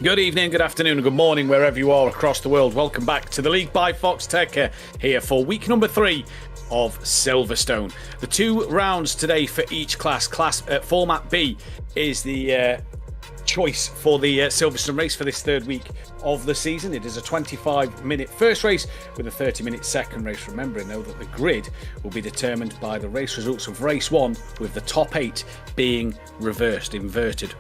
Good evening, good afternoon, and good morning, wherever you are across the world. Welcome back to the League by Foxxtecca here for week number 3 of Silverstone. The 2 rounds today for each class. Format B is the choice for the Silverstone race for this third week of the season. It is a 25-minute first race with a 30-minute second race. Remembering, though, that the grid will be determined by the race results of race 1, with the top 8 being inverted.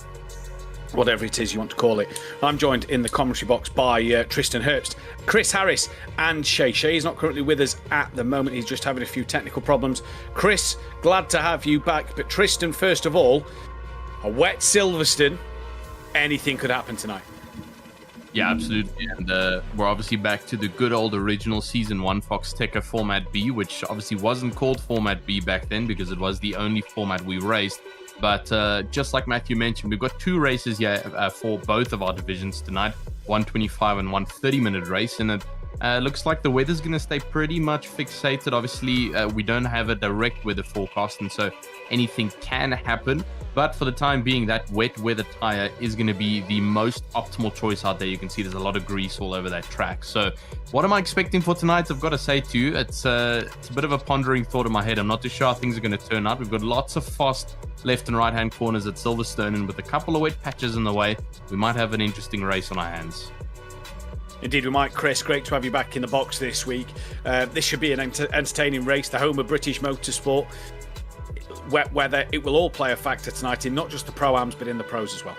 Whatever it is you want to call it. I'm joined in the commentary box by Tristan Herbst, Chris Harris and Shay. Shay is not currently with us at the moment. He's just having a few technical problems. Chris, glad to have you back. But Tristan, first of all, a wet Silverstone. Anything could happen tonight. Yeah, absolutely. And we're obviously back to the good old original Season 1 Foxxtecca Format B, which obviously wasn't called Format B back then because it was the only format we raced. But just like Matthew mentioned, we've got 2 races here for both of our divisions tonight, 125 and 130-minute race. And it looks like the weather's going to stay pretty much fixated. Obviously, we don't have a direct weather forecast, and so anything can happen. But for the time being, that wet weather tire is going to be the most optimal choice out there. You can see there's a lot of grease all over that track. So what am I expecting for tonight? I've got to say to you, it's a bit of a pondering thought in my head. I'm not too sure how things are going to turn out. We've got lots of fast left and right hand corners at Silverstone, and with a couple of wet patches in the way, we might have an interesting race on our hands. Indeed we might, Chris. Great to have you back in the box this week. This should be an entertaining race, the home of British motorsport. Wet weather, it will all play a factor tonight in not just the Pro-Ams, but in the pros as well.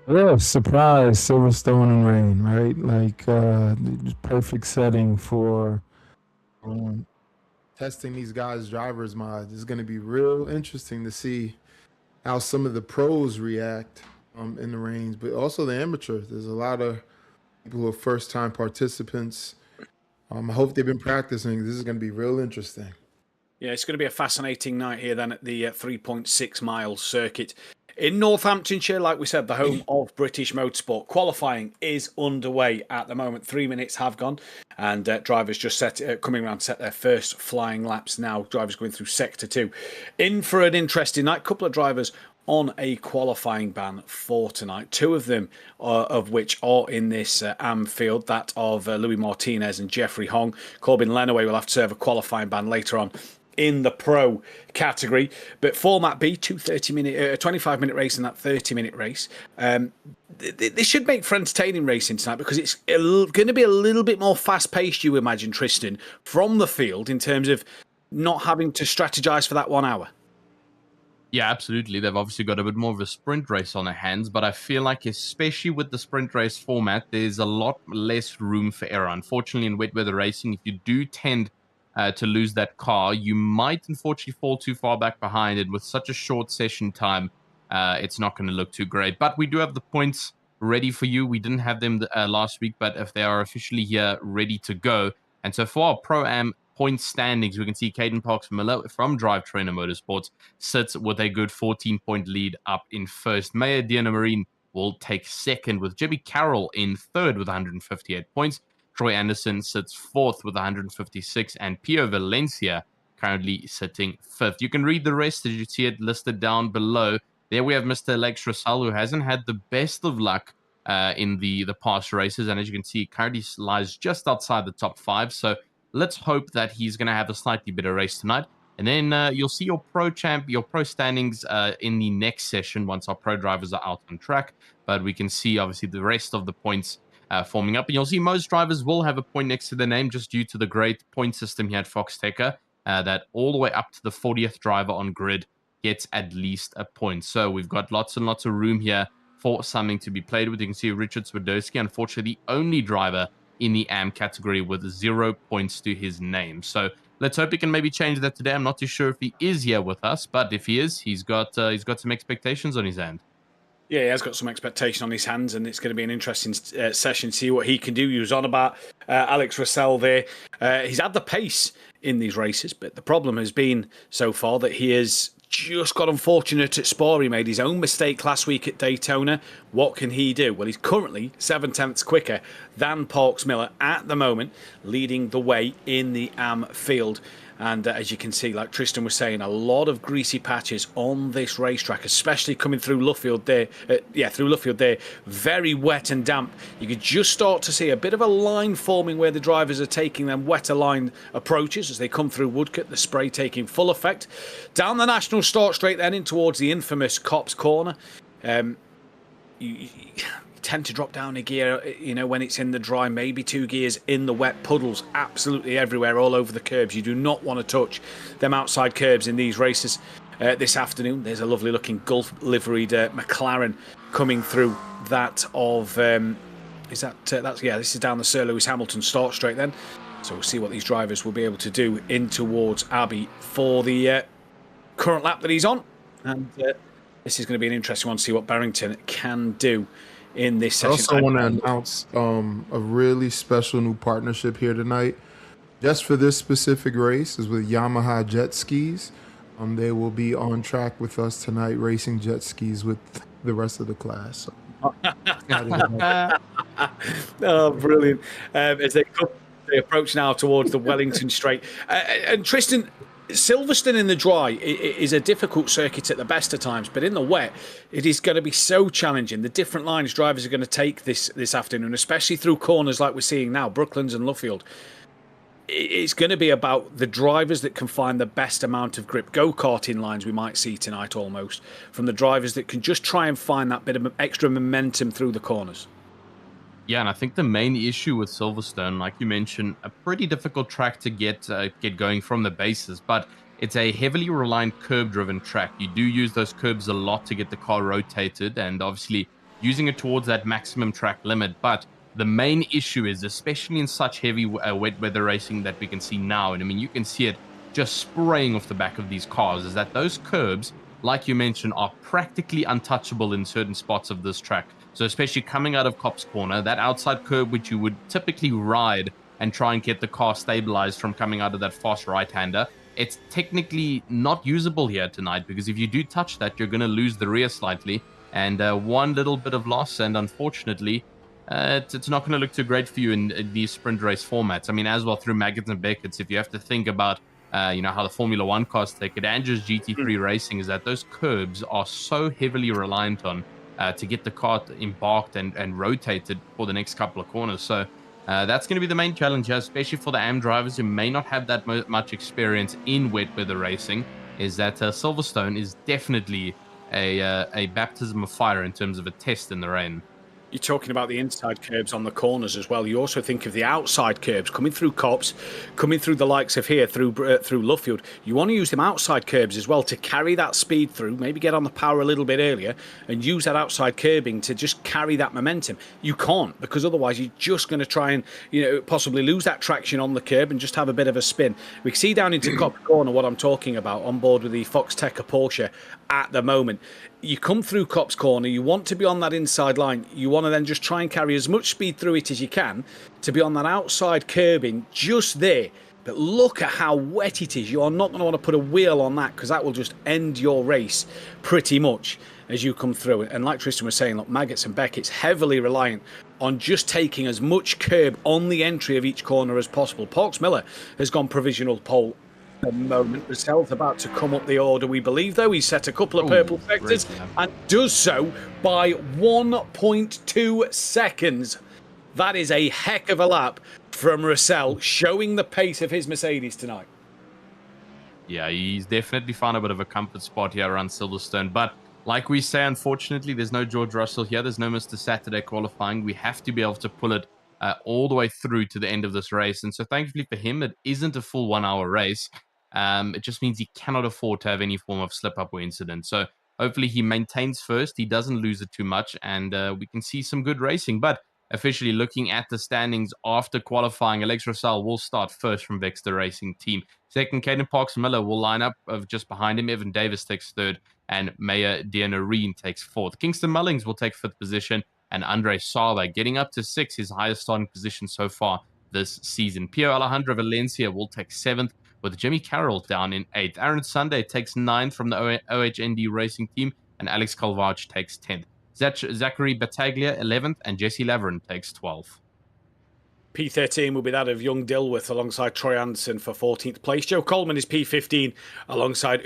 Yeah, surprise, Silverstone and rain, right? Like, the perfect setting for testing these guys' driver's mods. It's going to be real interesting to see how some of the pros react in the rains, but also the amateurs. There's a lot of people who are first-time participants. I hope they've been practicing. This is going to be real interesting. Yeah, it's going to be a fascinating night here then at the 3.6 mile circuit in Northamptonshire. Like we said, the home of British motorsport. Qualifying is underway at the moment. 3 minutes have gone, and drivers just coming around to set their first flying laps now. Drivers going through sector 2. In for an interesting night. Couple of drivers on a qualifying ban for tonight. 2 of them, of which are in this AM field, that of Louis Martinez and Jeffrey Hong. Corbin Lenaway will have to serve a qualifying ban later on in the pro category. But Format B, 25-minute race and that 30-minute race. This should make for entertaining racing tonight because it's going to be a little bit more fast-paced, you imagine, Tristan, from the field in terms of not having to strategize for that 1 hour. Yeah, absolutely. They've obviously got a bit more of a sprint race on their hands, but I feel like especially with the sprint race format, there's a lot less room for error. Unfortunately, in wet weather racing, if you do tend to lose that car, you might unfortunately fall too far back behind, and with such a short session time, it's not going to look too great. But we do have the points ready for you. We didn't have them last week, but if they are officially here, ready to go. And so for our Pro-Am point standings, we can see Caden Parks-Miller from Drivetrainer Motorsports sits with a good 14-point lead up in first. Maya Diana Marine will take second, with Jimmy Carroll in third with 158 points. Troy Anderson sits 4th with 156, and Pio Valencia currently sitting 5th. You can read the rest as you see it listed down below. There we have Mr. Alex Russell, who hasn't had the best of luck in the past races, and as you can see, currently lies just outside the top 5. So let's hope that he's going to have a slightly better race tonight. And then you'll see your pro standings in the next session once our pro drivers are out on track. But we can see obviously the rest of the points forming up. And you'll see most drivers will have a point next to their name just due to the great point system here at Foxxtecca, that all the way up to the 40th driver on grid gets at least a point. So we've got lots and lots of room here for something to be played with. You can see Richard Swiderski, unfortunately, the only driver in the AM category with 0 points to his name. So let's hope he can maybe change that today. I'm not too sure if he is here with us, but if he is, he's got some expectations on his hand. Yeah, he has got some expectation on his hands, and it's going to be an interesting session to see what he can do. He was on about Alex Russell there. He's had the pace in these races, but the problem has been so far that he has just got unfortunate at Spa. He made his own mistake last week at Daytona. What can he do? Well, he's currently 7/10ths quicker than Parks Miller at the moment, leading the way in the AM field. And as you can see, like Tristan was saying, a lot of greasy patches on this racetrack, especially coming through Luffield there. Through Luffield there, very wet and damp. You could just start to see a bit of a line forming where the drivers are taking them wetter line approaches as they come through Woodcote, the spray taking full effect. Down the National Start Straight then in towards the infamous Cops Corner. You tend to drop down a gear, when it's in the dry, maybe 2 gears in the wet, puddles absolutely everywhere, all over the curbs. You do not want to touch them outside curbs in these races. This afternoon, there's a lovely looking Gulf liveried McLaren coming through that of, this is down the Sir Lewis Hamilton Start Straight then. So we'll see what these drivers will be able to do in towards Abbey for the current lap that he's on. And this is going to be an interesting one to see what Barrington can do in this session. I also want to announce a really special new partnership here tonight. Just for this specific race is with Yamaha Jet Skis. They will be on track with us tonight, racing jet skis with the rest of the class. So, oh, brilliant. As they approach now towards the Wellington Straight. And Tristan, Silverstone in the dry is a difficult circuit at the best of times, but in the wet, it is going to be so challenging. The different lines drivers are going to take this afternoon, especially through corners like we're seeing now, Brooklands and Luffield. It's going to be about the drivers that can find the best amount of grip. Go-karting lines we might see tonight almost, from the drivers that can just try and find that bit of extra momentum through the corners. Yeah, and I think the main issue with Silverstone, like you mentioned, a pretty difficult track to get going from the bases, but it's a heavily reliant curb-driven track. You do use those curbs a lot to get the car rotated, and obviously using it towards that maximum track limit. But the main issue is, especially in such heavy wet weather racing that we can see now, and I mean, you can see it just spraying off the back of these cars, is that those curbs, like you mentioned, are practically untouchable in certain spots of this track. So especially coming out of Cops Corner, that outside curb which you would typically ride and try and get the car stabilized from coming out of that fast right-hander, it's technically not usable here tonight, because if you do touch that, you're going to lose the rear slightly, and one little bit of loss, and unfortunately, it's not going to look too great for you in these sprint race formats. I mean, as well through Maggots and Beckett's, if you have to think about how the Formula 1 cars take it, and just GT3 racing, is that those curbs are so heavily reliant on to get the car embarked and rotated for the next couple of corners. So that's going to be the main challenge here, especially for the AM drivers who may not have that much experience in wet weather racing, is that Silverstone is definitely a baptism of fire in terms of a test in the rain. You're talking about the inside curbs on the corners as well. You also think of the outside curbs coming through Cops, coming through the likes of here, through Luffield. You want to use them outside curbs as well to carry that speed through, maybe get on the power a little bit earlier and use that outside curbing to just carry that momentum. You can't, because otherwise you're just going to try and possibly lose that traction on the curb and just have a bit of a spin. We can see down into Cops Corner what I'm talking about on board with the Foxxtecca Porsche at the moment. You come through Cops Corner, you want to be on that inside line, you want to then just try and carry as much speed through it as you can to be on that outside curbing just there. But look at how wet it is. You are not going to want to put a wheel on that, because that will just end your race pretty much as you come through it. And like Tristan was saying, look, Maggots and Beckett's heavily reliant on just taking as much curb on the entry of each corner as possible. Parks Miller has gone provisional pole the moment. Russell's about to come up the order, we believe, though. He's set a couple of purple sectors and does so by 1.2 seconds. That is a heck of a lap from Russell, showing the pace of his Mercedes tonight. Yeah, he's definitely found a bit of a comfort spot here around Silverstone. But like we say, unfortunately, there's no George Russell here. There's no Mr. Saturday qualifying. We have to be able to pull it all the way through to the end of this race. And so thankfully for him, it isn't a full 1 hour race. It just means he cannot afford to have any form of slip-up or incident. So hopefully he maintains first, he doesn't lose it too much, and we can see some good racing. But officially looking at the standings after qualifying, Alex Russell will start first from Vexter Racing Team. Second, Caden Parks Miller will line up of just behind him. Evan Davis takes third, and Maya Dianoreen takes fourth. Kingston Mullings will take fifth position, and Andre Sala getting up to sixth, his highest starting position so far this season. Pio Alejandro Valencia will take seventh, with Jimmy Carroll down in 8th. Aaron Sunday takes 9th from the OHND Racing Team, and Alex Calvage takes 10th. Zachary Battaglia 11th, and Jesse Laverin takes 12th. P13 will be that of Young Dilworth alongside Troy Anderson for 14th place. Joe Coleman is P15 alongside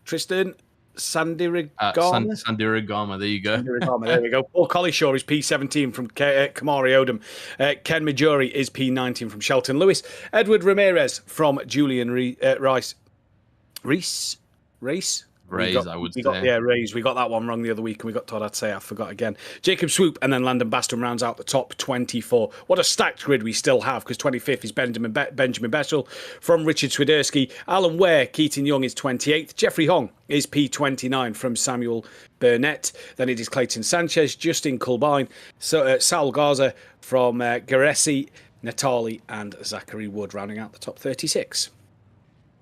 Tristan Sandirigama. Sandirigama, there you go. Sandirigama, there we go. Paul Collyshaw is P17 from Kamari Odom. Ken Majori is P19 from Shelton Lewis. Edward Ramirez from Julian Reese. I would say. Yeah, Rays. We got that one wrong the other week, and we got told I'd say I forgot again. Jacob Swoop and then Landon Baston rounds out the top 24. What a stacked grid we still have, because 25th is Benjamin Bessel from Richard Swiderski. Alan Ware, Keaton Young is 28th. Jeffrey Hong is P29 from Samuel Burnett. Then it is Clayton Sanchez, Justin Kulbine, Sal Garza from Garesi, Natali, and Zachary Wood rounding out the top 36.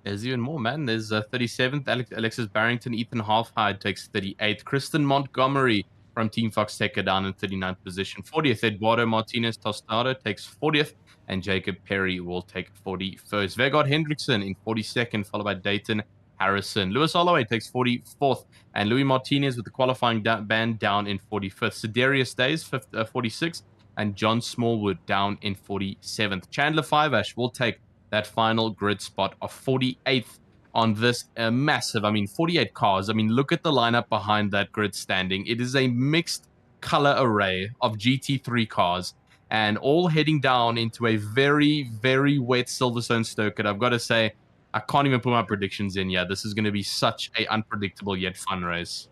There's even more, man. There's 37th, Alexis Barrington. Ethan Halfhide takes 38th. Kristen Montgomery from Team Foxxtecca down in 39th position. 40th, Eduardo Martinez Tostado takes 40th. And Jacob Perry will take 41st. Vegard Hendrickson in 42nd, followed by Dayton Harrison. Lewis Holloway takes 44th. And Louis Martinez with the qualifying band down in 45th. Sedarius Days, 46th. And John Smallwood down in 47th. Chandler Fiveash will take that final grid spot of 48th on this massive, 48 cars. Look at the lineup behind that grid standing. It is a mixed color array of GT3 cars and all heading down into a very, very wet Silverstone circuit. I've got to say, I can't even put my predictions in yet. This is going to be such a unpredictable yet fun race.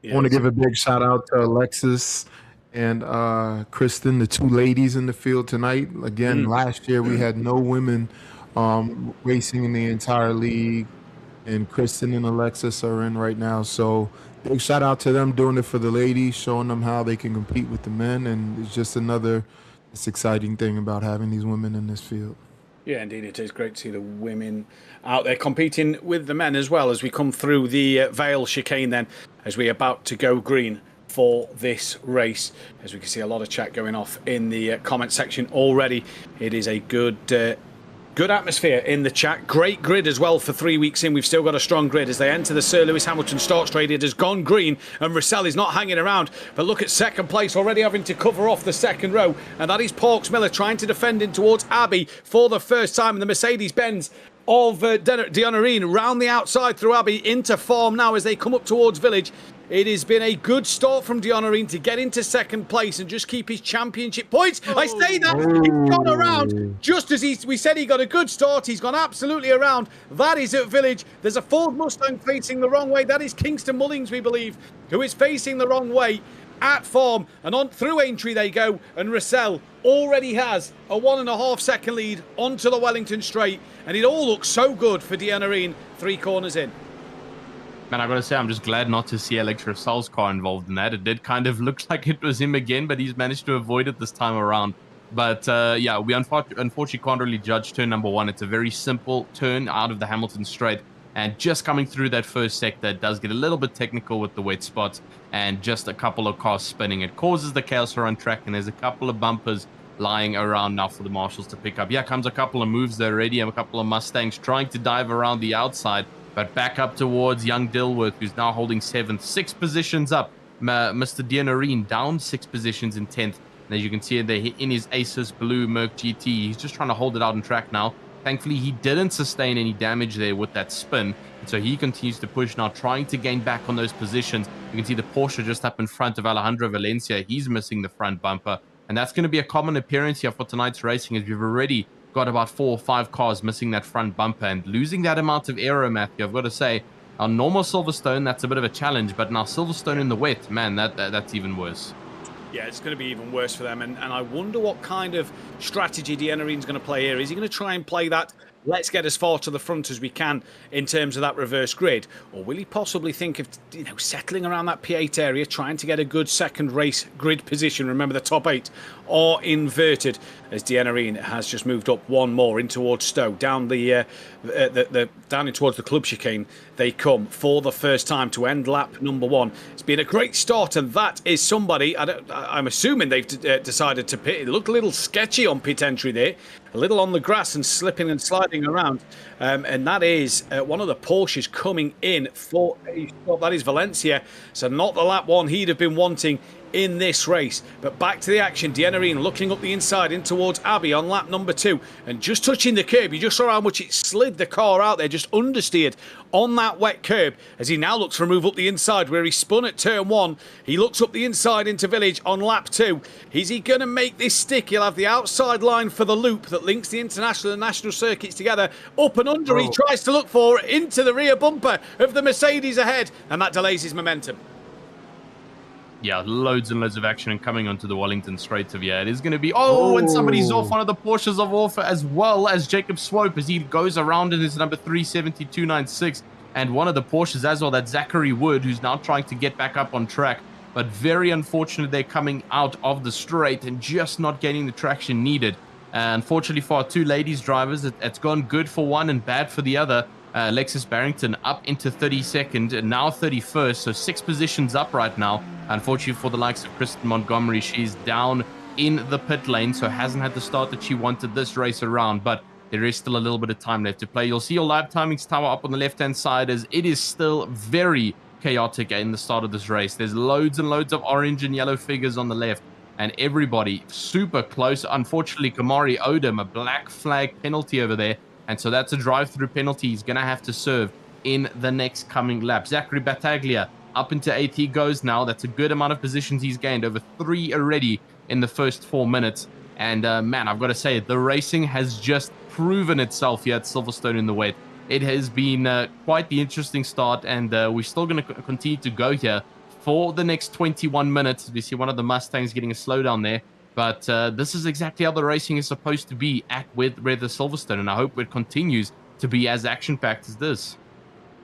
I want to give a big shout out to Alexis and Kristen, the two ladies in the field tonight. Again, last year we had no women racing in the entire league, and Kristen and Alexis are in right now. So big shout out to them doing it for the ladies, showing them how they can compete with the men, and it's just another exciting thing about having these women in this field. Yeah, indeed, it is great to see the women out there competing with the men as well as we come through the Vale chicane then, as we're about to go green for this race. As we can see, a lot of chat going off in the comment section already. It is a good atmosphere in the chat. Great grid as well for 3 weeks in. We've still got a strong grid as they enter the Sir Lewis Hamilton start straight. It has gone green and Russell is not hanging around. But look at second place, already having to cover off the second row. And that is Porks Miller trying to defend in towards Abbey for the first time. And the Mercedes-Benz of Dionarine round the outside through Abbey into form now as they come up towards Village. It has been a good start from Dionarine to get into second place and just keep his championship points. I say that, he's gone around just as we said he got a good start. He's gone absolutely around. That is at Village. There's a Ford Mustang facing the wrong way. That is Kingston Mullings, we believe, who is facing the wrong way at form. And on through Aintree they go. And Russell already has a 1.5 second lead onto the Wellington Straight. And it all looks so good for Dionarine 3 corners in. Man, I gotta say, I'm just glad not to see Alex Russell's car involved in that. It did kind of look like it was him again, but he's managed to avoid it this time around. But yeah, we unfortunately can't really judge turn number 1. It's a very simple turn out of the Hamilton Straight. And just coming through that first sector, it does get a little bit technical with the wet spots and just a couple of cars spinning. It causes the chaos around track, and there's a couple of bumpers lying around now for the marshals to pick up. Yeah, comes a couple of moves there already. A couple of Mustangs trying to dive around the outside. But back up towards young Dilworth, who's now holding 7th. 6 positions up. Mr. Dionarine down 6 positions in 10th. And as you can see in his Asus Blue Merc GT, he's just trying to hold it out on track now. Thankfully, he didn't sustain any damage there with that spin. And so he continues to push now, trying to gain back on those positions. You can see the Porsche just up in front of Alejandro Valencia. He's missing the front bumper. And that's going to be a common appearance here for tonight's racing, as we've already got about 4 or 5 cars missing that front bumper and losing that amount of aero, Matthew. I've got to say, on normal Silverstone, that's a bit of a challenge, but now Silverstone in the wet, man, that's even worse. Yeah, it's going to be even worse for them, and I wonder what kind of strategy Dionarine's going to play here. Is he going to try and play that, let's get as far to the front as we can in terms of that reverse grid, or will he possibly think of settling around that P8 area, trying to get a good second race grid position? Remember, the top 8 are inverted as Dionarine has just moved up one more in towards Stowe, down down in towards the club chicane. They come for the first time to end lap number 1. It's been a great start, and that is somebody. I'm assuming they've decided to pit. It looked a little sketchy on pit entry there, a little on the grass and slipping and sliding around. And that is one of the Porsches coming in for a stop. That is Valencia. So not the lap 1 he'd have been wanting in this race. But back to the action. Dienarine looking up the inside in towards Abby on lap number 2 and just touching the curb. You just saw how much it slid the car out there, just understeered on that wet curb as he now looks for a move up the inside where he spun at turn 1. He looks up the inside into Village on lap 2. Is he going to make this stick? He'll have the outside line for the loop that links the international and national circuits together. Up and under, he tries to look for into the rear bumper of the Mercedes ahead, and that delays his momentum. Yeah, loads and loads of action and coming onto the Wellington Straight of here. It is going to be... Oh, and somebody's off. One of the Porsches of off, as well as Jacob Swope as he goes around in his number 372.96. And one of the Porsches as well, that Zachary Wood, who's now trying to get back up on track. But very unfortunate they're coming out of the straight and just not getting the traction needed. Unfortunately for our two ladies drivers, it's gone good for one and bad for the other. Alexis Barrington up into 32nd and now 31st, so 6 positions up right now. Unfortunately for the likes of Kristen Montgomery, she's down in the pit lane, so hasn't had the start that she wanted this race around, but there is still a little bit of time left to play. You'll see your lap timings tower up on the left-hand side as it is still very chaotic in the start of this race. There's loads and loads of orange and yellow figures on the left, and everybody super close. Unfortunately, Kamari Odom, a black flag penalty over there, and so that's a drive-through penalty he's going to have to serve in the next coming lap. Zachary Battaglia up into 8th he goes now. That's a good amount of positions he's gained, over 3 already in the first 4 minutes. And man, I've got to say, the racing has just proven itself here at Silverstone in the wet. It has been quite the interesting start, and we're still going to continue to go here for the next 21 minutes. We see one of the Mustangs getting a slowdown there. But this is exactly how the racing is supposed to be at with the Silverstone, and I hope it continues to be as action-packed as this.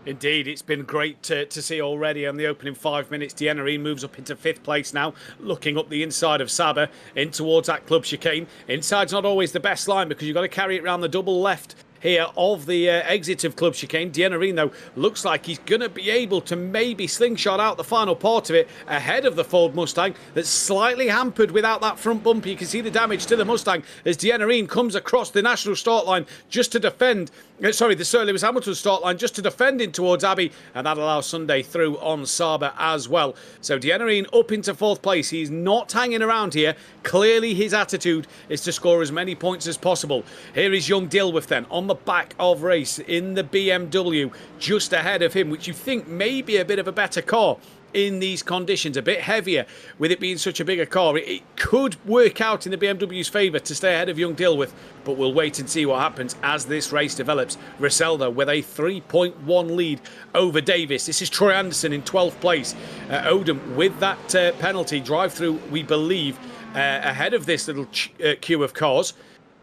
Indeed, it's been great to see already on the opening 5 minutes. Dienarine moves up into 5th place now, looking up the inside of Saber in towards that club chicane. Inside's not always the best line because you've got to carry it around the double left here of the exit of Club Chicane. Dienarine, though, looks like he's going to be able to maybe slingshot out the final part of it ahead of the Ford Mustang that's slightly hampered without that front bumper. You can see the damage to the Mustang as Dienarine comes across the national start line just to defend, the Sir Lewis Hamilton start line just to defend in towards Abbey, and that allows Sunday through on Saber as well. So Dienarine up into 4th place. He's not hanging around here. Clearly his attitude is to score as many points as possible. Here is young Dilworth then on the back of race in the BMW just ahead of him, which you think may be a bit of a better car in these conditions, a bit heavier with it being such a bigger car. It could work out in the BMW's favour to stay ahead of young Dilworth, but we'll wait and see what happens as this race develops. Russell, though, with a 3.1 lead over Davis. This is Troy Anderson in 12th place. Odom with that penalty drive through, we believe, ahead of this little queue of cars.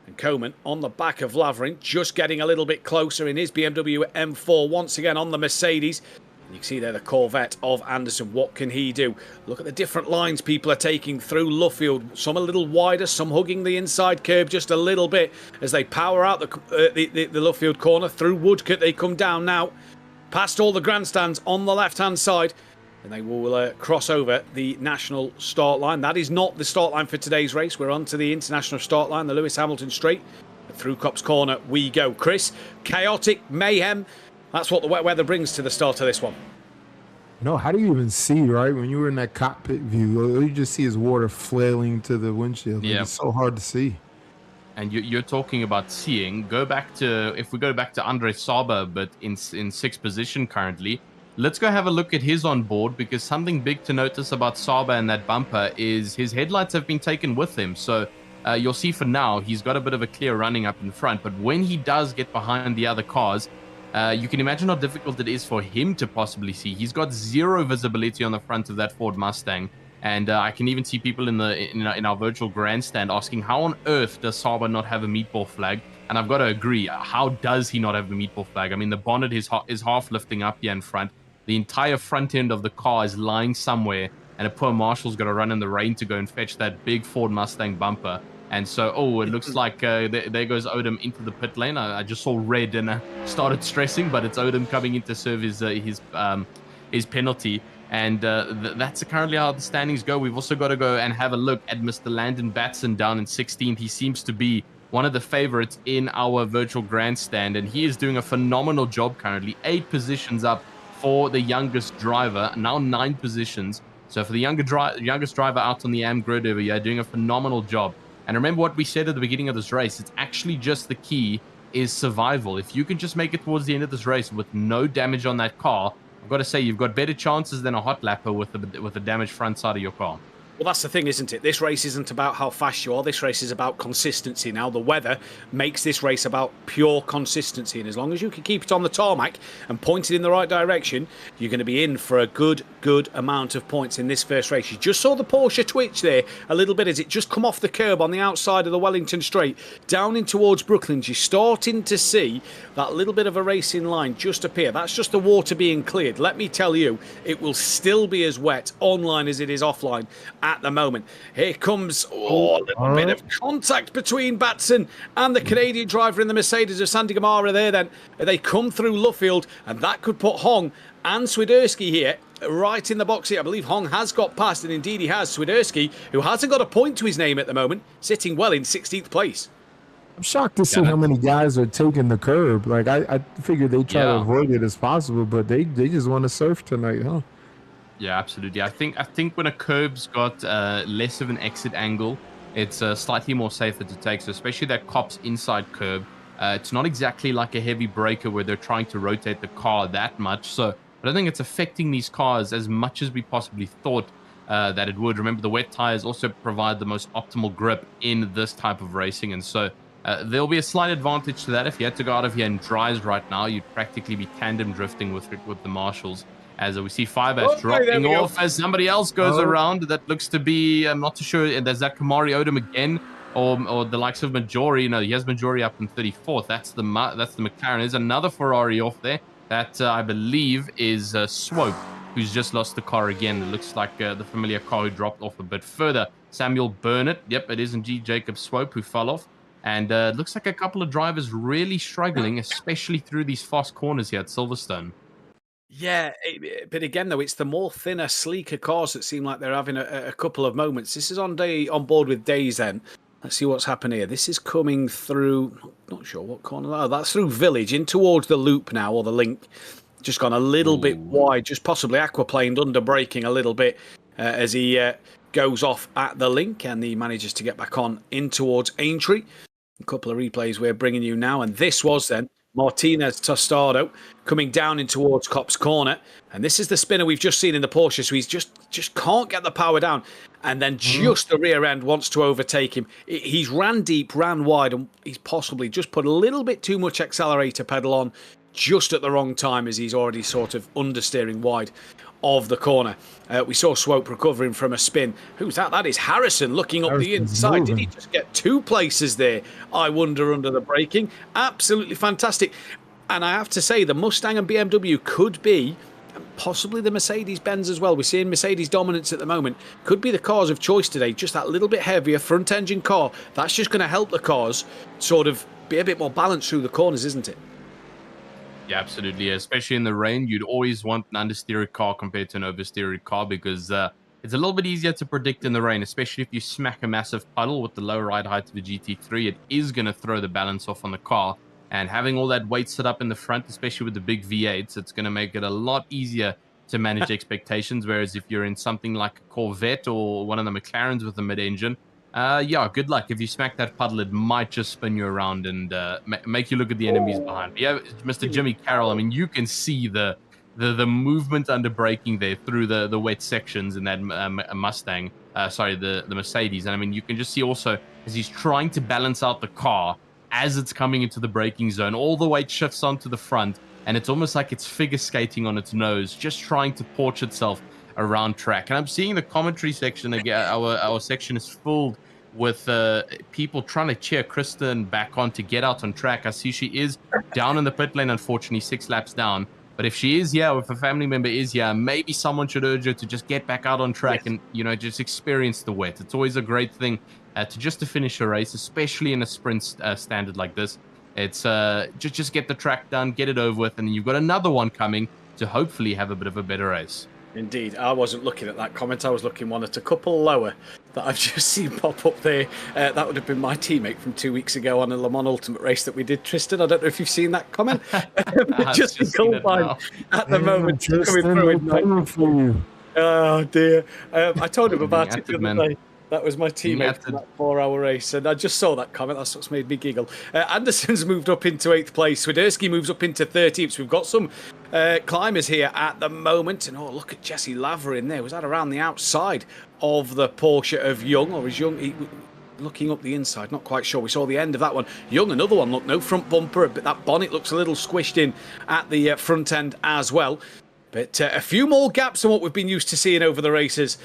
And Coleman on the back of Laverin, just getting a little bit closer in his BMW M4 once again on the Mercedes. And you can see there the Corvette of Anderson. What can he do? Look at the different lines people are taking through Luffield. Some a little wider, some hugging the inside curb just a little bit as they power out the Luffield corner. Through Woodcote they come down now, past all the grandstands on the left-hand side. And they will cross over the national start line. That is not the start line for today's race. We're on to the international start line, the Lewis Hamilton Straight. Through Cops Corner we go. Chris, chaotic mayhem. That's what the wet weather brings to the start of this one. No, how do you even see, right? When you were in that cockpit view, all you just see is water flailing to the windshield. Yeah. It's so hard to see. And you're talking about seeing. If we go back to Andre Saber, but in 6th position currently. Let's go have a look at his on board, because something big to notice about Saber and that bumper is his headlights have been taken with him. So you'll see for now, he's got a bit of a clear running up in front. But when he does get behind the other cars, you can imagine how difficult it is for him to possibly see. He's got 0 visibility on the front of that Ford Mustang. And I can even see people in our virtual grandstand asking, how on earth does Saber not have a meatball flag? And I've got to agree, how does he not have a meatball flag? I mean, the bonnet is half lifting up here in front. The entire front end of the car is lying somewhere, and a poor marshal's got to run in the rain to go and fetch that big Ford Mustang bumper. And so, it looks like there goes Odom into the pit lane. I just saw red and started stressing, but it's Odom coming in to serve his penalty. And that's currently how the standings go. We've also got to go and have a look at Mr. Landon Batson down in 16th. He seems to be one of the favorites in our virtual grandstand, and he is doing a phenomenal job currently. 8 positions up for the youngest driver, now 9 positions. So for the youngest driver out on the AM grid, you're doing a phenomenal job. And remember what we said at the beginning of this race, it's actually just the key is survival. If you can just make it towards the end of this race with no damage on that car, I've got to say, you've got better chances than a hot lapper with the damaged front side of your car. Well, that's the thing, isn't it? This race isn't about how fast you are. This race is about consistency. Now, the weather makes this race about pure consistency. And as long as you can keep it on the tarmac and point it in the right direction, you're going to be in for a good amount of points in this first race. You just saw the Porsche twitch there a little bit as it just come off the curb on the outside of the Wellington Straight, down in towards Brooklands. You're starting to see that little bit of a racing line just appear. That's just the water being cleared. Let me tell you, it will still be as wet online as it is offline at the moment. Here comes a little bit of contact between Batson and the Canadian driver in the Mercedes of Sandy Gamara there then. They come through Luffield, and that could put Hong and Swiderski here right in the box here. I believe Hong has got past, and indeed he has. Swiderski, who hasn't got a point to his name at the moment, sitting well in 16th place. I'm shocked to see how many guys are taking the curb. Like, I figured they try to avoid it as possible, but they just want to surf tonight, huh? Yeah, absolutely. I think when a curb's got less of an exit angle, it's slightly more safer to take. So especially that cop's inside curb, it's not exactly like a heavy breaker where they're trying to rotate the car that much. So I don't think it's affecting these cars as much as we possibly thought that it would. Remember, the wet tires also provide the most optimal grip in this type of racing, and so there'll be a slight advantage to that. If you had to go out of here in dries right now, you'd practically be tandem drifting with the Marshals. As we see 5S dropping off as somebody else goes around. That looks to be, I'm not too sure, and there's that Kamari Odom again, or the likes of Majori. No, he has Majori up in 34th. That's the McLaren. There's another Ferrari off there. That, I believe, is Swope, who's just lost the car again. It looks like the familiar car who dropped off a bit further. Samuel Burnett. Yep, it is indeed Jacob Swope who fell off. And it looks like a couple of drivers really struggling, especially through these fast corners here at Silverstone. Yeah, but again, though, it's the more thinner, sleeker cars that seem like they're having a couple of moments. This is on board with Days then. Let's see what's happened here. This is coming through, not sure what corner. Oh, that's through Village, in towards the loop now, or the link. Just gone a little bit wide, just possibly aquaplaned, under braking a little bit as he goes off at the link, and he manages to get back on in towards Aintree. A couple of replays we're bringing you now, and this was then Martinez Tostado coming down in towards Cop's corner, and this is the spinner we've just seen in the Porsche, so he's just can't get the power down, and then just the rear end wants to overtake him. He's ran deep, ran wide, and he's possibly just put a little bit too much accelerator pedal on just at the wrong time as he's already sort of understeering wide of the corner. We saw Swope recovering from a spin. Who's that? That is Harrison looking up the inside. Did he just get two places there? I wonder, under the braking. Absolutely fantastic. And I have to say, the Mustang and BMW could be, possibly the Mercedes-Benz as well. We're seeing Mercedes dominance at the moment. Could be the cars of choice today. Just that little bit heavier front engine car. That's just going to help the cars sort of be a bit more balanced through the corners, isn't it? Yeah, absolutely. Especially in the rain, you'd always want an understeered car compared to an oversteered car because it's a little bit easier to predict in the rain, especially if you smack a massive puddle with the low ride height of a GT3. It is going to throw the balance off on the car. And having all that weight set up in the front, especially with the big V8s, it's going to make it a lot easier to manage expectations. Whereas if you're in something like a Corvette or one of the McLarens with a mid-engine, yeah, good luck. If you smack that puddle, it might just spin you around and make you look at the enemies behind. Yeah, Mr. Jimmy Carroll, I mean, you can see the movement under braking there through the wet sections in that Mustang, the Mercedes. And I mean, you can just see also as he's trying to balance out the car as it's coming into the braking zone, all the weight shifts onto the front, and it's almost like it's figure skating on its nose, just trying to porch itself around track. And I'm seeing the commentary section again. Our section is filled with people trying to cheer Kristen back on to get out on track. I see she is down in the pit lane, unfortunately, 6 laps down. But if she is here, if a family member is here, maybe someone should urge her to just get back out on track and, you know, just experience the wet. It's always a great thing to finish a race, especially in a sprint standard like this. It's just get the track done, get it over with, and then you've got another one coming to hopefully have a bit of a better race. Indeed. I wasn't looking at that comment. I was looking one at a couple lower that I've just seen pop up there. That would have been my teammate from 2 weeks ago on a Le Mans Ultimate race that we did, Tristan. I don't know if you've seen that comment. Just Goldline at the moment. Coming through Oh dear! I told him Being about it the active, other man. day. That was my teammate active. from that 4-hour race, and I just saw that comment. That's what's made me giggle. Anderson's moved up into 8th place. Swiderski moves up into 13th. So we've got some climbers here at the moment. And oh, look at Jesse Lavery in there. Was that around the outside of the Porsche of Young, or is Young looking up the inside? Not quite sure. We saw the end of that one. Young, another one. Look, no front bumper, but that bonnet looks a little squished in at the front end as well. But a few more gaps than what we've been used to seeing over the races.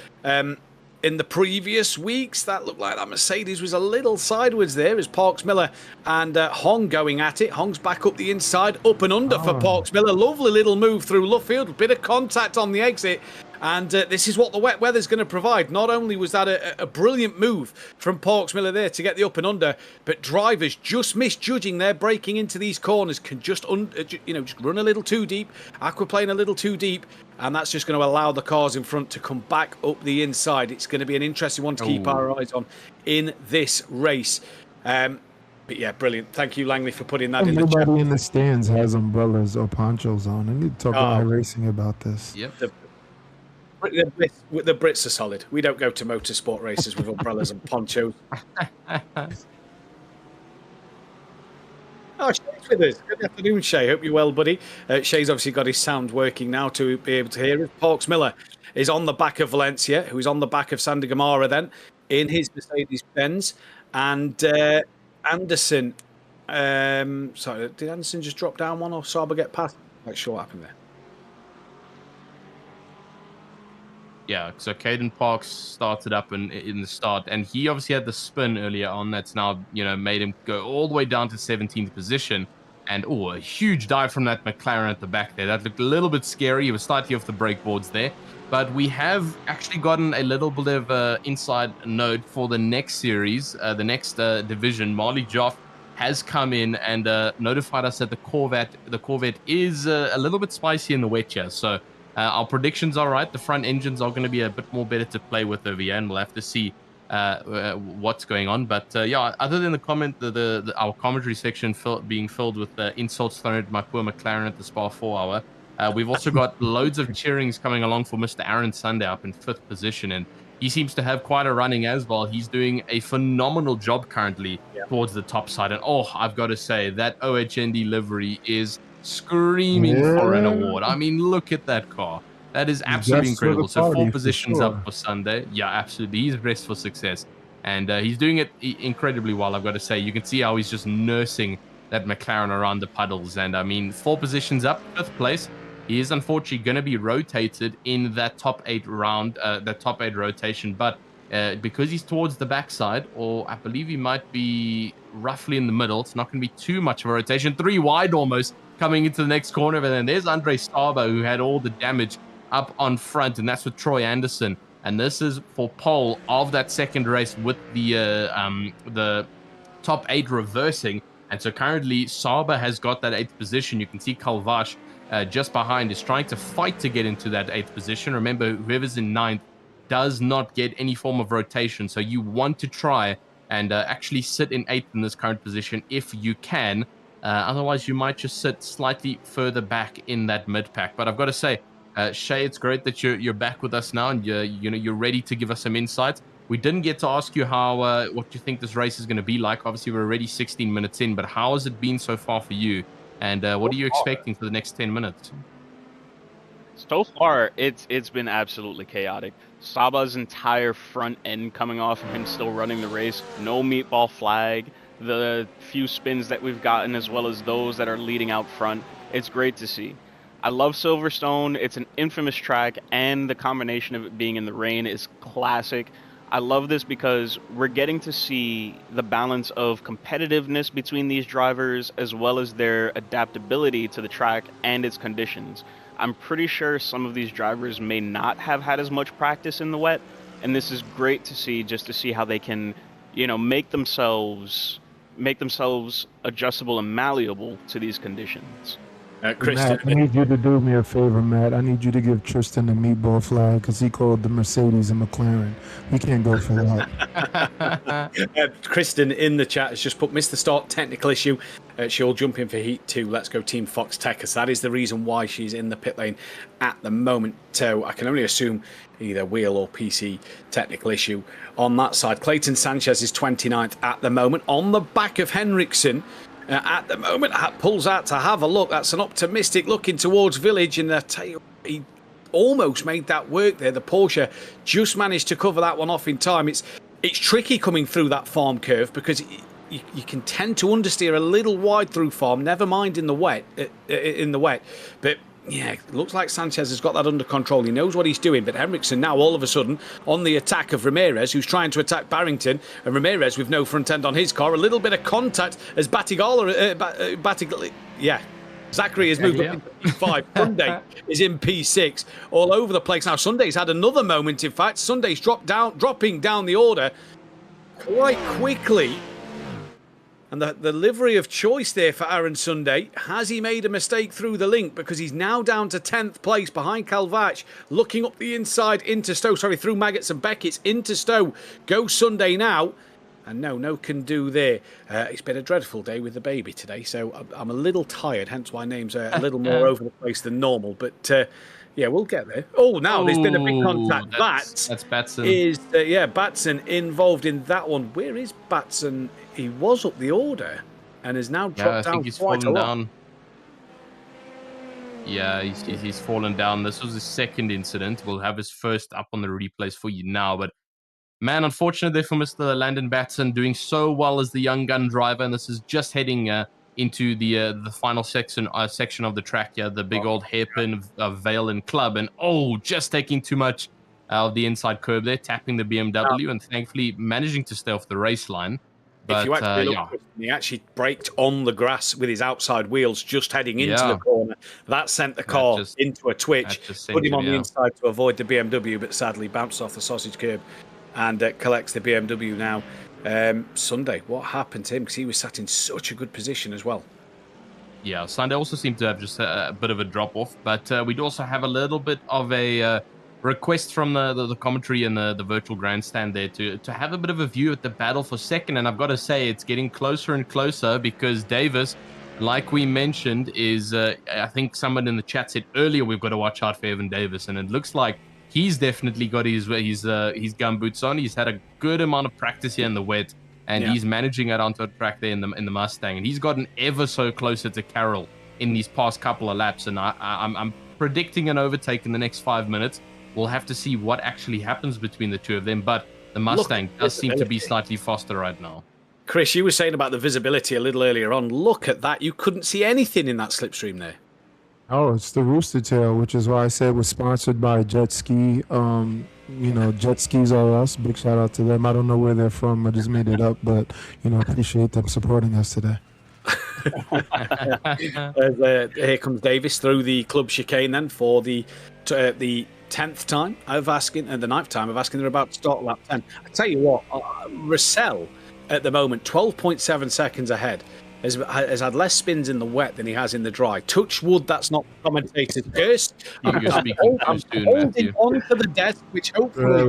In the previous weeks, that looked like that Mercedes was a little sideways there as Parks Miller and Hong going at it. Hong's back up the inside, up and under for Parks Miller. Lovely little move through Luffield, bit of contact on the exit. And this is what the wet weather's going to provide. Not only was that a brilliant move from Parks Miller there to get the up and under, but drivers just misjudging their braking into these corners can just just run a little too deep, aquaplane a little too deep, and that's just going to allow the cars in front to come back up the inside. It's going to be an interesting one to keep our eyes on in this race. But yeah, brilliant. Thank you, Langley, for putting that in the chat. Nobody in the stands has umbrellas or ponchos on. I need to talk to iRacing about this. Yep. The Brits are solid. We don't go to motorsport races with umbrellas and ponchos. Oh, Shay's with us. Good afternoon, Shay. Hope you're well, buddy. Shay's obviously got his sound working now to be able to hear us. Parks Miller is on the back of Valencia, who's on the back of Sander Gamara then, in his Mercedes-Benz. And Anderson, sorry, did Anderson just drop down one or Sauber get past? I'm not sure what happened there. Yeah, so Caden Parks started up in the start, and he obviously had the spin earlier on that's now, made him go all the way down to 17th position. And, a huge dive from that McLaren at the back there. That looked a little bit scary. He was slightly off the brake boards there. But we have actually gotten a little bit of inside note for the next series, the next division. Marley Joff has come in and notified us that the Corvette is a little bit spicy in the wet here. So our predictions are right. The front engines are going to be a bit more better to play with over here, and we'll have to see what's going on. But yeah, other than the comment, our commentary section being filled with insults thrown at my poor McLaren at the Spa 4 hour, we've also got loads of cheerings coming along for Mr. Aaron Sunday up in 5th position, and he seems to have quite a running as well. He's doing a phenomenal job currently towards the top side. And I've got to say, that OHND livery is screaming for an award. I mean, look at that car. That is absolutely incredible. So 4 positions up for Sunday. Yeah, absolutely. He's dressed for success. And he's doing it incredibly well, I've got to say. You can see how he's just nursing that McLaren around the puddles. And I mean, 4 positions up, 5th place. He is unfortunately going to be rotated in that top 8 round, that top 8 rotation. But because he's towards the backside, or I believe he might be roughly in the middle, it's not going to be too much of a rotation. 3 wide almost coming into the next corner. And then there's Andre Starbo, who had all the damage up on front, and that's with Troy Anderson. And this is for pole of that second race with the top 8 reversing. And so currently Sauber has got that 8th position. You can see Kalvash just behind is trying to fight to get into that 8th position. Remember, whoever's in 9th does not get any form of rotation. So you want to try and actually sit in 8th in this current position if you can. Otherwise, you might just sit slightly further back in that mid-pack. But I've got to say, Shay, it's great that you're back with us now, and you're ready to give us some insights. We didn't get to ask you how what you think this race is going to be like. Obviously, we're already 16 minutes in, but how has it been so far for you? And what are you expecting for the next 10 minutes? So far, it's been absolutely chaotic. Saba's entire front end coming off and him still running the race. No meatball flag. The few spins that we've gotten, as well as those that are leading out front. It's great to see. I love Silverstone. It's an infamous track, and the combination of it being in the rain is classic. I love this because we're getting to see the balance of competitiveness between these drivers, as well as their adaptability to the track and its conditions. I'm pretty sure some of these drivers may not have had as much practice in the wet, and this is great to see, just to see how they can, make themselves adjustable and malleable to these conditions. Kristen, Matt, I need you to do me a favor, Matt. I need you to give Tristan the meatball flag because he called the Mercedes and McLaren. We can't go for that. Kristen in the chat has just put missed the start, technical issue. She'll jump in for Heat 2. Let's go Team Foxxtecca. So that is the reason why she's in the pit lane at the moment. So I can only assume either wheel or PC technical issue on that side. Clayton Sanchez is 29th at the moment on the back of Henriksen. At the moment, pulls out to have a look. That's an optimistic looking towards Village, and I tell you, he almost made that work there. The Porsche just managed to cover that one off in time. It's tricky coming through that farm curve because you can tend to understeer a little wide through farm. Never mind in the wet. But yeah, it looks like Sanchez has got that under control. He knows what he's doing, but Henriksen now all of a sudden on the attack of Ramirez, who's trying to attack Barrington, and Ramirez with no front end on his car. A little bit of contact as Zachary has moved up into P5. Sunday is in P6. All over the place. Now, Sunday's had another moment, in fact. Sunday's dropping down the order quite quickly. And the livery of choice there for Aaron Sunday. Has he made a mistake through the link? Because he's now down to 10th place behind Kalvach. Looking up the inside into Stowe. Sorry, through Maggots and Beckett's into Stowe. Go Sunday now. And no can do there. It's been a dreadful day with the baby today. So I'm a little tired. Hence why names are a little more over the place than normal. But yeah, we'll get there. Oh, now there's been a big contact. That's Batson. Batson involved in that one. Where is Batson? He was up the order and has now dropped down. I think he's fallen down. Yeah, he's fallen down. This was his second incident. We'll have his first up on the replays for you now. But man, unfortunately for Mr. Landon Batson, doing so well as the young gun driver, and this is just heading into the final section of the track. Yeah, the big old hairpin of Vale and Club, and just taking too much of the inside curb there, tapping the BMW, and thankfully managing to stay off the race line. But if you actually look, he actually braked on the grass with his outside wheels, just heading into the corner. That sent the car into a twitch, put him on the inside to avoid the BMW, but sadly bounced off the sausage curb and collects the BMW now. Sunday, what happened to him? Because he was sat in such a good position as well. Yeah, Sunday also seemed to have just a bit of a drop-off, but we'd also have a little bit of a request from the commentary and the virtual grandstand there to have a bit of a view at the battle for second, and I've got to say it's getting closer and closer because Davis, like we mentioned, is I think someone in the chat said earlier we've got to watch out for Evan Davis, and it looks like he's definitely got his gumboots on. He's had a good amount of practice here in the wet, and he's managing it onto a track there in the Mustang, and he's gotten ever so closer to Carroll in these past couple of laps, and I'm predicting an overtake in the next 5 minutes. We'll have to see what actually happens between the two of them, but the Mustang does seem to be slightly faster right now. Chris, you were saying about the visibility a little earlier on. Look at that. You couldn't see anything in that slipstream there. Oh, it's the Rooster Tail, which is why I said we're sponsored by Jet Ski. Jet Skis are us. Big shout out to them. I don't know where they're from. I just made it up, but appreciate them supporting us today. Here comes Davis through the club chicane then for the 10th time of asking, and the 9th time of asking. They're about to start lap 10. I tell you what, Russell at the moment 12.7 seconds ahead. Has had less spins in the wet than he has in the dry. Touch wood, that's not the commentator's curse. You're speaking too soon, Matthew. On to the desk, which hopefully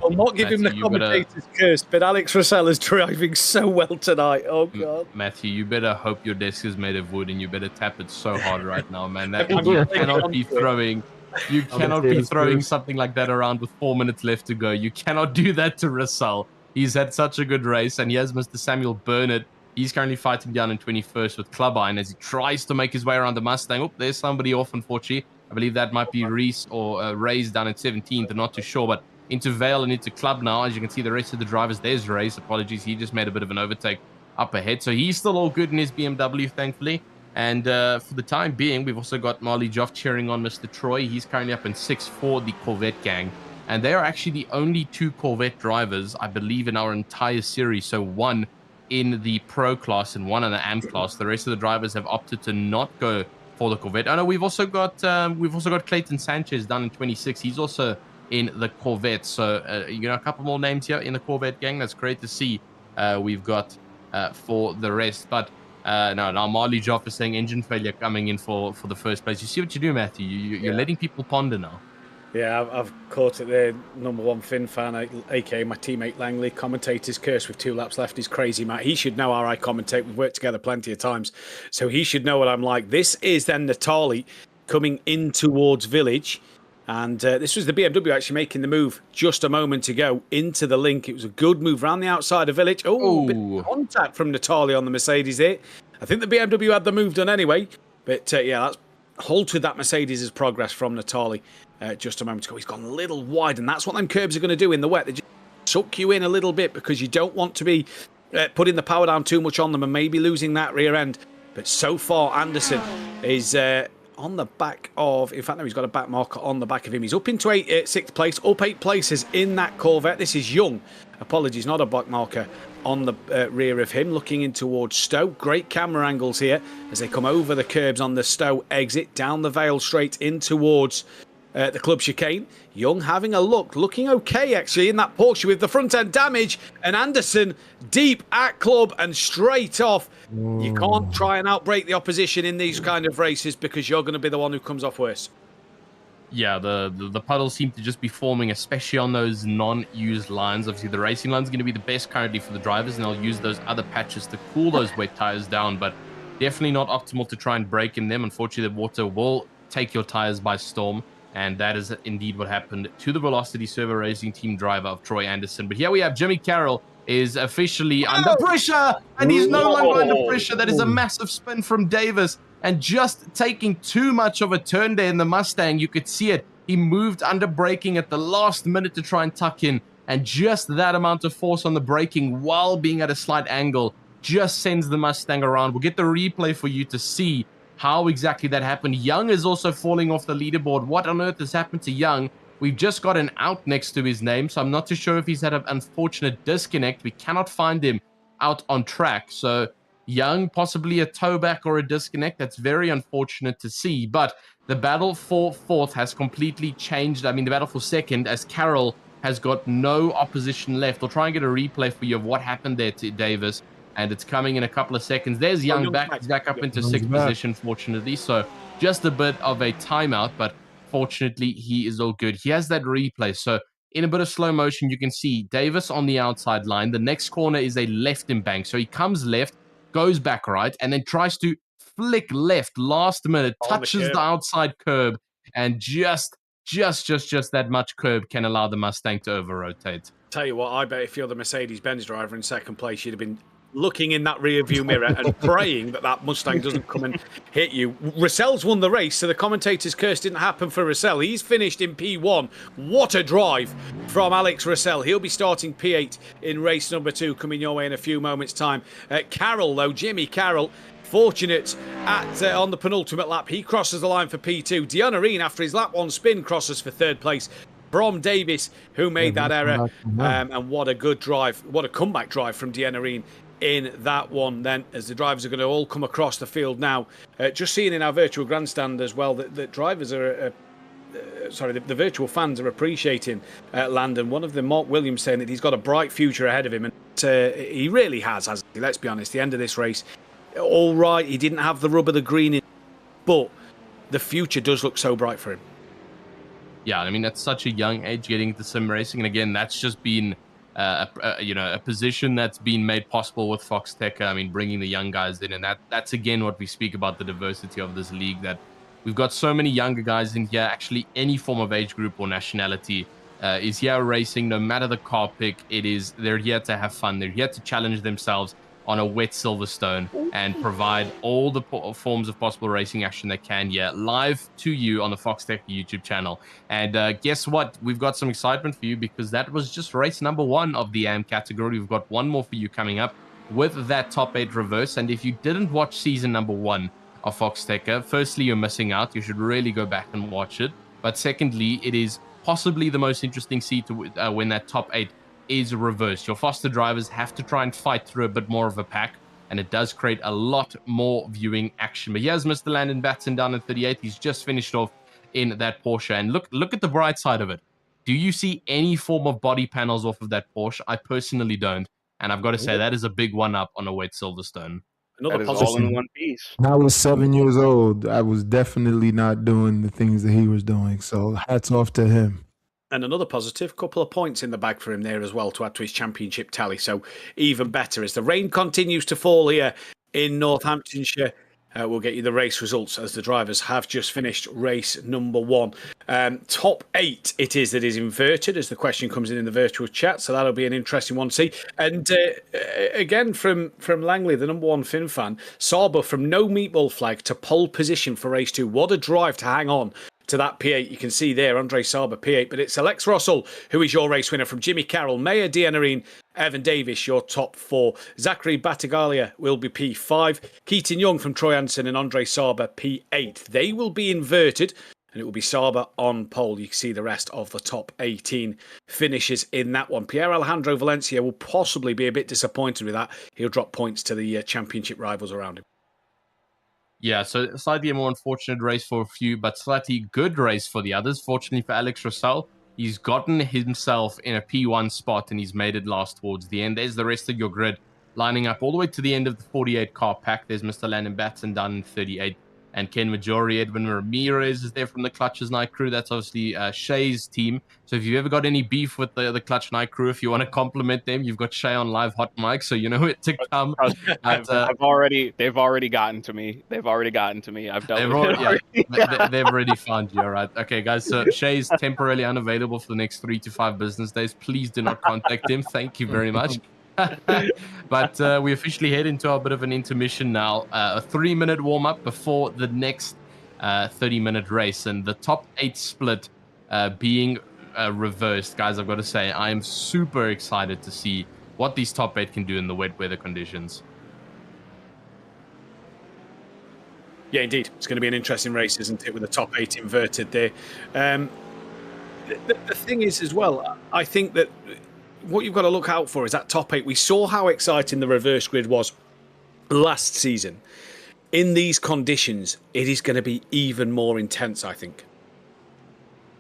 will not give him the commentator's curse. But Alex Russell is driving so well tonight. Oh, God. Matthew, you better hope your desk is made of wood and you better tap it so hard right now, man. You cannot be throwing... You cannot be throwing something like that around with 4 minutes left to go. You cannot do that to Russell. He's had such a good race, and he has Mr. Samuel Burnett. He's currently fighting down in 21st with Club Iron as he tries to make his way around the Mustang. Oh, there's somebody off, unfortunately. I believe that might be Reese or Ray's down at 17th. I'm not too sure, but into Vale and into Club now. As you can see, the rest of the drivers, there's Ray's. Apologies, he just made a bit of an overtake up ahead. So he's still all good in his BMW, thankfully. And for the time being, we've also got Marley Joff cheering on Mr. Troy. He's currently up in 6th for the Corvette gang. And they are actually the only 2 Corvette drivers, I believe, in our entire series. So one in the Pro class and one in the AM class. The rest of the drivers have opted to not go for the Corvette. I know we've also got Clayton Sanchez down in 26. He's also in the Corvette. So a couple more names here in the Corvette gang. That's great to see. We've got for the rest, but Now Marley Joff is saying engine failure coming in for the first place. You see what you do, Matthew? You're letting people ponder now. Yeah, I've caught it there. Number one Finn fan, aka my teammate Langley. Commentator's curse with 2 laps left is crazy, Matt. He should know how I commentate. We've worked together plenty of times, so he should know what I'm like. This is then Natali coming in towards Village, and this was the BMW actually making the move just a moment ago into the link. It was a good move around the outside of Village. Oh, bit of contact from Natali on the Mercedes there. I think the BMW had the move done anyway, but yeah, that's halted that Mercedes' progress from Natali. Just a moment ago, he's gone a little wide, and that's what them curbs are going to do in the wet. They just suck you in a little bit because you don't want to be putting the power down too much on them and maybe losing that rear end. But so far, Anderson is on the back of... In fact, no, he's got a back marker on the back of him. He's up into 6th place, up 8 places in that Corvette. This is Young. Apologies, not a back marker on the rear of him, looking in towards Stowe. Great camera angles here as they come over the curbs on the Stowe exit, down the Vale straight in towards... the club chicane. Young having a look, looking okay actually in that Porsche with the front end damage, and Anderson deep at club and straight off. You can't try and outbrake the opposition in these kind of races because you're going to be the one who comes off worse. Yeah, the puddles seem to just be forming, especially on those non-used lines. Obviously, the racing line's going to be the best currently for the drivers, and they'll use those other patches to cool those wet tires down, but definitely not optimal to try and brake in them. Unfortunately, the water will take your tires by storm. And that is indeed what happened to the Velocity Server Racing Team driver of Troy Anderson. But here we have Jimmy Carroll is officially under pressure, and he's no longer under pressure. That is a massive spin from Davis, and just taking too much of a turn there in the Mustang. You could see it. He moved under braking at the last minute to try and tuck in, and just that amount of force on the braking while being at a slight angle just sends the Mustang around. We'll get the replay for you to see how exactly that happened. Young is also falling off the leaderboard. What on earth has happened to Young? We've just got an out next to his name, so I'm not too sure if he's had an unfortunate disconnect. We cannot find him out on track. So Young, possibly a towback or a disconnect. That's very unfortunate to see. But the battle for 4th has completely changed. I mean, the battle for 2nd, as Carroll has got no opposition left. We'll try and get a replay for you of what happened there to Davis. And it's coming in a couple of seconds. There's Young back. He's back up into 6th position, fortunately. So just a bit of a timeout, but fortunately, he is all good. He has that replay. So in a bit of slow motion, you can see Davis on the outside line. The next corner is a left embank. So he comes left, goes back right, and then tries to flick left last minute, touches the outside curb, and just that much curb can allow the Mustang to over-rotate. Tell you what, I bet if you're the Mercedes-Benz driver in 2nd place, you'd have been looking in that rear view mirror and praying that Mustang doesn't come and hit you. Russell's won the race, so the commentator's curse didn't happen for Russell. He's finished in P1. What a drive from Alex Russell. He'll be starting P8 in race number 2, coming your way in a few moments' time. Carroll, though, Jimmy Carroll, fortunate on the penultimate lap. He crosses the line for P2. Dianarine, after his lap 1 spin, crosses for 3rd place. Brom Davis, who made that error. And what a good drive. What a comeback drive from Dianarine in that one then, as the drivers are going to all come across the field now. Just seeing in our virtual grandstand as well that drivers are the virtual fans are appreciating Landon. One of them, Mark Williams, saying that he's got a bright future ahead of him, and he really has, hasn't he? Let's be honest, the end of this race, all right, he didn't have the rub of the green in, but the future does look so bright for him. Yeah, I mean, at such a young age getting into sim racing, and again, that's just been a position that's been made possible with Foxxtecca. I mean, bringing the young guys in, and that's again what we speak about, the diversity of this league, that we've got so many younger guys in here. Actually, any form of age group or nationality is here racing, no matter the car pick. They're here to have fun. They're here to challenge themselves on a wet Silverstone and provide all the forms of possible racing action they can here live to you on the Foxxtecca YouTube channel. And guess what? We've got some excitement for you, because that was just race number 1 of the AM category. We've got one more for you coming up with that top 8 reverse. And if you didn't watch season number 1 of Foxxtecca, firstly, you're missing out. You should really go back and watch it. But secondly, it is possibly the most interesting seed to win that top 8 is reversed. Your faster drivers have to try and fight through a bit more of a pack, and it does create a lot more viewing action. But here's Mr. Landon Batson down at 38. He's just finished off in that Porsche, and look at the bright side of it. Do you see any form of body panels off of that Porsche? I personally don't, and I've got to say that is a big one up on a wet Silverstone. Another That is positive. all in one piece. When I was 7 years old, I was definitely not doing the things that he was doing. So hats off to him. And another positive, couple of points in the bag for him there as well to add to his championship tally. So even better as the rain continues to fall here in Northamptonshire. We'll get you the race results as the drivers have just finished race number 1. Top 8 it is that is inverted as the question comes in the virtual chat. So that'll be an interesting one to see. And again, from Langley, the number 1 Finn fan, Sauber from no meatball flag to pole position for race 2. What a drive to hang on to that P8. You can see there, Andre Sauber P8, but it's Alex Russell who is your race winner from Jimmy Carroll, Maya Dianarine, Evan Davis, your top 4. Zachary Battaglia will be P5. Keaton Young from Troy Anderson and Andre Sauber P8. They will be inverted and it will be Sauber on pole. You can see the rest of the top 18 finishes in that one. Pierre Alejandro Valencia will possibly be a bit disappointed with that. He'll drop points to the championship rivals around him. Yeah, so slightly a more unfortunate race for a few, but slightly good race for the others. Fortunately for Alex Russell, he's gotten himself in a P1 spot and he's made it last towards the end. There's the rest of your grid lining up all the way to the end of the 48 car pack. There's Mr. Landon Batson down in 38. And Ken Majori, Edwin Ramirez is there from the Clutches Night crew. That's obviously Shay's team. So if you've ever got any beef with the Clutch Night crew, if you want to compliment them, you've got Shay on live hot mic, so you know it to come. They've already gotten to me. They've already gotten to me. I've dealt with it. They've already found you. All right. Okay, guys. So Shay's temporarily unavailable for the next 3 to 5 business days. Please do not contact him. Thank you very much. But we officially head into a bit of an intermission now. A 3-minute warm-up before the next 30-minute race. And the top 8 split being reversed. Guys, I've got to say, I am super excited to see what these top 8 can do in the wet weather conditions. Yeah, indeed. It's going to be an interesting race, isn't it, with the top 8 inverted there. The thing is, as well, I think that what you've got to look out for is that top 8. We saw how exciting the reverse grid was last season. In these conditions, it is going to be even more intense, I think.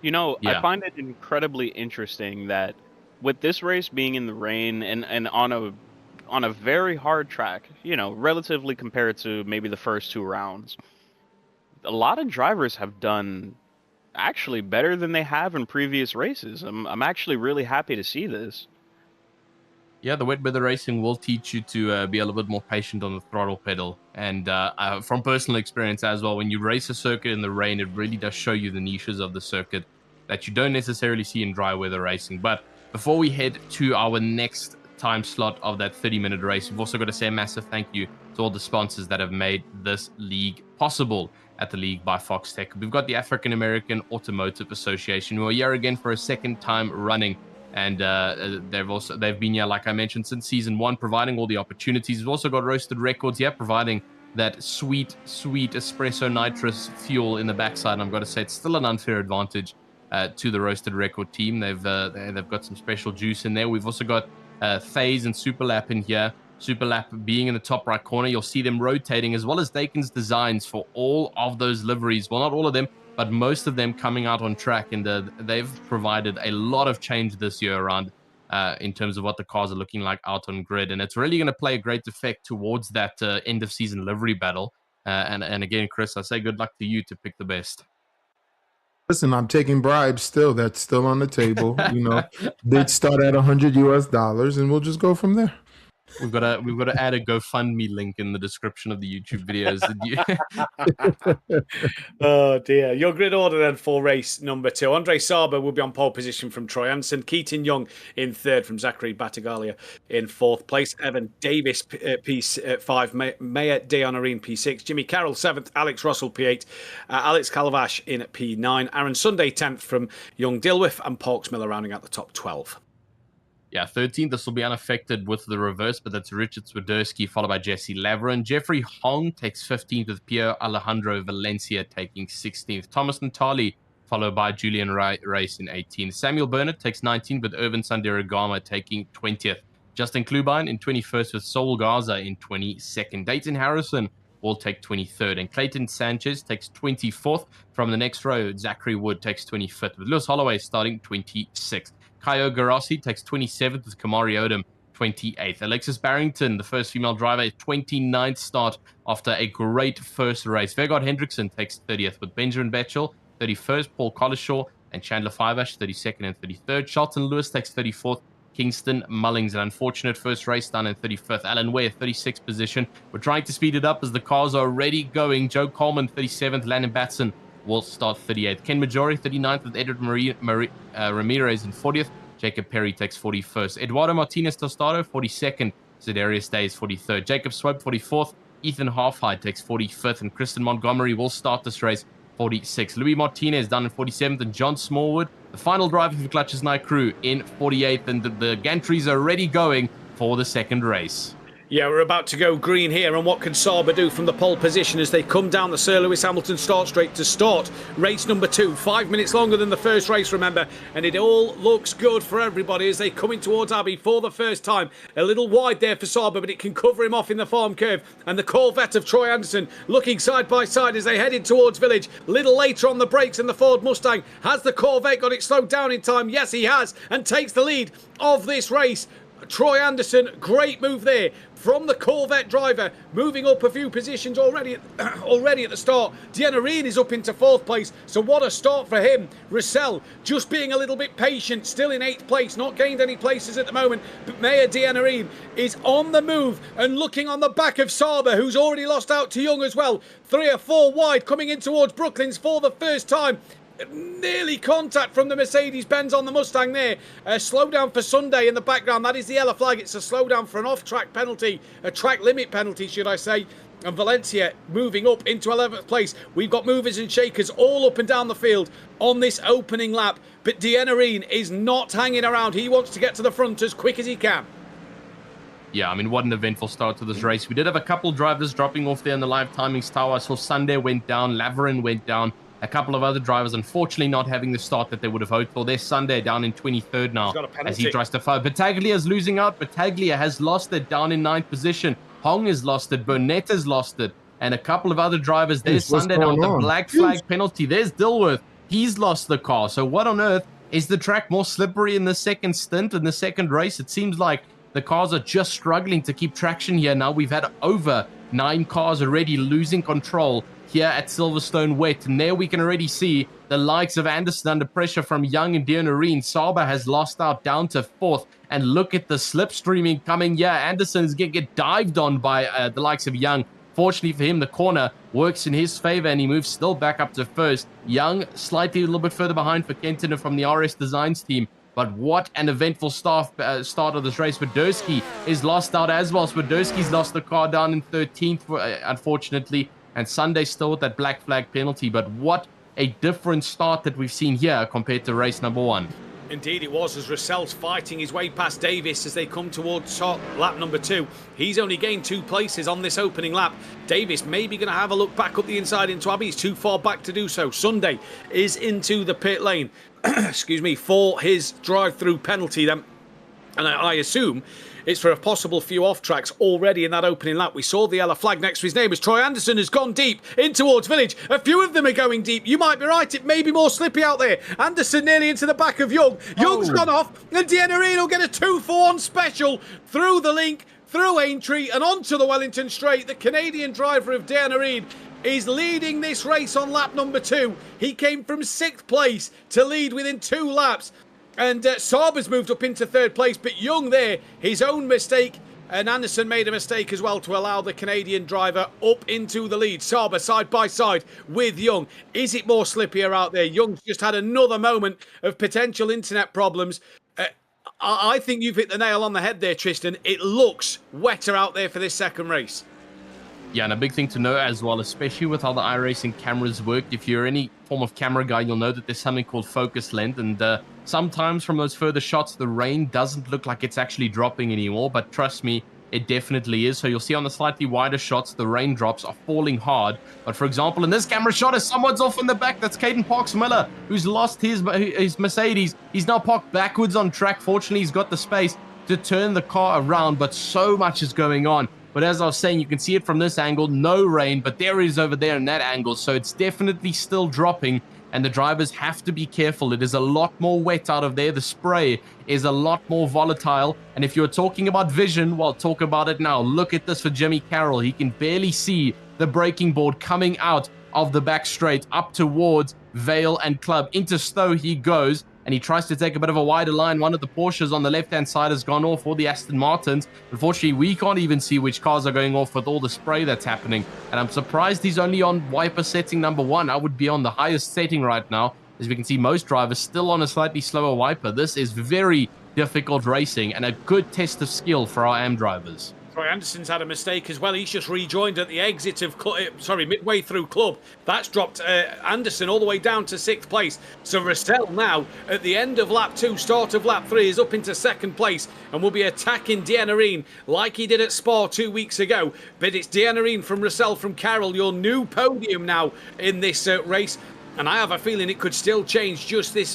You know, I find it incredibly interesting that with this race being in the rain and on a very hard track, you know, relatively compared to maybe the first 2 rounds, a lot of drivers have done actually better than they have in previous races. I'm actually really happy to see this. Yeah, the wet weather racing will teach you to be a little bit more patient on the throttle pedal. And from personal experience as well, when you race a circuit in the rain, it really does show you the niches of the circuit that you don't necessarily see in dry weather racing. But before we head to our next time slot of that 30-minute race, we've also got to say a massive thank you to all the sponsors that have made this league possible at the league by Foxxtecca. We've got the African American Automotive Association, who are here again for a second time running. And they've been here, like I mentioned, since season 1, providing all the opportunities. We've also got Roasted Records here, providing that sweet espresso nitrous fuel in the backside. And I've got to say, it's still an unfair advantage to the Roasted Record team. They've got some special juice in there. We've also got Phase and Superlap in here. Superlap being in the top right corner. You'll see them rotating, as well as Dakins Designs for all of those liveries. Well, not all of them, but most of them coming out on track, and they've provided a lot of change this year around in terms of what the cars are looking like out on grid, and it's really going to play a great effect towards that end of season livery battle. And again, Chris, I say good luck to you to pick the best. Listen, I'm taking bribes still. That's still on the table. You know, they'd start at $100 and we'll just go from there. We've got to add a GoFundMe link in the description of the YouTube videos. Oh dear. Your grid order then for race number 2. Andre Sauber will be on pole position from Troy Anderson. Keaton Young in 3rd from Zachary Battaglia in 4th place. Evan Davis P5. Maya Dianarine P6. Jimmy Carroll 7th. Alex Russell P8. Alex Calavash in P9. Aaron Sunday 10th from Young Dilwith. And Parks Miller rounding out the top 12. Yeah, 13th, this will be unaffected with the reverse, but that's Richard Swiderski, followed by Jesse Lavrin. Jeffrey Hong takes 15th, with Pierre Alejandro Valencia taking 16th. Thomas Natali, followed by Julian Race in 18th. Samuel Burnett takes 19th, with Irvin Sanderagama taking 20th. Justin Klubine in 21st, with Saul Garza in 22nd. Dayton Harrison will take 23rd, and Clayton Sanchez takes 24th. From the next row, Zachary Wood takes 25th, with Lewis Holloway starting 26th. Kaio Garossi takes 27th, with Kamari Odom 28th. Alexis Barrington, the first female driver, 29th start after a great first race. Vegard Hendrickson takes 30th with Benjamin Betchel, 31st, Paul Collishaw and Chandler Fivash, 32nd and 33rd. Charlton Lewis takes 34th. Kingston Mullings, an unfortunate first race done in 35th. Alan Ware, 36th position. We're trying to speed it up as the cars are already going. Joe Coleman, 37th. Landon Batson will start 38th. Ken Majori, 39th with Edward Ramirez in 40th. Jacob Perry takes 41st. Eduardo Martinez Tostado, 42nd. Zedarius Days, 43rd. Jacob Swope, 44th. Ethan Halfhide takes 45th. And Kristen Montgomery will start this race 46th. Louis Martinez done in 47th. And John Smallwood, the final driver for the Clutches Night crew, in 48th. And the gantries are already going for the second race. Yeah, we're about to go green here, and what can Sauber do from the pole position as they come down the Sir Lewis Hamilton start straight to start race number 2? 5 minutes longer than the first race, remember, and it all looks good for everybody as they come in towards Abbey for the first time. A little wide there for Sauber, but it can cover him off in the farm curve, and the Corvette of Troy Anderson looking side by side as they headed towards Village. A little later on the brakes, and the Ford Mustang. Has the Corvette got it slowed down in time? Yes, he has, and takes the lead of this race. Troy Anderson, great move there from the Corvette driver, moving up a few positions already at the start. Dienarine is up into 4th place, so what a start for him. Russell just being a little bit patient, still in 8th place, not gained any places at the moment, but Mayor Dienarine is on the move and looking on the back of Sauber, who's already lost out to Young as well. 3 or 4 wide coming in towards Brooklands for the first time. Nearly contact from the Mercedes-Benz on the Mustang there. A slowdown for Sunday in the background. That is the yellow flag. It's a slowdown for an off-track penalty, a track limit penalty, should I say. And Valencia moving up into 11th place. We've got movers and shakers all up and down the field on this opening lap. But Dienarine is not hanging around. He wants to get to the front as quick as he can. Yeah, I mean, what an eventful start to this race. We did have a couple drivers dropping off there in the live timings tower. I saw Sunday went down, Laverin went down. A couple of other drivers, unfortunately, not having the start that they would have hoped for. There's Sunday down in 23rd now as he tries to fight. Battaglia's losing out. Battaglia has lost it down in 9th position. Hong has lost it. Burnett has lost it. And a couple of other drivers. There's Sunday now with the black flag penalty. There's Dilworth. He's lost the car. So what on earth? Is the track more slippery in the second stint, in the second race? It seems like the cars are just struggling to keep traction here now. We've had over 9 cars already losing control here at Silverstone wet, and there we can already see the likes of Anderson under pressure from Young and Dienarine. Sauber has lost out down to 4th, and look at the slipstreaming coming here. Anderson is going to get dived on by the likes of Young. Fortunately for him, the corner works in his favor, and he moves still back up to 1st. Young slightly a little bit further behind for Kenton from the RS Designs team. But what an eventful start of this race. Swiderski is lost out as well. Swiderski's lost the car down in 13th, unfortunately. And Sunday still with that black flag penalty. But what a different start that we've seen here compared to race number 1. Indeed it was, as Russell's fighting his way past Davis as they come towards lap number 2. He's only gained 2 places on this opening lap. Davis maybe going to have a look back up the inside into Abbey. He's too far back to do so. Sunday is into the pit lane, excuse me, for his drive-through penalty then. And I assume it's for a possible few off-tracks already in that opening lap. We saw the yellow flag next to his name as Troy Anderson has gone deep in towards Village. A few of them are going deep. You might be right. It may be more slippy out there. Anderson nearly into the back of Young. Young's gone off, and Dienarine will get a 2-for-1 special through the link, through Aintree, and onto the Wellington Straight. The Canadian driver of Dienarine is leading this race on lap number 2. He came from 6th place to lead within 2 laps. And Sauber's moved up into 3rd place, but Young there, his own mistake, and Anderson made a mistake as well to allow the Canadian driver up into the lead. Sauber side by side with Young. Is it more slippier out there? Young's just had another moment of potential internet problems. I think you've hit the nail on the head there, Tristan. It looks wetter out there for this second race. Yeah, and a big thing to know as well, especially with how the iRacing cameras work. If you're any form of camera guy, you'll know that there's something called focus length. And sometimes from those further shots, the rain doesn't look like it's actually dropping anymore. But trust me, it definitely is. So you'll see on the slightly wider shots, the raindrops are falling hard. But for example, in this camera shot, as someone's off in the back, that's Caden Parks-Miller, who's lost his Mercedes. He's now parked backwards on track. Fortunately, he's got the space to turn the car around, but so much is going on. But as I was saying, you can see it from this angle, no rain, but there is over there in that angle. So it's definitely still dropping. and the drivers have to be careful. It is a lot more wet out of there. The spray is a lot more volatile. And if you're talking about vision, well, talk about it now. Look at this for Jimmy Carroll. He can barely see the braking board coming out of the back straight up towards Vale and Club. Into Stowe he goes, and he tries to take a bit of a wider line. One of the Porsches on the left-hand side has gone off, or the Aston Martins. Unfortunately, we can't even see which cars are going off with all the spray that's happening. And I'm surprised he's only on wiper setting number 1. I would be on the highest setting right now. As we can see, most drivers still on a slightly slower wiper. This is very difficult racing and a good test of skill for our AM drivers. Troy Anderson's had a mistake as well. He's just rejoined at the exit of, midway through Club. That's dropped Anderson all the way down to 6th place. So Russell now, at the end of lap 2, start of lap 3, is up into 2nd place and will be attacking Deanarine like he did at Spa 2 weeks ago. But it's Deanarine from Russell from Carroll, your new podium now in this race. And I have a feeling it could still change just this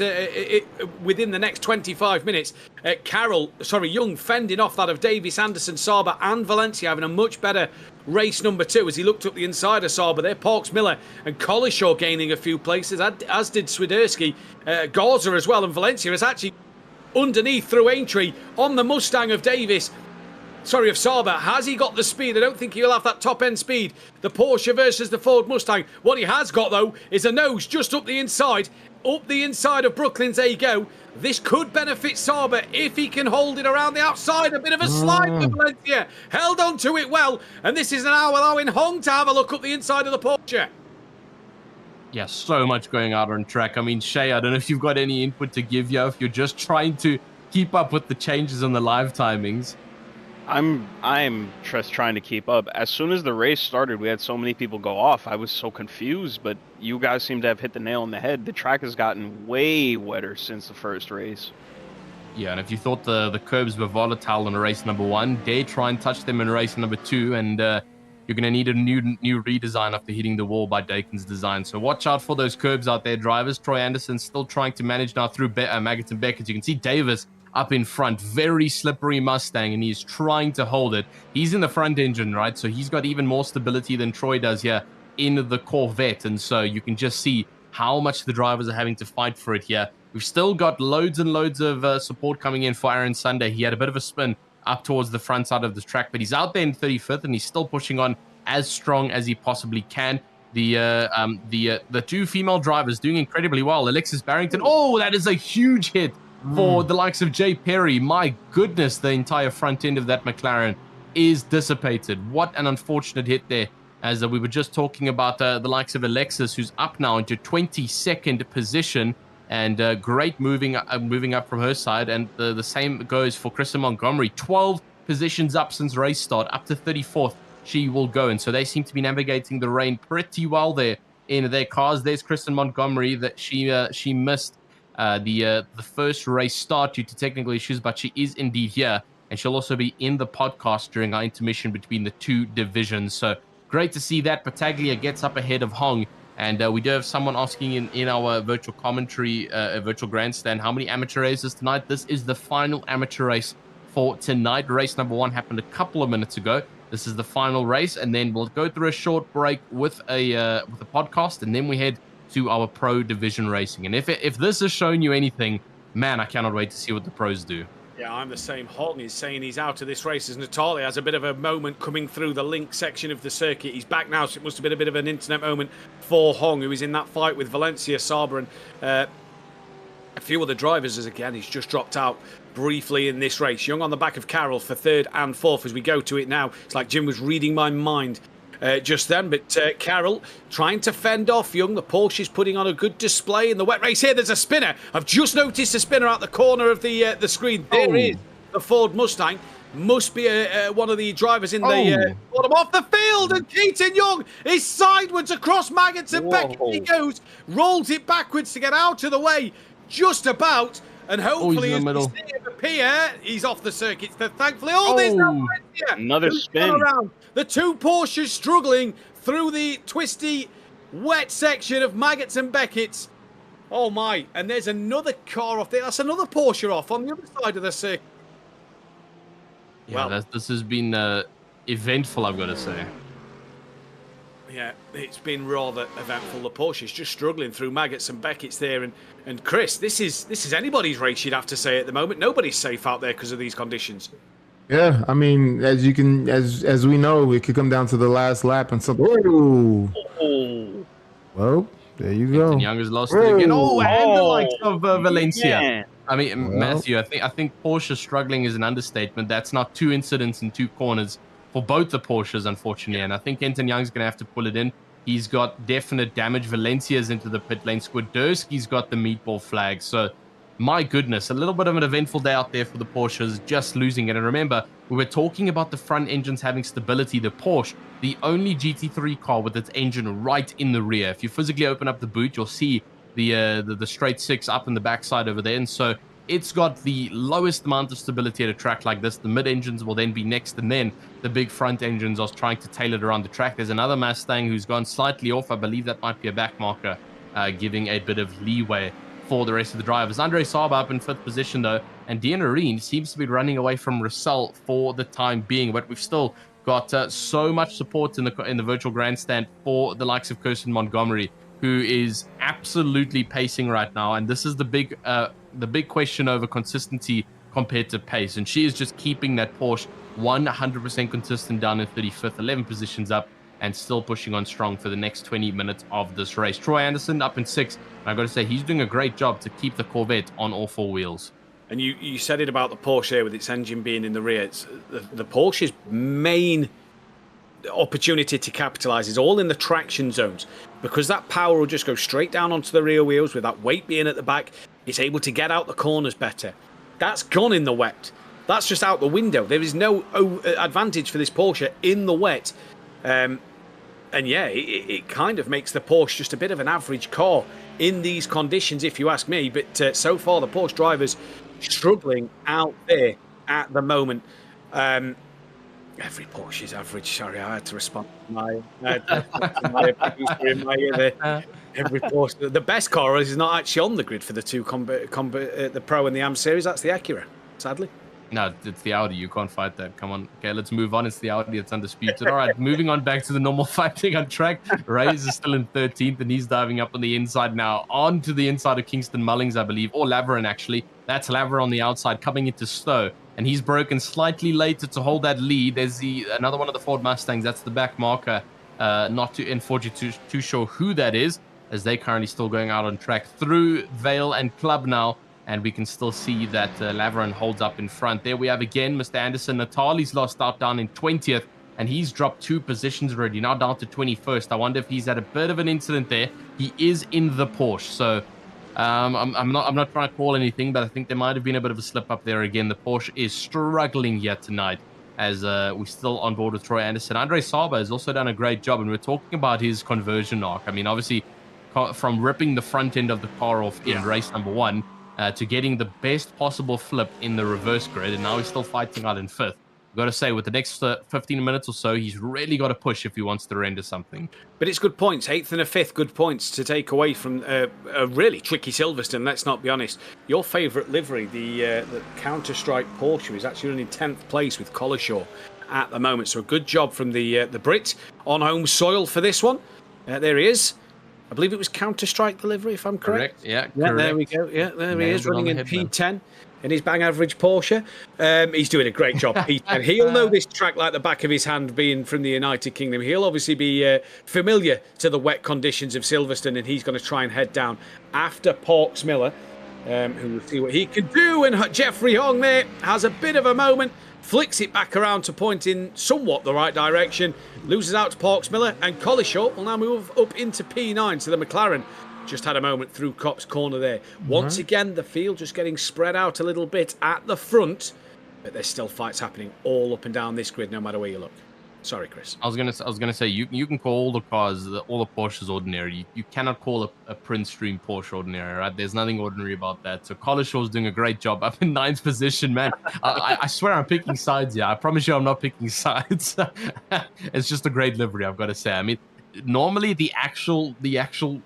within the next 25 minutes. Young fending off that of Davis, Anderson, Sauber and Valencia, having a much better race number 2 as he looked up the inside of Sauber there. Parks Miller and Collishaw gaining a few places, as did Swiderski. Garza as well, and Valencia is actually underneath through Aintree on the Mustang of Davis. Of Sauber. Has he got the speed? I don't think he'll have that top-end speed. The Porsche versus the Ford Mustang. What he has got, though, is a nose just up the inside of Brooklyn's Go. This could benefit Sauber if he can hold it around the outside. A bit of a slide for Valencia. Held on to it well. And this is now allowing Hong to have a look up the inside of the Porsche. Yeah, so much going out on track. I mean, Shay, I don't know if you've got any input to give you, if you're just trying to keep up with the changes on the live timings. I'm just trying to keep up. As soon as the race started, we had so many people go off. I was so confused, but you guys seem to have hit the nail on the head. The track has gotten way wetter since the first race. Yeah, and if you thought the curbs were volatile in race number 1, dare try and touch them in race number 2, and you're going to need a new redesign after hitting the wall by Dakins Design. So watch out for those curbs out there, drivers. Troy Anderson still trying to manage now through Maggots and Beckett. You can see Davis up in front, very slippery Mustang, and he's trying to hold it. He's in the front engine, right? So he's got even more stability than Troy does here in the Corvette, and so you can just see how much the drivers are having to fight for it here. We've still got loads and loads of support coming in for Aaron Sunday. He had a bit of a spin up towards the front side of the track, but he's out there in 35th, and he's still pushing on as strong as he possibly can. The 2 female drivers doing incredibly well. Alexis Barrington, oh, that is a huge hit for the likes of Jay Perry. My goodness, the entire front end of that McLaren is dissipated. What an unfortunate hit there, as we were just talking about the likes of Alexis, who's up now into 22nd position, and great moving up from her side. And the same goes for Kristen Montgomery, 12 positions up since race start, up to 34th she will go. And so they seem to be navigating the rain pretty well there in their cars. There's Kristen Montgomery, that she missed the first race start due to technical issues, but she is indeed here, and she'll also be in the podcast during our intermission between the 2 divisions. So great to see that. Battaglia gets up ahead of Hong, and we do have someone asking in our virtual commentary, virtual grandstand, how many amateur races tonight? This is the final amateur race for tonight. Race number 1 happened a couple of minutes ago. This is the final race, and then we'll go through a short break with a podcast, and then we head to our pro division racing. And if this has shown you anything, man, I cannot wait to see what the pros do. Yeah, I'm the same. Hong is saying he's out of this race as Natali has a bit of a moment coming through the link section of the circuit. He's back now, so it must have been a bit of an internet moment for Hong, who is in that fight with Valencia, Sauber, and a few other drivers. As again, he's just dropped out briefly in this race. Young on the back of Carroll for 3rd and 4th as we go to it now. It's like Jim was reading my mind just then, but Carroll trying to fend off Young. The Porsche is putting on a good display in the wet race here. There's a spinner. I've just noticed a spinner out the corner of the screen. There is the Ford Mustang. Must be one of the drivers in the bottom off the field, and Keaton Young is sideways across Maggots and Beckett. He goes, rolls it backwards to get out of the way, just about. And hopefully, as we see him appear, he's off the circuit. Thankfully, there's no another spin. Around. The 2 Porsches struggling through the twisty, wet section of Maggots and Beckett's. Oh my! And there's another car off there. That's another Porsche off on the other side of the circuit. Yeah, this has been eventful, I've got to say. Yeah, it's been rather eventful. The Porsche's just struggling through Maggots and Beckett's there, and Chris, this is anybody's race, you'd have to say at the moment. Nobody's safe out there because of these conditions. Yeah, I mean, as we know, it could come down to the last lap and something. Oh, well, there you go. Anton Young has lost it again. Oh, and the likes of Valencia. Man. I mean, Well. Matthew, I think Porsche struggling is an understatement. That's not 2 incidents in 2 corners for both the Porsches, unfortunately. And I think Anton Young's going to have to pull it in. He's got definite damage. Valencia's into the pit lane. Skwiderski's got the meatball flag. So, my goodness, a little bit of an eventful day out there for the Porsches, just losing it. And remember, we were talking about the front engines having stability. The Porsche, the only GT3 car with its engine right in the rear. If you physically open up the boot, you'll see the straight 6 up in the backside over there. And so it's got the lowest amount of stability at a track like this. The mid engines will then be next, and then the big front engines are trying to tail it around the track. There's another Mustang who's gone slightly off. I believe that might be a back marker, giving a bit of leeway for the rest of the drivers. Andre Saba up in 5th position though, and Dean Areen seems to be running away from Russell for the time being, but we've still got so much support in the virtual grandstand for the likes of Kirsten Montgomery, who is absolutely pacing right now. And this is the big question over consistency compared to pace. And she is just keeping that Porsche 100% consistent down in 35th, 11 positions up, and still pushing on strong for the next 20 minutes of this race. Troy Anderson up in 6th. And I've got to say, he's doing a great job to keep the Corvette on all 4 wheels. And you said it about the Porsche here with its engine being in the rear. It's the Porsche's main opportunity to capitalise is all in the traction zones, because that power will just go straight down onto the rear wheels with that weight being at the back. It's able to get out the corners better. That's gone in the wet. That's just out the window. There is no advantage for this Porsche in the wet. And yeah, it kind of makes the Porsche just a bit of an average car in these conditions, if you ask me. But so far, the Porsche drivers struggling out there at the moment. Every Porsche is average. Sorry, I had to respond to my producer in my ear there. Every Porsche. The best car is not actually on the grid for the two the Pro and the Am Series. That's the Acura, sadly. No, it's the Audi. You can't fight that. Come on. Okay, let's move on. It's the Audi. It's undisputed. All right, moving on back to the normal fighting on track. Reyes is still in 13th, and he's diving up on the inside now. On to the inside of Kingston Mullings, I believe, or Laveran, actually. That's Laveran on the outside, coming into Stowe. And he's broken slightly later to hold that lead. There's another one of the Ford Mustangs. That's the back marker. Not too unfortunately too sure who that is, as they're currently still going out on track through Vale and Club now. And we can still see that Laveran holds up in front. There we have again Mr. Anderson. Natali's lost out down in 20th, and he's dropped 2 positions already, now down to 21st. I wonder if he's had a bit of an incident there. He is in the Porsche, so I'm not trying to call anything, but I think there might have been a bit of a slip up there again. The Porsche is struggling yet tonight, as we're still on board with Troy Anderson. Andre Saba has also done a great job, and we're talking about his conversion arc. I mean, obviously, from ripping the front end of the car off in race number 1, to getting the best possible flip in the reverse grid, and now he's still fighting out in 5th. I've got to say, with the next 15 minutes or so, he's really got to push if he wants to render something. But it's good points, 8th and a 5th, good points to take away from a really tricky Silverstone, let's not be honest. Your favourite livery, the Counter-Strike Porsche, is actually running 10th place with Collishaw at the moment. So a good job from the Brit on home soil for this one. There he is. I believe it was Counter-Strike delivery, if I'm correct. Yeah, correct. There we go. Yeah, there he is, running in P10 in his bang average Porsche. He's doing a great job, P10. He'll know this track like the back of his hand, being from the United Kingdom. He'll obviously be familiar to the wet conditions of Silverstone, and he's going to try and head down after Parks Miller, who will see what he can do. And Jeffrey Hong there has a bit of a moment, flicks it back around to point in somewhat the right direction, loses out to Parks Miller, and Collishaw will now move up into P9. So the McLaren just had a moment through Cop's corner there. Once again, the field just getting spread out a little bit at the front, but there's still fights happening all up and down this grid, no matter where you look. Sorry, Chris. I was gonna say you can call all the cars, all the Porsches ordinary. You cannot call a Prince Stream Porsche ordinary, right? There's nothing ordinary about that. So Collishaw's doing a great job up in 9th position, man. I swear I'm picking sides here. I promise you I'm not picking sides. It's just a great livery, I've got to say. I mean, normally the actual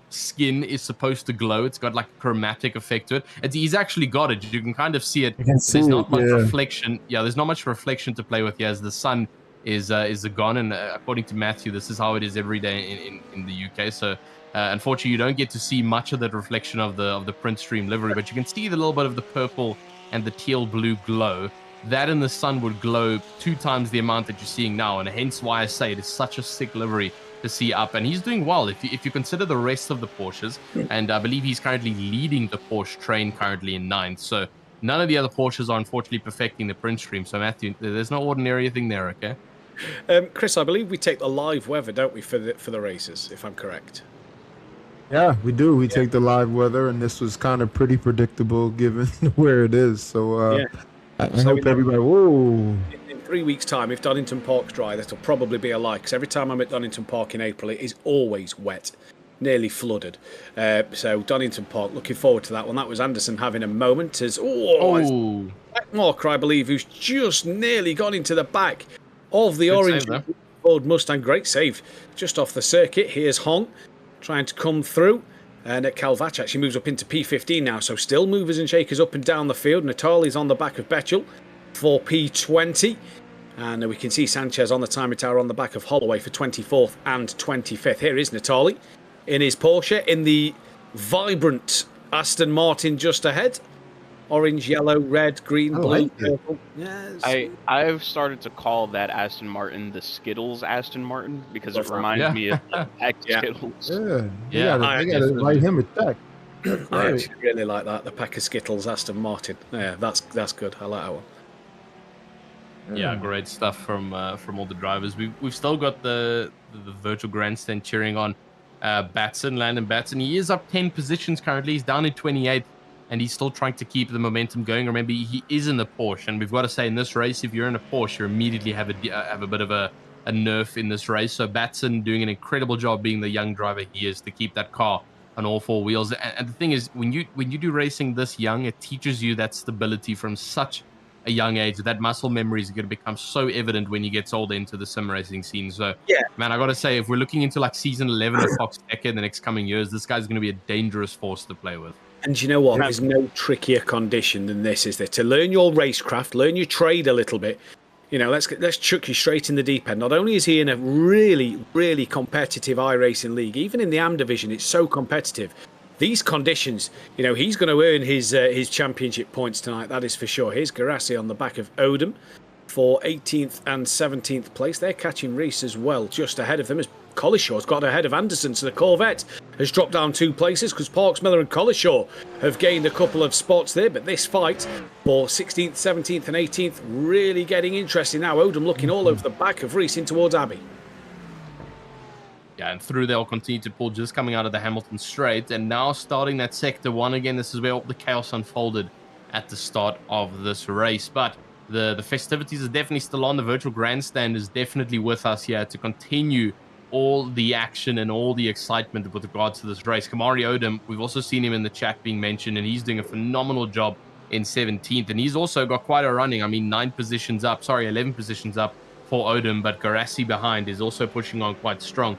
skin is supposed to glow. It's got like a chromatic effect to it. He's actually got it. You can kind of see it. There's not much reflection. Yeah, there's not much reflection to play with here as the sun is a gone. And according to Matthew, this is how it is every day in the UK. So unfortunately, you don't get to see much of that reflection of the print stream livery, but you can see the little bit of the purple and the teal blue glow. That in the sun would glow 2 times the amount that you're seeing now, and hence why I say it is such a sick livery to see up. And he's doing well if you consider the rest of the Porsches, and I believe he's currently leading the Porsche train currently in 9th. So none of the other Porsches are unfortunately perfecting the print stream. So Matthew, there's no ordinary thing there, okay? Chris, I believe we take the live weather, don't we, for the races, if I'm correct? Yeah, we do. We take the live weather, and this was kind of pretty predictable given where it is. So I hope everybody. Whoa! In 3 weeks' time, if Donington Park's dry, that'll probably be a lie. Because every time I'm at Donington Park in April, it is always wet, nearly flooded. So Donington Park, looking forward to that one. That was Anderson having a moment as Marker, I believe, who's just nearly gone into the back of the orange Ford Mustang. Great save, just off the circuit. Here's Hong trying to come through. And Calvache actually moves up into P15 now, so still movers and shakers up and down the field. Natali's on the back of Betchel for P20. And we can see Sanchez on the timing tower on the back of Holloway for 24th and 25th. Here is Natali in his Porsche in the vibrant Aston Martin just ahead. Orange, yellow, red, green, blue, purple. Yes. I've started to call that Aston Martin the Skittles Aston Martin because it reminds me of the pack Skittles. Yeah. They gotta write him a check. I actually really like that. The pack of Skittles Aston Martin. Yeah, that's good. I like that one. Yeah, great stuff from all the drivers. We've still got the virtual grandstand cheering on Landon Batson. He is up 10 positions currently. He's down in 28th. And he's still trying to keep the momentum going. Remember, he is in a Porsche, and we've got to say in this race, if you're in a Porsche, you immediately have a bit of a nerf in this race. So Batson doing an incredible job being the young driver he is to keep that car on all 4 wheels. And the thing is, when you do racing this young, it teaches you that stability from such a young age. That muscle memory is going to become so evident when you get older into the sim racing scene. So, man, I got to say, if we're looking into like season 11 of Foxxtecca in the next coming years, this guy's going to be a dangerous force to play with. And you know what? There's no trickier condition than this, is there? To learn your racecraft, learn your trade a little bit. You know, let's chuck you straight in the deep end. Not only is he in a really, really competitive iRacing league, even in the AM division, it's so competitive. These conditions, you know, he's going to earn his championship points tonight. That is for sure. Here's Garassi on the back of Odom for 18th and 17th place. They're catching Reese as well, just ahead of them as Collishaw's got ahead of Anderson. So the Corvette has dropped down 2 places because Parks, Miller and Collishaw have gained a couple of spots there. But this fight for 16th, 17th and 18th really getting interesting now. Odom looking all over the back of Reese in towards Abbey. Yeah, and through they'll continue to pull, just coming out of the Hamilton straight. And now starting that sector 1 again. This is where all the chaos unfolded at the start of this race. But the festivities are definitely still on. The virtual grandstand is definitely with us here to continue all the action and all the excitement with regards to this race. Kamari Odom, we've also seen him in the chat being mentioned, and he's doing a phenomenal job in 17th. And he's also got quite a running. I mean, 11 positions up for Odom, but Garassi behind is also pushing on quite strong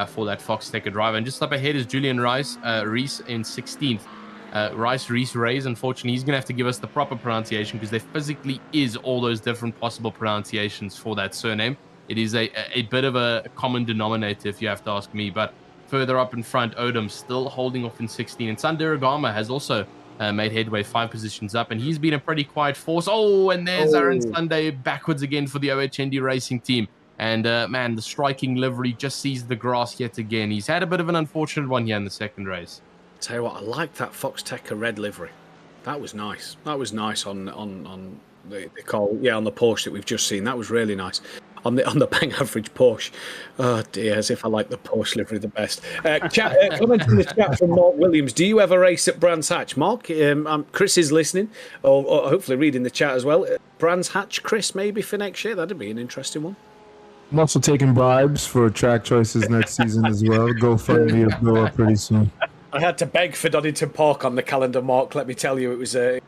for that Foxxtecca driver. And just up ahead is Julian Reese in 16th. Reese, unfortunately, he's going to have to give us the proper pronunciation because there physically is all those different possible pronunciations for that surname. It is a bit of a common denominator, if you have to ask me. But further up in front, Odom still holding off in 16. And Sandiragama has also made headway 5 positions up. And he's been a pretty quiet force. Oh, and there's Aaron Sunday backwards again for the OHND Racing team. And, man, the striking livery just sees the grass yet again. He's had a bit of an unfortunate one here in the second race. Tell you what, I like that Foxxtecca red livery. That was nice. That was nice on the call. Yeah, on the Porsche that we've just seen. That was really nice. On the bang average Porsche. Oh dear, as if I like the Porsche livery the best. Comment in the chat from Mark Williams. Do you ever race at Brands Hatch? Mark, Chris is listening, or hopefully reading the chat as well. Brands Hatch, Chris, maybe for next year. That'd be an interesting one. I'm also taking bribes for track choices next season as well. Go fund me to go up pretty soon. I had to beg for Donington Park on the calendar, Mark. Let me tell you, it was a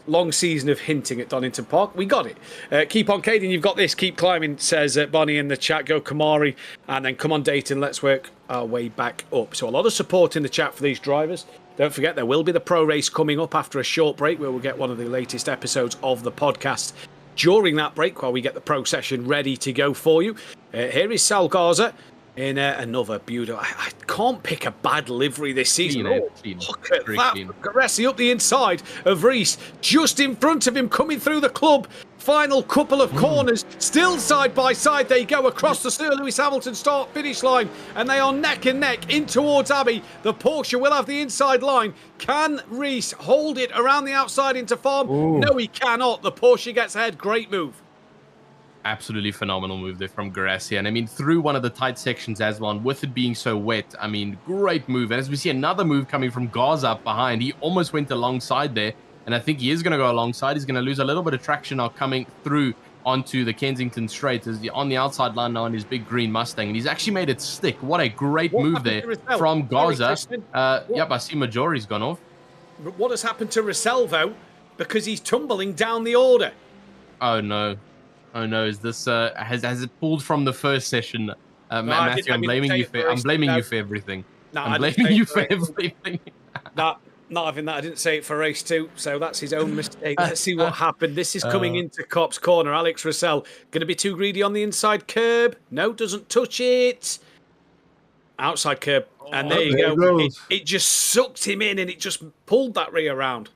long season of hinting at Donington Park. We got it. Keep on, Caden. You've got this. Keep climbing, says Bonnie in the chat. Go Kamari. And then come on, Dayton. Let's work our way back up. So a lot of support in the chat for these drivers. Don't forget, there will be the pro race coming up after a short break where we'll get one of the latest episodes of the podcast during that break while we get the pro session ready to go for you. Here is Sal Garza in another beautiful... I can't pick a bad livery this season. Clean. Look at Very that. clean. Garesi up the inside of Reese, just in front of him, coming through the club. Final couple of corners, still side by side they go across the Sir Lewis Hamilton start-finish line, and they are neck and neck in towards Abbey. The Porsche will have the inside line. Can Reese hold it around the outside into Farm? Ooh. No, he cannot. The Porsche gets ahead. Great move. Absolutely phenomenal move there from Garcia. And I mean, through one of the tight sections as well, and with it being so wet, I mean, great move. And as we see another move coming from Garza up behind, he almost went alongside there. And I think he is going to go alongside. He's going to lose a little bit of traction now coming through onto the Kensington Straight as on the outside line now on his big green Mustang. And he's actually made it stick. What a great move there from Garza. Yep, I see Majori's gone off. What has happened to Russell, though? Because he's tumbling down the order. Oh, no. Oh no! Is this has it pulled from the first session? Matthew, I'm blaming you for everything. No, I'm blaming you for everything. Not having that. I didn't say it for race 2, so that's his own mistake. Let's see what happened. This is coming into Cop's corner. Alex Russell going to be too greedy on the inside curb. No, doesn't touch it. Outside curb, and there you go. It just sucked him in, and it just pulled that rear round.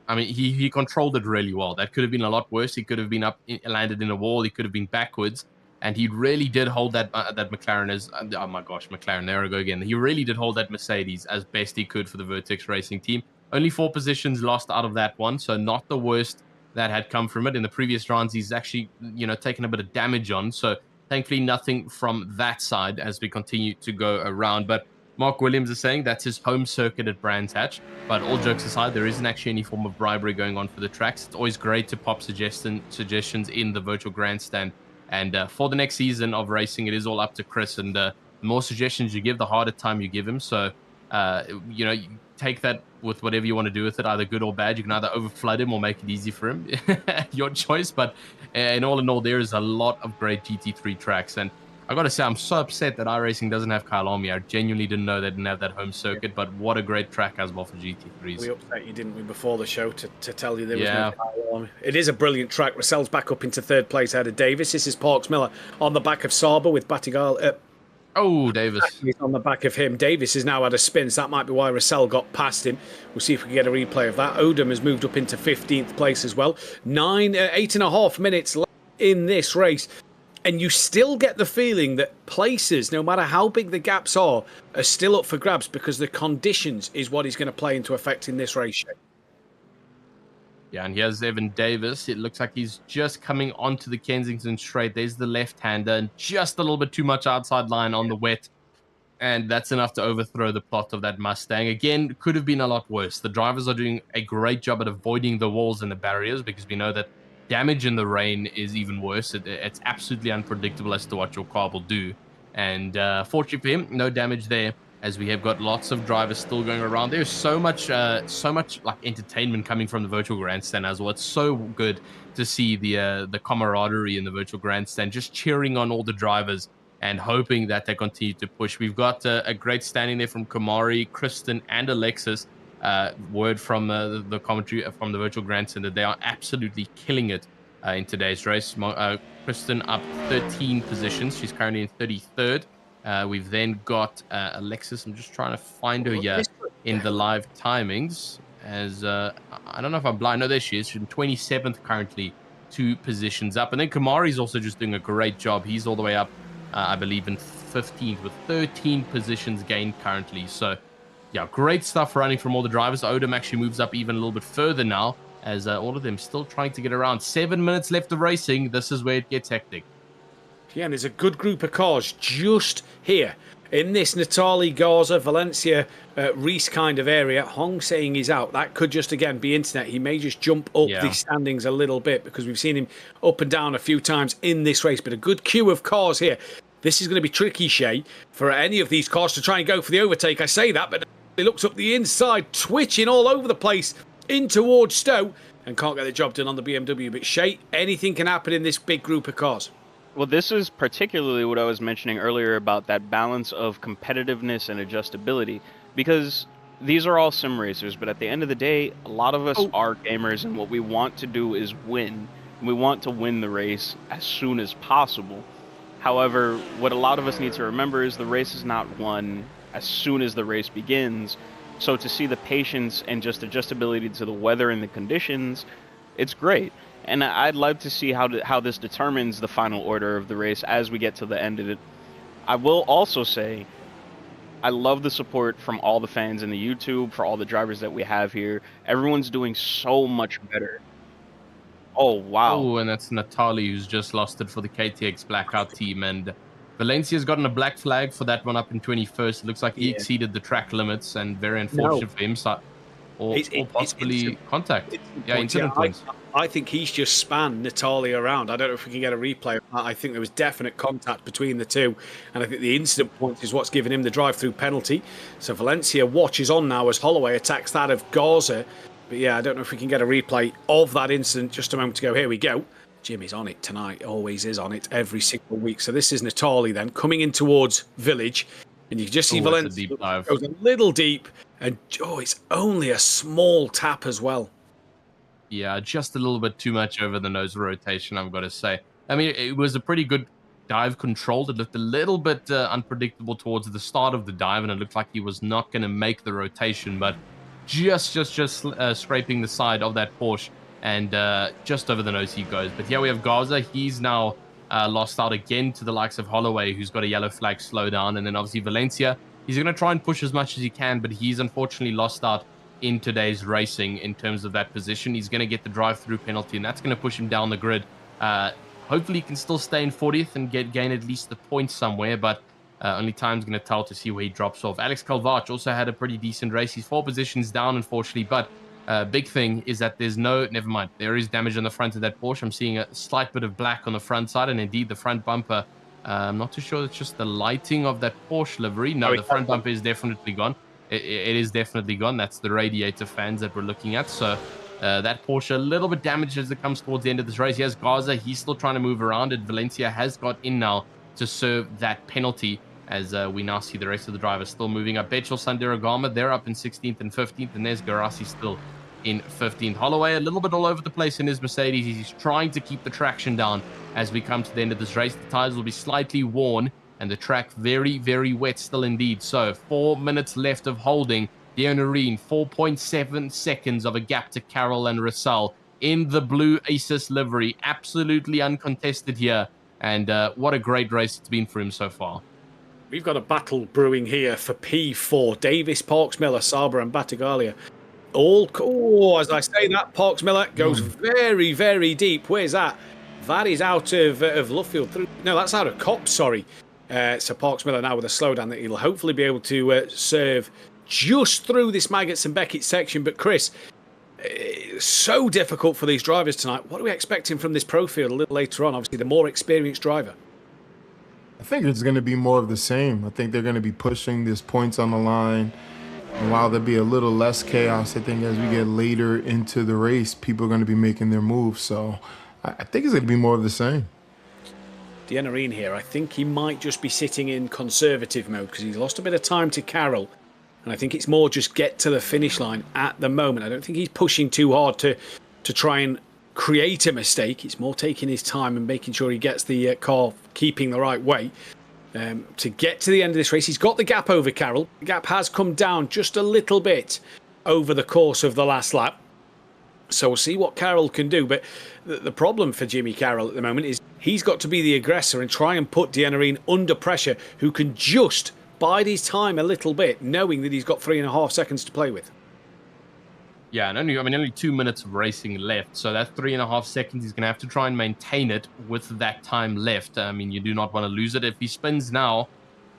I mean, he controlled it really well. That could have been a lot worse. He could have been landed in a wall. He could have been backwards. And he really did hold that McLaren as... oh my gosh, McLaren, there we go again. He really did hold that Mercedes as best he could for the Vertex Racing team. Only 4 positions lost out of that one, so not the worst that had come from it. In the previous rounds, he's actually, taken a bit of damage on. So thankfully, nothing from that side as we continue to go around. But Mark Williams is saying that's his home circuit at Brands Hatch. But all jokes aside, there isn't actually any form of bribery going on for the tracks. It's always great to pop suggestions in the virtual grandstand. And for the next season of racing, it is all up to Chris. And the more suggestions you give, the harder time you give him. So, you take that with whatever you want to do with it, either good or bad. You can either overflood him or make it easy for him. Your choice. But in all, there is a lot of great GT3 tracks. And I got to say, I'm so upset that iRacing doesn't have Kyle Army. I genuinely didn't know they didn't have that home circuit, but what a great track as well for GT3s. We upset you, didn't we, before the show to tell you there was no Kyle Army. It is a brilliant track. Russell's back up into 3rd place ahead of Davis. This is Parks Miller on the back of Saber with Battigal. Davis. On the back of him. Davis is now at a spin, so that might be why Russell got past him. We'll see if we can get a replay of that. Odom has moved up into 15th place as well. 8.5 minutes left in this race. And you still get the feeling that places, no matter how big the gaps are still up for grabs because the conditions is what is going to play into effect in this race. Yeah, and here's Evan Davis. It looks like he's just coming onto the Kensington Straight. There's the left-hander and just a little bit too much outside line on the wet. And that's enough to overthrow the plot of that Mustang. Again, could have been a lot worse. The drivers are doing a great job at avoiding the walls and the barriers because we know that damage in the rain is even worse. It's absolutely unpredictable as to what your car will do. And fortunately for him, no damage there, as we have got lots of drivers still going around. There's so much like entertainment coming from the virtual grandstand as well. It's so good to see the camaraderie in the virtual grandstand, just cheering on all the drivers and hoping that they continue to push. We've got a great standing there from Kamari, Kristen, and Alexis. Word from the commentary from the virtual grandstand that they are absolutely killing it in today's race. Kristen up 13 positions. She's currently in 33rd. We've then got Alexis. I'm just trying to find her here in the live timings. As I don't know if I'm blind. No, there she is. She's in 27th currently, 2 positions up. And then Kamari's also just doing a great job. He's all the way up, I believe, in 15th with 13 positions gained currently. So, yeah, great stuff running from all the drivers. Odom actually moves up even a little bit further now, as all of them still trying to get around. 7 minutes left of racing. This is where it gets hectic. Yeah, and there's a good group of cars just here in this Natali, Garza, Valencia, Reese kind of area. Hong saying he's out. That could just, again, be internet. He may just jump up the standings a little bit because we've seen him up and down a few times in this race. But a good queue of cars here. This is going to be tricky, Shay, for any of these cars to try and go for the overtake. I say that, but he looks up the inside, twitching all over the place in towards Stowe and can't get the job done on the BMW. But Shay, anything can happen in this big group of cars. Well, this is particularly what I was mentioning earlier about that balance of competitiveness and adjustability, because these are all sim racers, but at the end of the day, a lot of us are gamers, and what we want to do is win. We want to win the race as soon as possible. However, what a lot of us need to remember is the race is not won as soon as the race begins. So to see the patience and just adjustability to the weather and the conditions, it's great. And I'd like to see how this determines the final order of the race as we get to the end of it. I will also say, I love the support from all the fans in the YouTube, for all the drivers that we have here. Everyone's doing so much better. Oh, wow. Oh, and that's Natali, who's just lost it for the KTX Blackout team. And Valencia's gotten a black flag for that one up in 21st. It looks like he Yeah. exceeded the track limits, and very unfortunate for him. So, or possibly instant- contact. Yeah, Incident points. I think he's just spanned Natalia around. I don't know if we can get a replay of that. I think there was definite contact between the two, and I think the incident points is what's given him the drive-through penalty. So Valencia watches on now as Holloway attacks that of Garza. But yeah, I don't know if we can get a replay of that incident just a moment ago. Here we go. Jimmy's on it tonight. Always is on it every single week. So this is Natali then coming in towards Village. And you can just see Valencia goes a little deep. And it's only a small tap as well. Yeah, just a little bit too much over the nose rotation, I've got to say. I mean, it was a pretty good dive controlled. It looked a little bit unpredictable towards the start of the dive, and it looked like he was not going to make the rotation, but just scraping the side of that Porsche, and just over the nose he goes. But here we have Garza. He's now lost out again to the likes of Holloway, who's got a yellow flag slow down, and then obviously Valencia. He's going to try and push as much as he can, but he's unfortunately lost out in today's racing in terms of that position. He's going to get the drive-through penalty, and that's going to push him down the grid. Hopefully he can still stay in 40th and gain at least the points somewhere, but only time's going to tell to see where he drops off. Alex Calvach also had a pretty decent race. He's 4 positions down, unfortunately, but big thing is that never mind. There is damage on the front of that Porsche. I'm seeing a slight bit of black on the front side, and indeed the front bumper. I'm not too sure it's just the lighting of that Porsche livery. No, the front bumper is definitely gone. It is definitely gone. That's the radiator fans that we're looking at. So that Porsche a little bit damaged as it comes towards the end of this race. Here's Garza. He's still trying to move around it. Valencia has got in now to serve that penalty, as we now see the rest of the drivers still moving up. Betchel, Sanderagama, they're up in 16th and 15th. And there's Garasi still in 15th. Holloway a little bit all over the place in his Mercedes. He's trying to keep the traction down as we come to the end of this race. The tires will be slightly worn, and the track very, very wet still indeed. So 4 minutes left of holding. Dion Areen, 4.7 seconds of a gap to Carroll and Russell in the blue Asus livery. Absolutely uncontested here. And what a great race it's been for him so far. We've got a battle brewing here for P4. Davis, Parks Miller, Saba and Battaglia. As I say that, Parks Miller goes very, very deep. Where's that? That is out of Luffield. No, that's out of Cops, sorry. So Parks Miller now with a slowdown that he'll hopefully be able to serve just through this Maggots and Beckett section. But Chris, so difficult for these drivers tonight. What are we expecting from this pro field a little later on? Obviously, the more experienced driver. I think it's going to be more of the same. I think they're going to be pushing these points on the line. And while there'll be a little less chaos, I think as we get later into the race, people are going to be making their moves. So I think it's going to be more of the same. Dianarine here, I think he might just be sitting in conservative mode because he's lost a bit of time to Carroll. And I think it's more just get to the finish line at the moment. I don't think he's pushing too hard to try and create a mistake. It's more taking his time and making sure he gets the car keeping the right way. To get to the end of this race, he's got the gap over Carroll. The gap has come down just a little bit over the course of the last lap. So we'll see what Carroll can do. But the problem for Jimmy Carroll at the moment is he's got to be the aggressor and try and put Dianarine under pressure, who can just bide his time a little bit, knowing that he's got 3.5 seconds to play with. Yeah, and only 2 minutes of racing left. So that 3.5 seconds, he's going to have to try and maintain it with that time left. I mean, you do not want to lose it. If he spins now,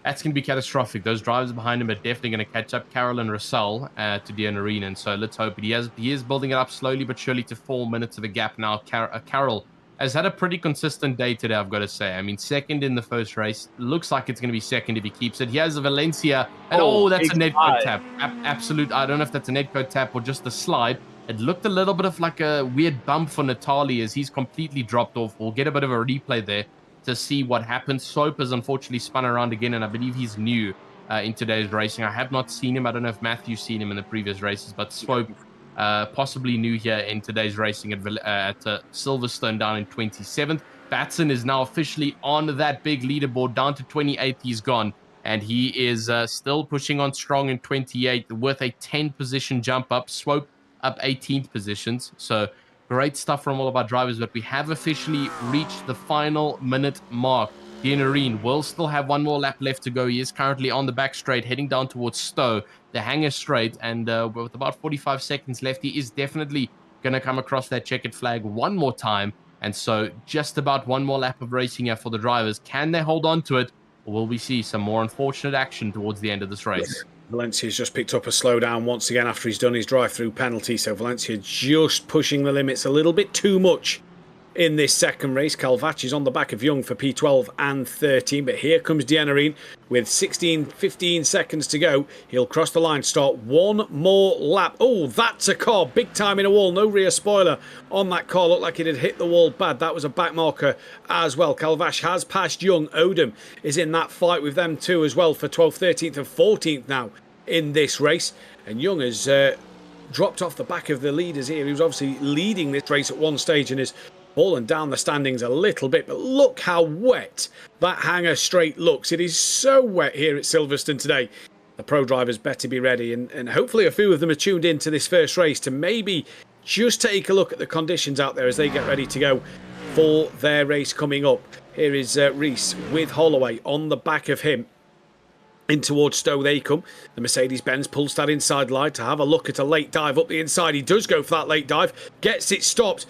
that's going to be catastrophic. Those drivers behind him are definitely going to catch up. Carroll and Russell to Dianarine. And so let's hope he is building it up slowly but surely to 4 minutes of a gap now. Carroll has had a pretty consistent day today, I've got to say. I mean, second in the first race. Looks like it's going to be second if he keeps it. He has a Valencia. And that's a netcode tap. Absolute. I don't know if that's a netcode tap or just a slide. It looked a little bit of like a weird bump for Natali as he's completely dropped off. We'll get a bit of a replay there to see what happened. Soap has unfortunately spun around again, and I believe he's new in today's racing. I have not seen him. I don't know if Matthew's seen him in the previous races, but Swope possibly new here in today's racing at Silverstone down in 27th. Batson is now officially on that big leaderboard, down to 28th. He's gone, and he is still pushing on strong in 28th with a 10 position jump up. Swope up 18th positions. So great stuff from all of our drivers, but we have officially reached the final minute mark. Dean will still have one more lap left to go. He is currently on the back straight, heading down towards Stowe, the hanger straight, and with about 45 seconds left, he is definitely going to come across that checkered flag one more time. And so just about one more lap of racing here for the drivers. Can they hold on to it, or will we see some more unfortunate action towards the end of this race? Valencia's just picked up a slowdown once again after he's done his drive-through penalty. So Valencia just pushing the limits a little bit too much in this second race. Calvac is on the back of Young for P12 and 13. But here comes Deanarin with 15 seconds to go. He'll cross the line, start one more lap. Oh, that's a car. Big time in a wall. No rear spoiler on that car. Looked like it had hit the wall bad. That was a back marker as well. Calvac has passed Young. Odom is in that fight with them too as well for 12th, 13th and 14th now in this race. And Young has dropped off the back of the leaders here. He was obviously leading this race at one stage and is fallen down the standings a little bit, but look how wet that hanger straight looks. It is so wet here at Silverstone today. The pro drivers better be ready, and hopefully a few of them are tuned into this first race to maybe just take a look at the conditions out there as they get ready to go for their race coming up. Here is Reese with Holloway on the back of him. In towards Stowe they come. The Mercedes-Benz pulls that inside line to have a look at a late dive up the inside. He does go for that late dive, gets it stopped.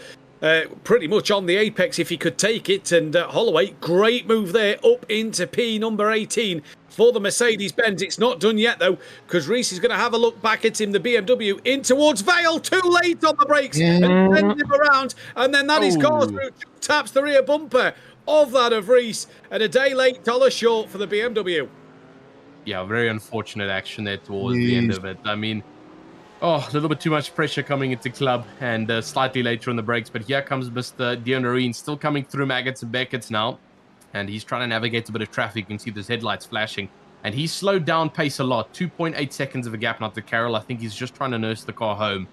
Pretty much on the apex if he could take it, and Holloway, great move there up into P number 18 for the Mercedes-Benz. It's not done yet though, because Reese is going to have a look back at him, the BMW, in towards Vale, too late on the brakes, and sends him around, and then that is car through, taps the rear bumper of that of Reese, and a day late, dollar short for the BMW. Yeah, very unfortunate action there towards the end of it. I mean, a little bit too much pressure coming into club, and slightly later on the brakes. But here comes Mr. Deanarin, still coming through Maggots and Beckett's now. And he's trying to navigate a bit of traffic. You can see those headlights flashing. And he's slowed down pace a lot. 2.8 seconds of a gap now to Carroll. I think he's just trying to nurse the car home.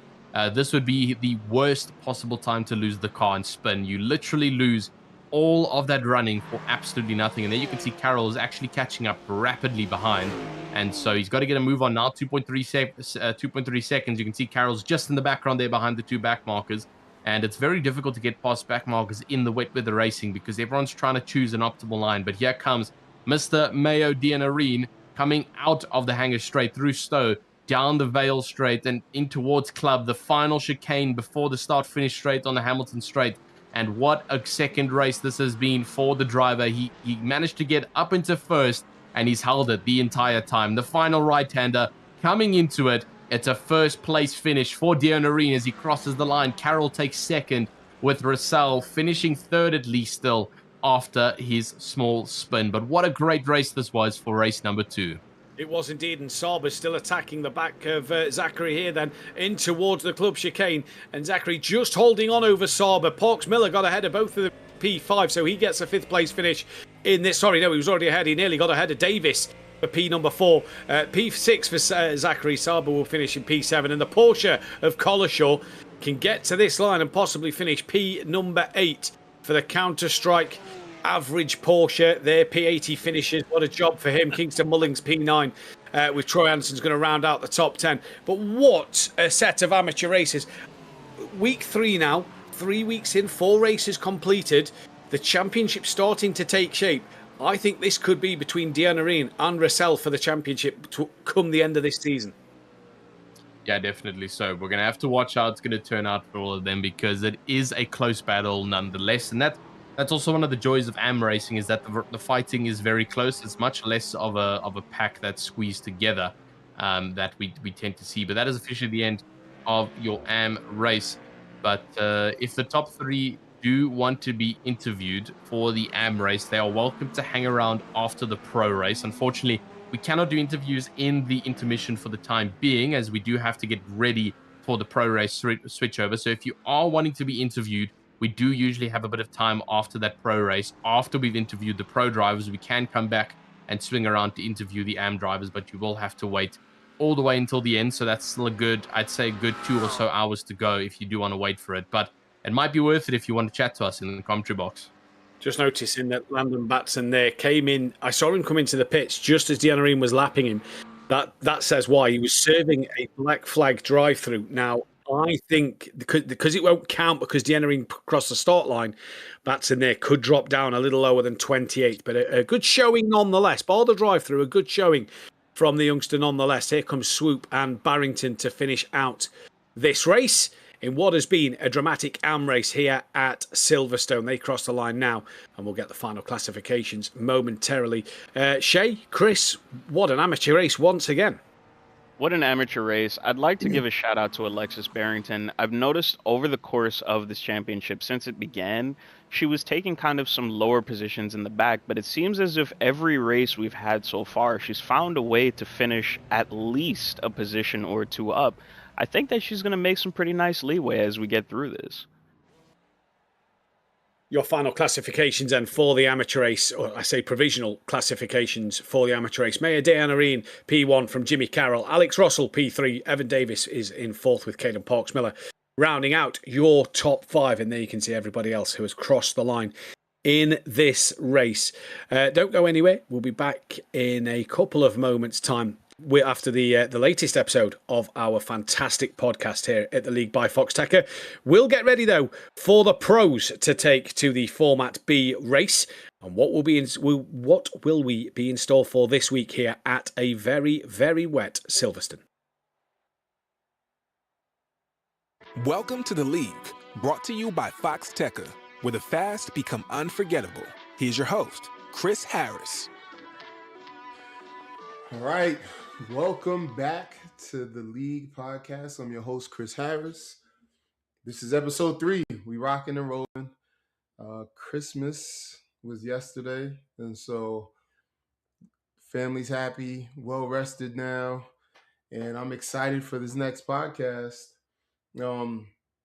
This would be the worst possible time to lose the car and spin. You literally lose all of that running for absolutely nothing. And there you can see Carroll is actually catching up rapidly behind. And so he's got to get a move on now. 2.3 seconds. You can see Carroll's just in the background there behind the two back markers. And it's very difficult to get past back markers in the wet weather racing because everyone's trying to choose an optimal line. But here comes Mr. Mayo Deanarin coming out of the hanger straight through Stowe, down the Vale straight and in towards club. The final chicane before the start-finish straight on the Hamilton straight. And what a second race this has been for the driver. He managed to get up into first, and he's held it the entire time. The final right-hander coming into it. It's a first-place finish for Deanarin as he crosses the line. Carroll takes second, with Russell finishing third at least still after his small spin. But what a great race this was for race number 2. It was indeed, and Sauber still attacking the back of Zachary here then, in towards the club chicane, and Zachary just holding on over Sauber. Parks Miller got ahead of both of the P5, so he gets a 5th place finish in this. Sorry, no, he was already ahead. He nearly got ahead of Davis for P number 4. P6 for Zachary. Sauber will finish in P7, and the Porsche of Collishaw can get to this line and possibly finish P number 8 for the Counter-Strike average Porsche. Their P80 finishes. What a job for him. Kingston Mullings P9 with Troy Anderson's going to round out the top 10. But what a set of amateur races. Week 3 now, 3 weeks in, 4 races completed. The championship starting to take shape. I think this could be between Deanarin and Russell for the championship to come the end of this season. Yeah, definitely so. We're going to have to watch how it's going to turn out for all of them because it is a close battle nonetheless. And that's also one of the joys of AM racing is that the fighting is very close. It's much less of a pack that's squeezed together that we tend to see. But that is officially the end of your AM race. But if the top 3 do want to be interviewed for the AM race, they are welcome to hang around after the pro race. Unfortunately, we cannot do interviews in the intermission for the time being, as we do have to get ready for the pro race switch over. So if you are wanting to be interviewed, we do usually have a bit of time after that pro race. After we've interviewed the pro drivers, we can come back and swing around to interview the AM drivers, but you will have to wait all the way until the end. So that's still a good, I'd say, good 2 or so hours to go if you do want to wait for it. But it might be worth it if you want to chat to us in the commentary box. Just noticing that Landon Batson there came in. I saw him come into the pits just as Deanarine was lapping him. That says why. He was serving a black flag drive-through. Now, I think because it won't count because Deanarine crossed the start line, Batson there could drop down a little lower than 28. But a good showing nonetheless. Bar the drive-through, a good showing from the youngster nonetheless. Here comes Swoop and Barrington to finish out this race in what has been a dramatic AM race here at Silverstone. They cross the line now, and we'll get the final classifications momentarily. Shay, Chris, what an amateur race once again. What an amateur race. I'd like to give a shout out to Alexis Barrington. I've noticed over the course of this championship, since it began, she was taking kind of some lower positions in the back, but it seems as if every race we've had so far, she's found a way to finish at least a position or two up. I think that she's going to make some pretty nice leeway as we get through this. Your final classifications then for the amateur race, or I say provisional classifications for the amateur race. Maya Deanarine, P1 from Jimmy Carroll. Alex Russell, P3. Evan Davis is in 4th with Caden Parks-Miller. Rounding out your top 5, and there you can see everybody else who has crossed the line in this race. Don't go anywhere. We'll be back in a couple of moments' time after the latest episode of our fantastic podcast here at the League by Foxxtecca. We'll get ready though for the pros to take to the Format B race, and what will we be in store for this week here at a very, very wet Silverstone. Welcome to the League, brought to you by Foxxtecca, where the fast become unforgettable. Here's your host, Chris Harris. All right. Welcome back to the League podcast. I'm your host, Chris Harris. This is episode 3. We rocking and rolling. Christmas was yesterday, and so family's happy, well rested now, and I'm excited for this next podcast.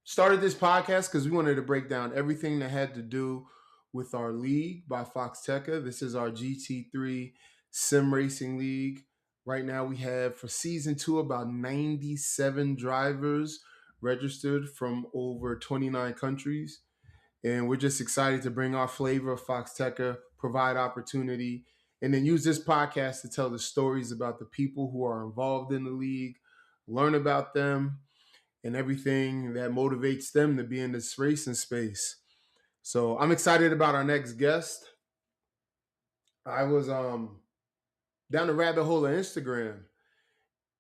Started this podcast because we wanted to break down everything that had to do with our league by Foxxtecca. This is our GT3 Sim Racing League. Right now we have for season 2 about 97 drivers registered from over 29 countries. And we're just excited to bring our flavor of Foxxtecca, provide opportunity, and then use this podcast to tell the stories about the people who are involved in the league, learn about them, and everything that motivates them to be in this racing space. So I'm excited about our next guest. I was down the rabbit hole of Instagram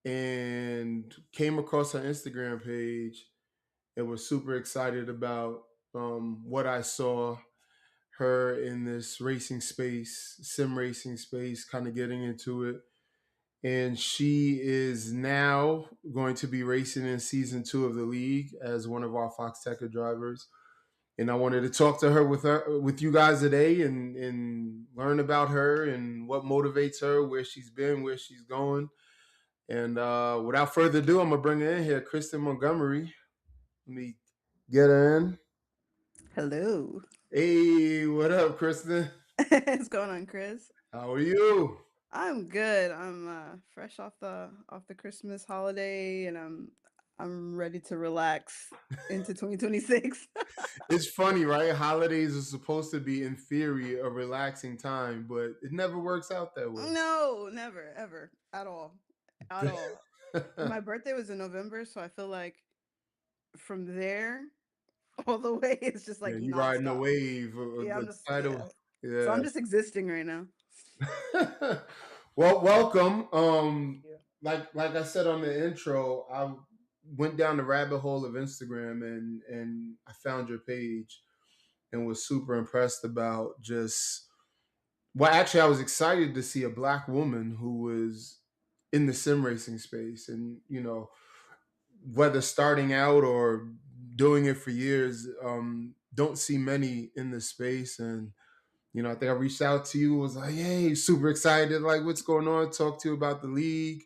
and came across her Instagram page and was super excited about what I saw her in this racing space, sim racing space, kind of getting into it. And she is now going to be racing in season 2 of the league as one of our Foxxtecca drivers. And I wanted to talk to her with you guys today and learn about her and what motivates her, where she's been, where she's going. And without further ado, I'm going to bring her in here, Kristen Montgomery. Let me get her in. Hello. Hey, what up, Kristen? What's going on, Chris? How are you? I'm good. I'm fresh off the Christmas holiday, and I'm ready to relax into 2026. It's funny, right? Holidays are supposed to be, in theory, a relaxing time, but it never works out that way. No, never, ever, at all. My birthday was in November, so I feel like from there all the way it's just like you riding the wave. So I'm just existing right now. Well, welcome. Like I said on the intro, I went down the rabbit hole of Instagram and I found your page and was super impressed about actually I was excited to see a Black woman who was in the sim racing space, and whether starting out or doing it for years, don't see many in this space. And I think I reached out to you, was like, hey, super excited, like, what's going on? Talk to you about the league.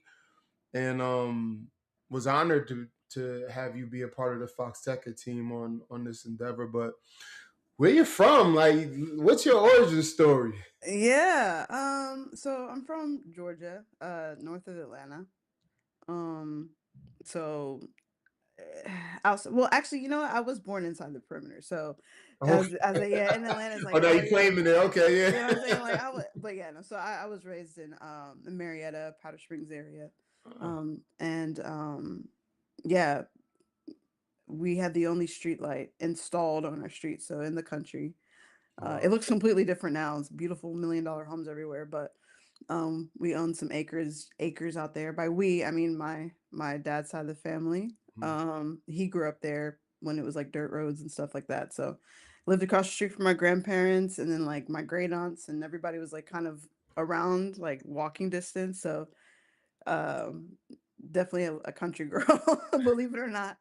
And was honored to have you be a part of the Foxxtecca team on this endeavor. But where you from? Like, what's your origin story? Yeah. So I'm from Georgia, north of Atlanta. So well, actually, you know what? I was born inside the perimeter. So Okay. yeah, in Atlanta, it's Oh, like, now oh you yeah. claiming it. Okay, You know what I'm yeah. saying? Like but yeah, no. So I was raised in Marietta, Powder Springs area. And yeah, we had the only street light installed on our street, so in the country. Wow. It looks completely different now. It's beautiful $1 million homes everywhere, but we own some acres out there. By we, I mean my dad's side of the family. He grew up there when it was like dirt roads and stuff like that. So lived across the street from my grandparents, and then like my great aunts, and everybody was like kind of around, like walking distance. So um definitely a country girl, believe it or not.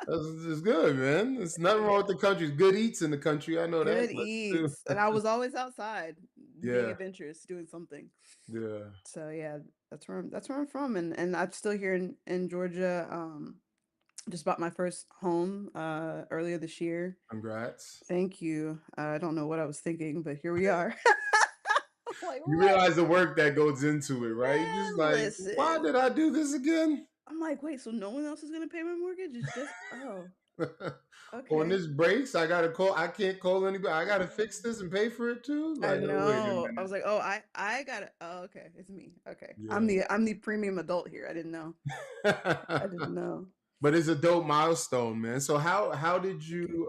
That's good, man. There's nothing wrong with the country. There's good eats in the country. I know that Good much too. eats. And I was always outside being Yeah, adventurous, doing something. yeah. So yeah, that's where I'm from, and I'm still here in Georgia. Just bought my first home earlier this year. Congrats. Thank you. I don't know what I was thinking, but here we are. I'm like, You what? realize the work that goes into it, right? You just Man, like, why listen. did I do this again? I'm like, wait, so no one else is gonna pay my mortgage? It's just oh, On okay. this breaks, I gotta call. I can't call anybody. I gotta fix this and pay for it too. I Like, oh, wait a know. I minute. was like, oh, I got it. Oh, okay, it's me. Okay, Yeah. I'm the premium adult here. I didn't know. I didn't know. But it's a dope milestone, man. So how did you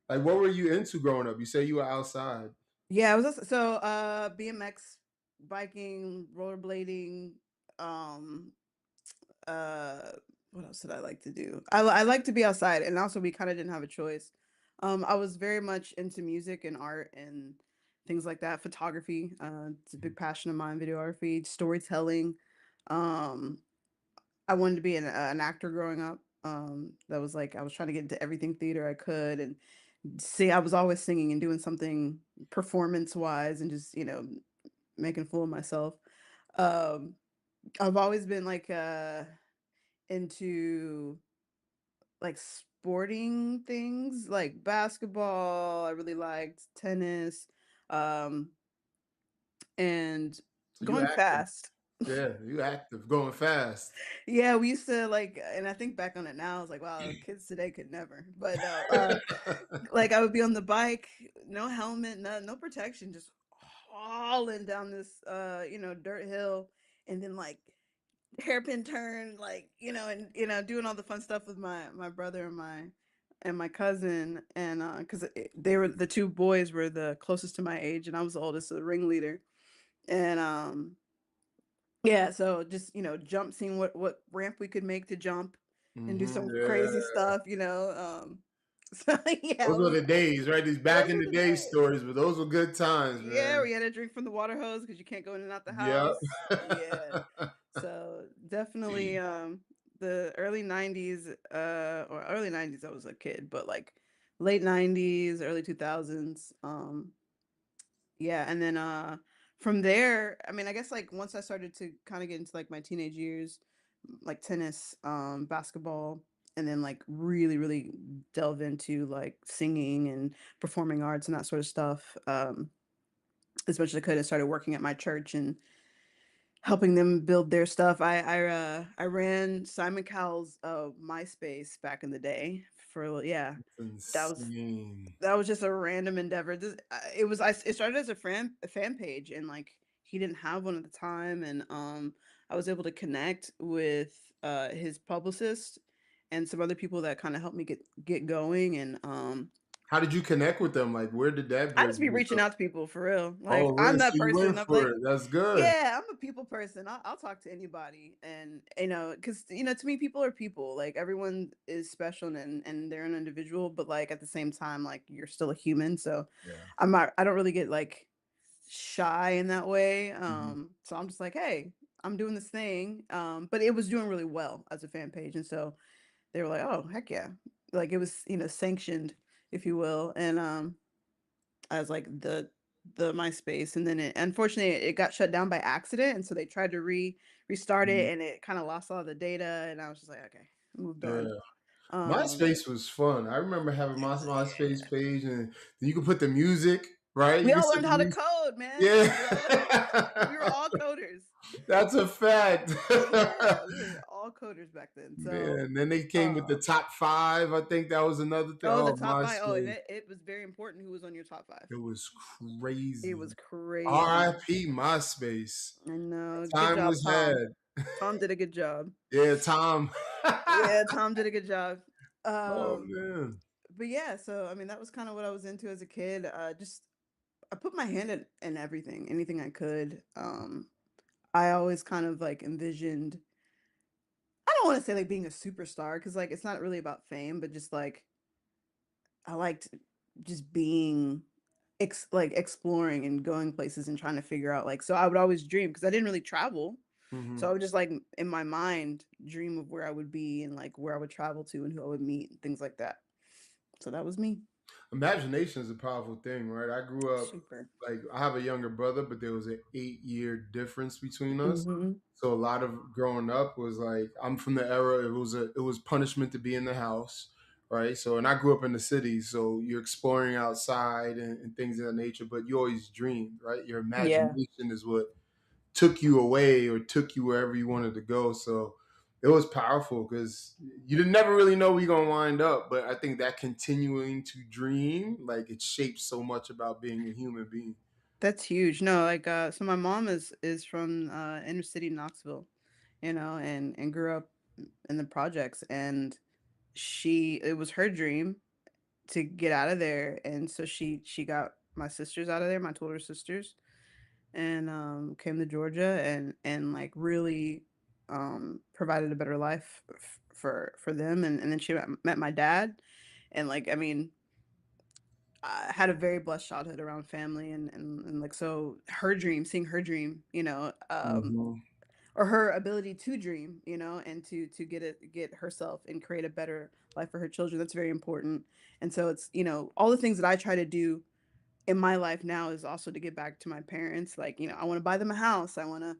like what were you into growing up? You say you were outside. Yeah, I was also, so BMX, biking, rollerblading, um uh what else did I like to do? I like to be outside, and also we kind of didn't have a choice. I was very much into music and art and things like that, photography. It's a big passion of mine, videography, storytelling. Um I wanted to be an actor growing up. That was like I was trying to get into everything theater I could, and see, I was always singing and doing something performance wise, and just making a fool of myself. Um, I've always been like into like sporting things, like basketball. I really liked tennis, um, and So you going active. fast. Yeah, you active, going fast. Yeah, we used to like, and I think back on it now, I was like, wow, kids today could never. But no, like I would be on the bike, no helmet, no protection, just hauling down this dirt hill, and then like hairpin turn, like and doing all the fun stuff with my brother and my cousin, and because they were the two boys were the closest to my age, and I was the oldest, so the ringleader, and yeah, so just jump, seeing what ramp we could make to jump and do some Yeah. crazy stuff, so yeah, Those were the days, right? These back those in were the the day days. stories, but those were good times, Yeah, man. we had to drink from the water hose because you can't go in and out the Yep. house. Yeah. So definitely the early 90s, or early 90s I was a kid, but like late 90s, early 2000s. Yeah, and then from there, I mean, I guess like once I started to kind of get into like my teenage years, like tennis, basketball, and then like really, really delve into like singing and performing arts and that sort of stuff. As much as I could, I started working at my church and helping them build their stuff. I ran Simon Cowell's MySpace back in the day for yeah. That was Insane. that was just a random endeavor. It started as a fan page, and like he didn't have one at the time, and I was able to connect with his publicist and some other people that kind of helped me get going, and How did you connect with them? Like, where did that I bridge just be you reaching up? out to people for real. Oh, Like I'm really? So that you person. went I'm for like, it. That's good. yeah, I'm a people person. I'll talk to anybody, and because to me, people are people. Like everyone is special, and they're an individual, but like at the same time, like you're still a human. So Yeah. I don't really get like shy in that way. Mhm. So I'm just like, hey, I'm doing this thing. But it was doing really well as a fan page, and so they were like, oh heck yeah, like it was sanctioned, if you will, and as like the MySpace, and then unfortunately it got shut down by accident, and so they tried to restart Mhm. it, and it kind of lost all the data, and I was just like, okay, moved on. Yeah. Um, MySpace was fun. I remember having my MySpace page, and you could put the music, right? You we could all set learned the how to music. code, man. We Yeah. were all coders. That's a fact. Yeah, we were all coders back then. So, Man, then they came with the top 5. I think that was another thing. oh, the Oh, top my 5. Oh, and slave. it was very important who was on your top 5. It was It crazy. was crazy. R.I.P. MySpace. I know. Good Time job, was Tom. had. Tom did a good job. Yeah, Tom. Yeah, Tom did a good job. Oh man. But yeah, so I mean, that was kind of what I was into as a kid. Just I put my hand in everything, anything I could. I always kind of like envisioned. I don't want to say like being a superstar because like it's not really about fame, but just like I liked just being like exploring and going places and trying to figure out like so I would always dream because I didn't really travel. Mhm. So I would just like in my mind dream of where I would be and like where I would travel to and who I would meet and things like that. So that was me. Imagination is a powerful thing, right? I grew up Super. like I have a younger brother, but there was an 8-year difference between us. Hmm. So a lot of growing up was like I'm from the era it was punishment to be in the house, right? So and I grew up in the city, so you're exploring outside and things of that nature, but you always dreamed, right? Your Yeah. imagination is what took you away or took you wherever you wanted to go. So it was powerful because you didn't never really know where you're gonna wind up. But I think that continuing to dream, like it shapes so much about being a human being. That's huge. No, like so my mom is from inner city Knoxville, and grew up in the projects and it was her dream to get out of there and so she got my sisters out of there, my two older sisters, and came to Georgia and like really provided a better life for them and then she met my dad and like I mean I had a very blessed childhood around family and like so her dream seeing her dream Mhm. or her ability to dream and to get herself and create a better life for her children, that's very important. And so it's all the things that I try to do in my life now is also to get back to my parents. Like, I want to buy them a house. I want to,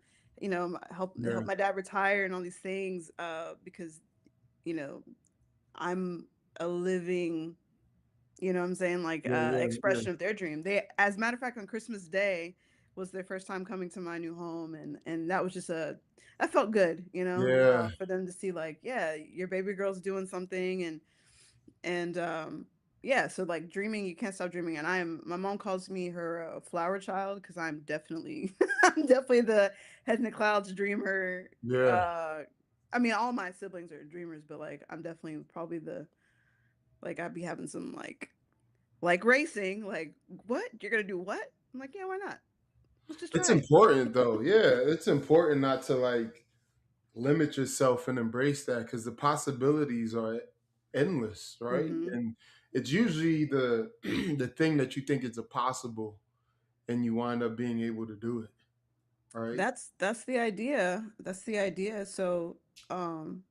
help Yeah, my dad retire and all these things, because, you know, I'm a living, what I'm saying, like yeah, yeah, yeah, expression of their dream. As a matter of fact, on Christmas Day was their first time coming to my new home. And that was just that felt good, yeah. for them to see like, yeah, your baby girl's doing something. And yeah, so like dreaming, you can't stop dreaming. And my mom calls me her flower child because I'm definitely I'm definitely the head in the clouds dreamer. Yeah. I mean, all my siblings are dreamers, but like I'm definitely probably the like I'd be having some like racing, like what? You're gonna do what? I'm like, yeah, why not? Let's just It's try it. important though. Yeah, it's important not to like limit yourself and embrace that because the possibilities are endless, right? Hmm. And it's usually the the thing that you think is impossible and you wind up being able to do it, right? That's the idea. That's the idea. So, um,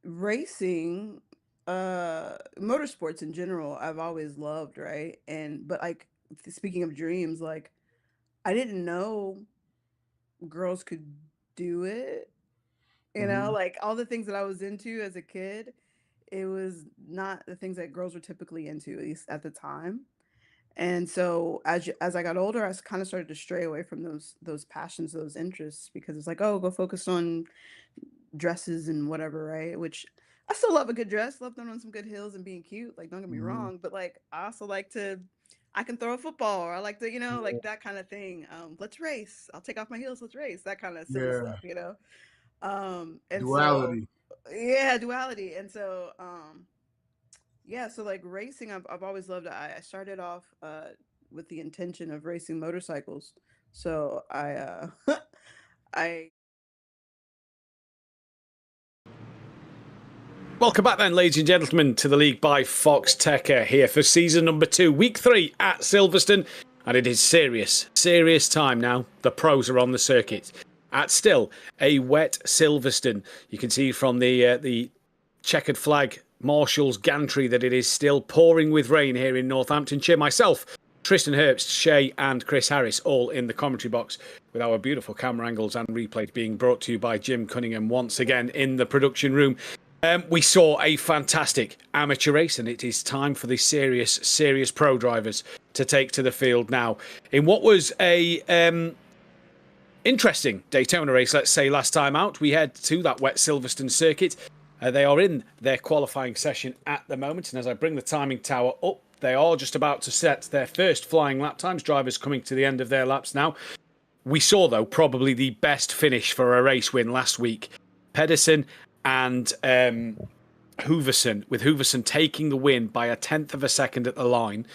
racing, motorsports in general, I've always loved, right? But like speaking of dreams, like I didn't know girls could do it, Hmm. like all the things that I was into as a kid, it was not the things that girls were typically into, at least at the time. And so as I got older, I kind of started to stray away from those passions, those interests, because it's like, oh, go focus on dresses and whatever, right? Which I still love a good dress, love throwing on some good heels and being cute. Like, don't get me Hmm. wrong, but like I also like to I can throw a football or I like to, like that kind of thing. Let's race. I'll take off my heels, let's race. That kind of silly Yeah, stuff. And so duality. yeah, duality. And so yeah, so like racing, I've always loved it. I started off with the intention of racing motorcycles. So I Welcome back then, ladies and gentlemen, to the League by Foxxtecca here for season number 2, week 3 at Silverstone. And it is serious time now. The pros are on the circuit at still a wet Silverstone. You can see from the checkered flag Marshall's gantry that it is still pouring with rain here in Northamptonshire. Myself, Tristan Herbst, Shay and Chris Harris all in the commentary box with our beautiful camera angles and replays being brought to you by Jim Cunningham once again in the production room. We saw a fantastic amateur race, and it is time for the serious pro drivers to take to the field now in what was a Interesting Daytona race, let's say, last time out. We head to that wet Silverstone circuit. They are in their qualifying session at the moment, and as I bring the timing tower up, they are just about to set their first flying lap times. Drivers coming to the end of their laps now. We saw, though, probably the best finish for a race win last week. Pedersen and Hooverson, with Hooverson taking the win by a tenth of a second at the line.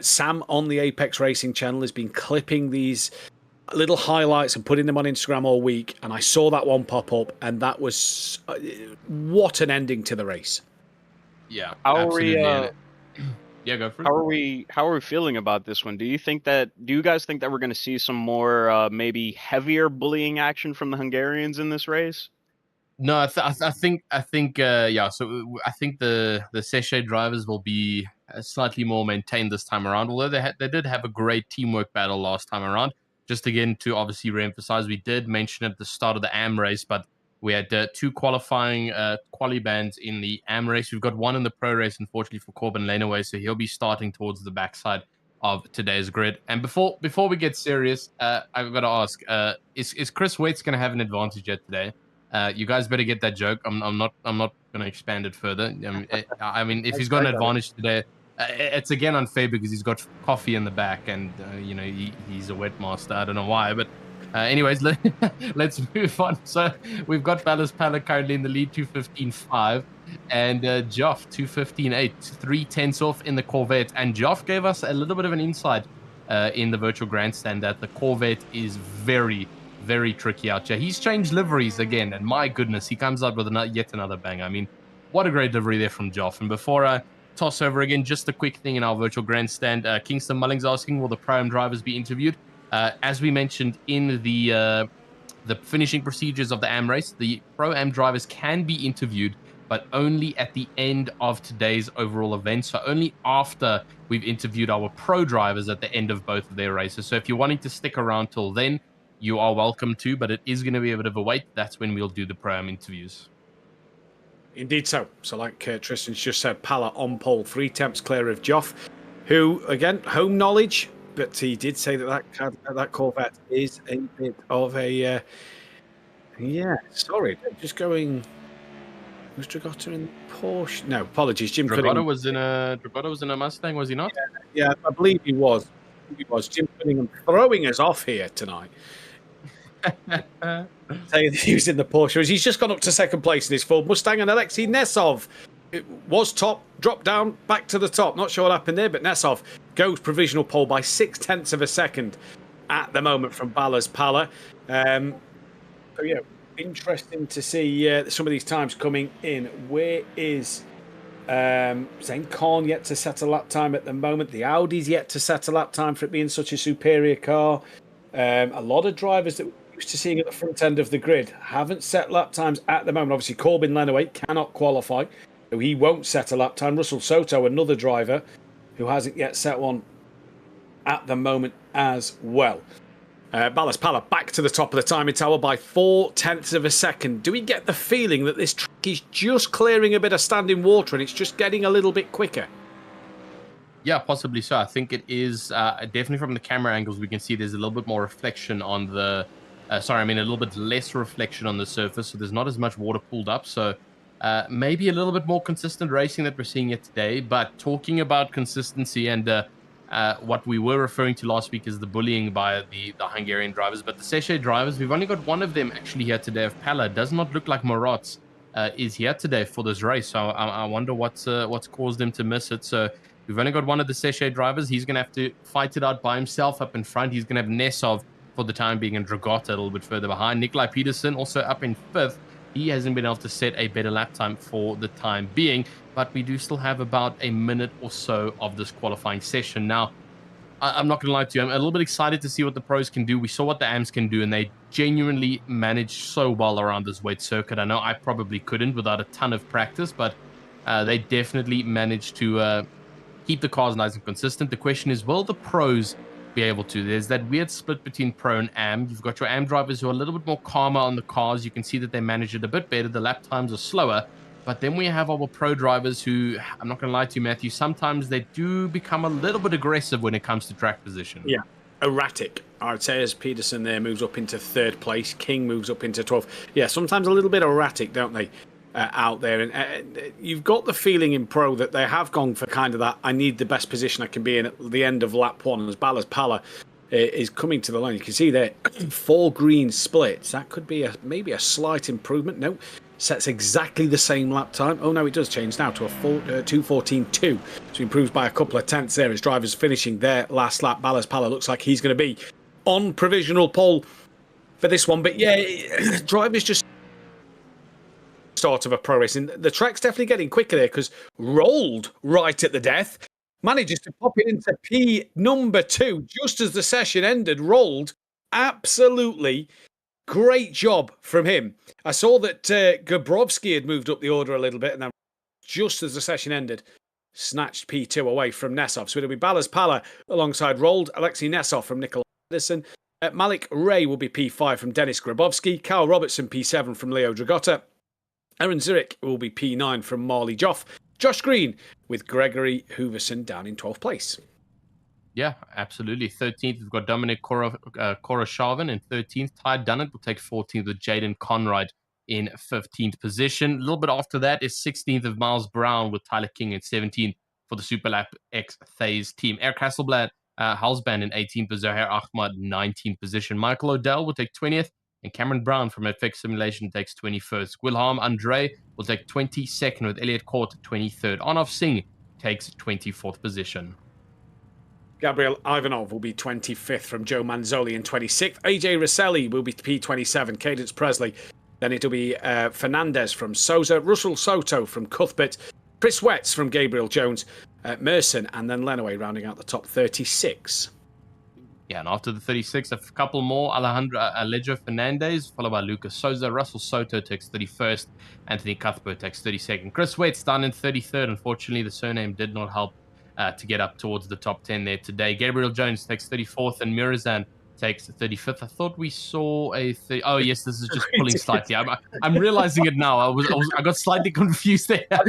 Sam on the Apex Racing channel has been clipping these little highlights and putting them on Instagram all week, and I saw that one pop up, and that was what an ending to the race. Yeah, How absolutely. are we? Yeah, go for it. How are we feeling about this one? Do you guys think that we're going to see some more maybe heavier bullying action from the Hungarians in this race? No, I think yeah. So I think the Seshay drivers will be slightly more maintained this time around. Although they did have a great teamwork battle last time around. Just again to obviously reemphasize, we did mention at the start of the AM race, but we had two qualifying quali bands in the AM race. We've got one in the pro race, unfortunately for Corbin Laneway, so he'll be starting towards the backside of today's grid. And before we get serious, I've got to ask: is Chris Waits going to have an advantage yet today? You guys better get that joke. I'm not going to expand it further. I mean, if he's got an advantage today, it's again unfair because he's got coffee in the back, and he's a wet master. I don't know why, but anyways, let's move on. So we've got Ballas Pala currently in the lead, 2:15.5, and Joff 2:15.8, 3/10 off in the Corvette. And Joff gave us a little bit of an insight in the virtual grandstand that the Corvette is very, very tricky out here. He's changed liveries again, and my goodness, he comes out with yet another bang. I mean, what a great livery there from Joff. And before I toss over again, just a quick thing in our virtual grandstand. Kingston Mullings asking, will the Pro-Am drivers be interviewed? As we mentioned in the finishing procedures of the AM race, the Pro-Am drivers can be interviewed, but only at the end of today's overall event. So only after we've interviewed our pro drivers at the end of both of their races. So if you're wanting to stick around till then, you are welcome to, but it is going to be a bit of a wait. That's when we'll do the Pro-Am interviews. Indeed so. So like Tristan's just said, Pala on pole, 3 temps clear of Joff, who, again, home knowledge, but he did say that Corvette is a bit of a... just going... Was Dragotta in Porsche? No, apologies, Jim Dragotta was in a Mustang, was he not? Yeah, I believe he was. Jim Cunningham throwing us off here tonight. Saying that he was in the Porsche. He's just gone up to second place in his Ford Mustang, and Alexei Nesov was top, dropped down, back to the top. Not sure what happened there, but Nesov goes provisional pole by 0.6 of a second at the moment from Ballas Pala. So yeah, interesting to see some of these times coming in. Where is Zane Khan yet to set a lap time at the moment? The Audi's yet to set a lap time for it being such a superior car. A lot of drivers that we're used to seeing at the front end of the grid haven't set lap times at the moment. Obviously, Corbin Lenaway cannot qualify, so he won't set a lap time. Russell Soto, another driver who hasn't yet set one at the moment as well. Ballas Pala back to the top of the timing tower by 0.4 of a second. Do we get the feeling that this track is just clearing a bit of standing water and it's just getting a little bit quicker? Yeah, possibly so. I think it is definitely from the camera angles we can see there's a little bit more reflection on the a little bit less reflection on the surface, so there's not as much water pulled up. So maybe a little bit more consistent racing that we're seeing here today. But talking about consistency and what we were referring to last week is the bullying by the Hungarian drivers. But the Seshay drivers, we've only got one of them actually here today of Pala. Does not look like Moratz is here today for this race. So I wonder what's caused him to miss it. So we've only got one of the Seshay drivers. He's going to have to fight it out by himself up in front. He's going to have Nesov for the time being and Dragotta a little bit further behind. Nikolai Peterson also up in 5th. He hasn't been able to set a better lap time for the time being, but we do still have about a minute or so of this qualifying session. Now, I'm not going to lie to you, I'm a little bit excited to see what the pros can do. We saw what the AMs can do, and they genuinely managed so well around this wet circuit. I know I probably couldn't without a ton of practice, but they definitely managed to keep the cars nice and consistent. The question is, will the pros be able to? There's that weird split between pro and AM. You've got your AM drivers who are a little bit more calmer on the cars. You can see that they manage it a bit better. The lap times are slower. But then we have our pro drivers who, I'm not going to lie to you, Matthew, sometimes they do become a little bit aggressive when it comes to track position. Yeah. erratic, I'd say, as Peterson there moves up into 3rd place. King moves up into 12th. Yeah, sometimes a little bit erratic, don't they, out there? And you've got the feeling in Pro that they have gone for kind of that, I need the best position I can be in at the end of lap 1, as Ballas Pala is coming to the line. You can see there 4 green splits. That could be maybe a slight improvement. No, sets exactly the same lap time. Oh no, it does change now to a 2:14.2. So improves by a couple of tenths there as drivers finishing their last lap. Ballas Pala looks like he's going to be on provisional pole for this one. But yeah, drivers just sort of a pro racing. The track's definitely getting quicker there because rolled right at the death. Manages to pop it into P number 2 just as the session ended. Rolled. Absolutely great job from him. I saw that Gabrovsky had moved up the order a little bit, and then just as the session ended, snatched P2 away from Nesov. So it'll be Ballas Pala alongside Rolled, Alexei Nesov from Nikolai Edison. Malik Ray will be P5 from Denis Grabowski. Kyle Robertson, P7 from Leo Dragota. Aaron Zurich will be P9 from Marley Joff. Josh Green with Gregory Hooverson down in 12th place. Yeah, absolutely. 13th, we've got Dominic Koroshavin in 13th. Ty Dunnett will take 14th with Jaden Conrad in 15th position. A little bit after that is 16th of Miles Brown with Tyler King in 17th for the Superlap X Phase team. Eric Hasselblad, Halsband in 18th with Zohair Ahmad 19th position. Michael Odell will take 20th. And Cameron Brown from FX Simulation takes 21st. Wilhelm Andre will take 22nd with Elliot Court 23rd. Arnav Singh takes 24th position. Gabriel Ivanov will be 25th from Joe Manzoli in 26th. AJ Rosselli will be P27. Cadence Presley. Then it'll be Fernandez from Souza. Russell Soto from Cuthbert. Chris Wetz from Gabriel Jones. Merson and then Lenaway rounding out the top 36. Yeah, and after the 36, a couple more. Alejo Fernandez, followed by Lucas Souza. Russell Soto takes 31st. Anthony Cuthbert takes 32nd. Chris Wetz down in 33rd. Unfortunately, the surname did not help to get up towards the top 10 there today. Gabriel Jones takes 34th, and Mirazan takes 35th. I thought we saw a... Oh, yes, this is just pulling slightly. I'm realizing it now. I got slightly confused there. I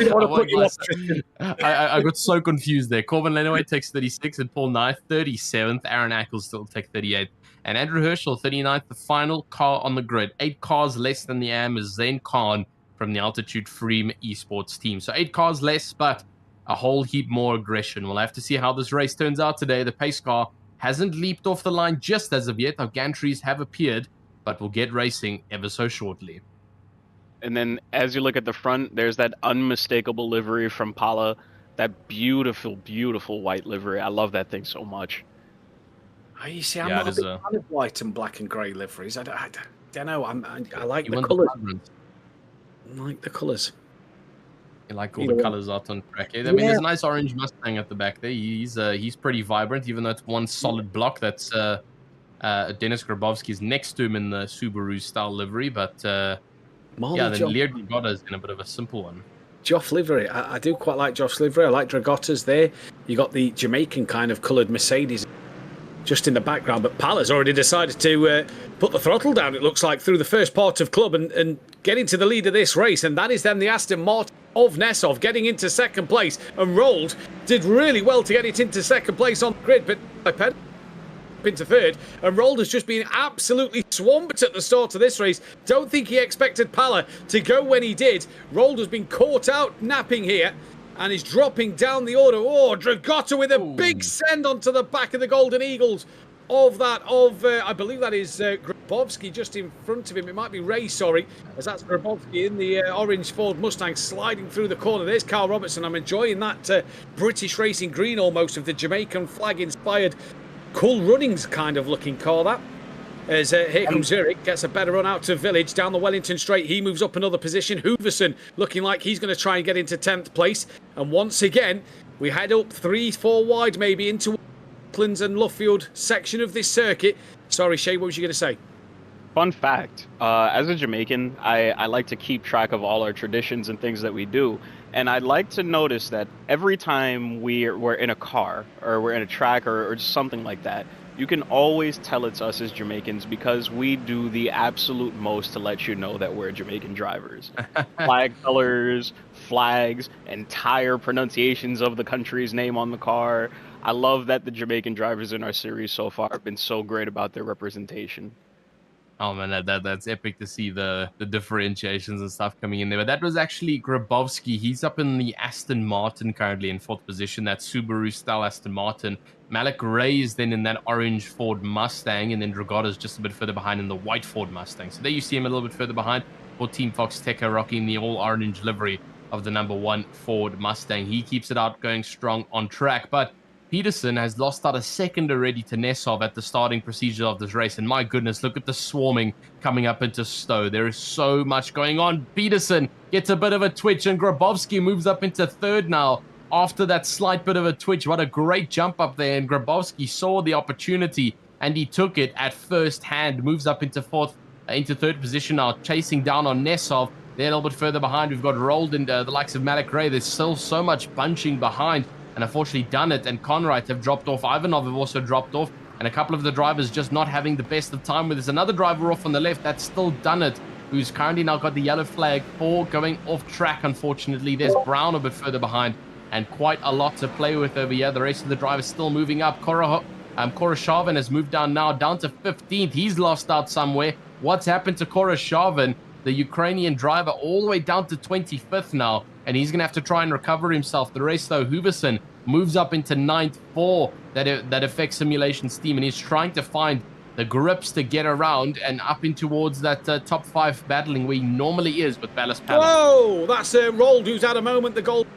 got so confused there. Corbin Lenaway takes 36th, and Paul Nye 37th. Aaron Ackles still take 38th. And Andrew Herschel, 39th, the final car on the grid. 8 cars less than the AM is Zane Khan from the Altitude Freem esports team. So 8 cars less, but a whole heap more aggression. We'll have to see how this race turns out today. The pace car hasn't leaped off the line just as of yet. Our gantries have appeared, but we'll get racing ever so shortly. And then as you look at the front, there's that unmistakable livery from Pala. That beautiful, beautiful white livery. I love that thing so much. You see, I'm not a big fan of white and black and grey liveries. I don't know. I like the colours. I like the colours. You like all the colours out on track. I mean, there's a nice orange Mustang at the back there. He's pretty vibrant, even though it's one solid block. That's Denis Grabowski's next to him in the Subaru style livery. But then Leo Dragota is in a bit of a simple one. Joff livery. I do quite like Joff's livery. I like Dragota's there. You got the Jamaican kind of coloured Mercedes just in the background, but Pala's already decided to put the throttle down, it looks like, through the first part of club and get into the lead of this race, and that is then the Aston Martin of Nesov getting into second place, and Rolled did really well to get it into second place on the grid, but into third, and Rolled has just been absolutely swamped at the start of this race. Don't think he expected Pala to go when he did. Rolled has been caught out napping here, and is dropping down the order. Oh, Dragota with a big send onto the back of the Golden Eagles I believe that is Grabowski just in front of him. It might be Ray, sorry, as that's Grabowski in the orange Ford Mustang sliding through the corner. There's Carl Robertson. I'm enjoying that British racing green almost of the Jamaican flag inspired Cool Runnings kind of looking car, that. As here comes Zurich, gets a better run out to Village, down the Wellington Straight. He moves up another position. Hooverson looking like he's going to try and get into 10th place. And once again, we head up 3-4 wide maybe into Uplands and Luffield section of this circuit. Sorry, Shay, what was you going to say? Fun fact, as a Jamaican, I like to keep track of all our traditions and things that we do. And I'd like to notice that every time we're in a car or we're in a track or something like that, you can always tell it's us as Jamaicans because we do the absolute most to let you know that we're Jamaican drivers. Flag colors, flags, entire pronunciations of the country's name on the car. I love that the Jamaican drivers in our series so far have been so great about their representation. Oh man, that's epic to see the differentiations and stuff coming in there. But that was actually Grabowski. He's up in the Aston Martin currently in 4th position. That Subaru style Aston Martin. Malik Ray is then in that orange Ford Mustang, and then Dragotta's just a bit further behind in the white Ford Mustang. So there you see him a little bit further behind for Team Foxxtecca, rocking the all orange livery of the #1 Ford Mustang. He keeps it out going strong on track, but Peterson has lost out a second already to Nesov at the starting procedure of this race. And my goodness, look at the swarming coming up into Stowe. There is so much going on. Peterson gets a bit of a twitch, and Grabowski moves up into 3rd now after that slight bit of a twitch. What a great jump up there. And Grabowski saw the opportunity and he took it at first hand. Moves up into 3rd position now, chasing down on Nesov. They're a little bit further behind. We've got Rolled and the likes of Malik Ray. There's still so much bunching behind. And unfortunately, Dunnett and Conright have dropped off. Ivanov have also dropped off. And a couple of the drivers just not having the best of time. There's another driver off on the left. That's still Dunnett, who's currently now got the yellow flag for going off track, unfortunately. There's Brown a bit further behind. And quite a lot to play with over here. The rest of the drivers still moving up. Koroshavin has moved down now, down to 15th. He's lost out somewhere. What's happened to Koroshavin? The Ukrainian driver all the way down to 25th now, and he's going to have to try and recover himself. The race, though, Hooverson moves up into 9th for that effects simulations team, and he's trying to find the grips to get around and up in towards that top 5 battling where he normally is with Ballast Palace. Whoa, that's Rolled, who's had a moment. The gold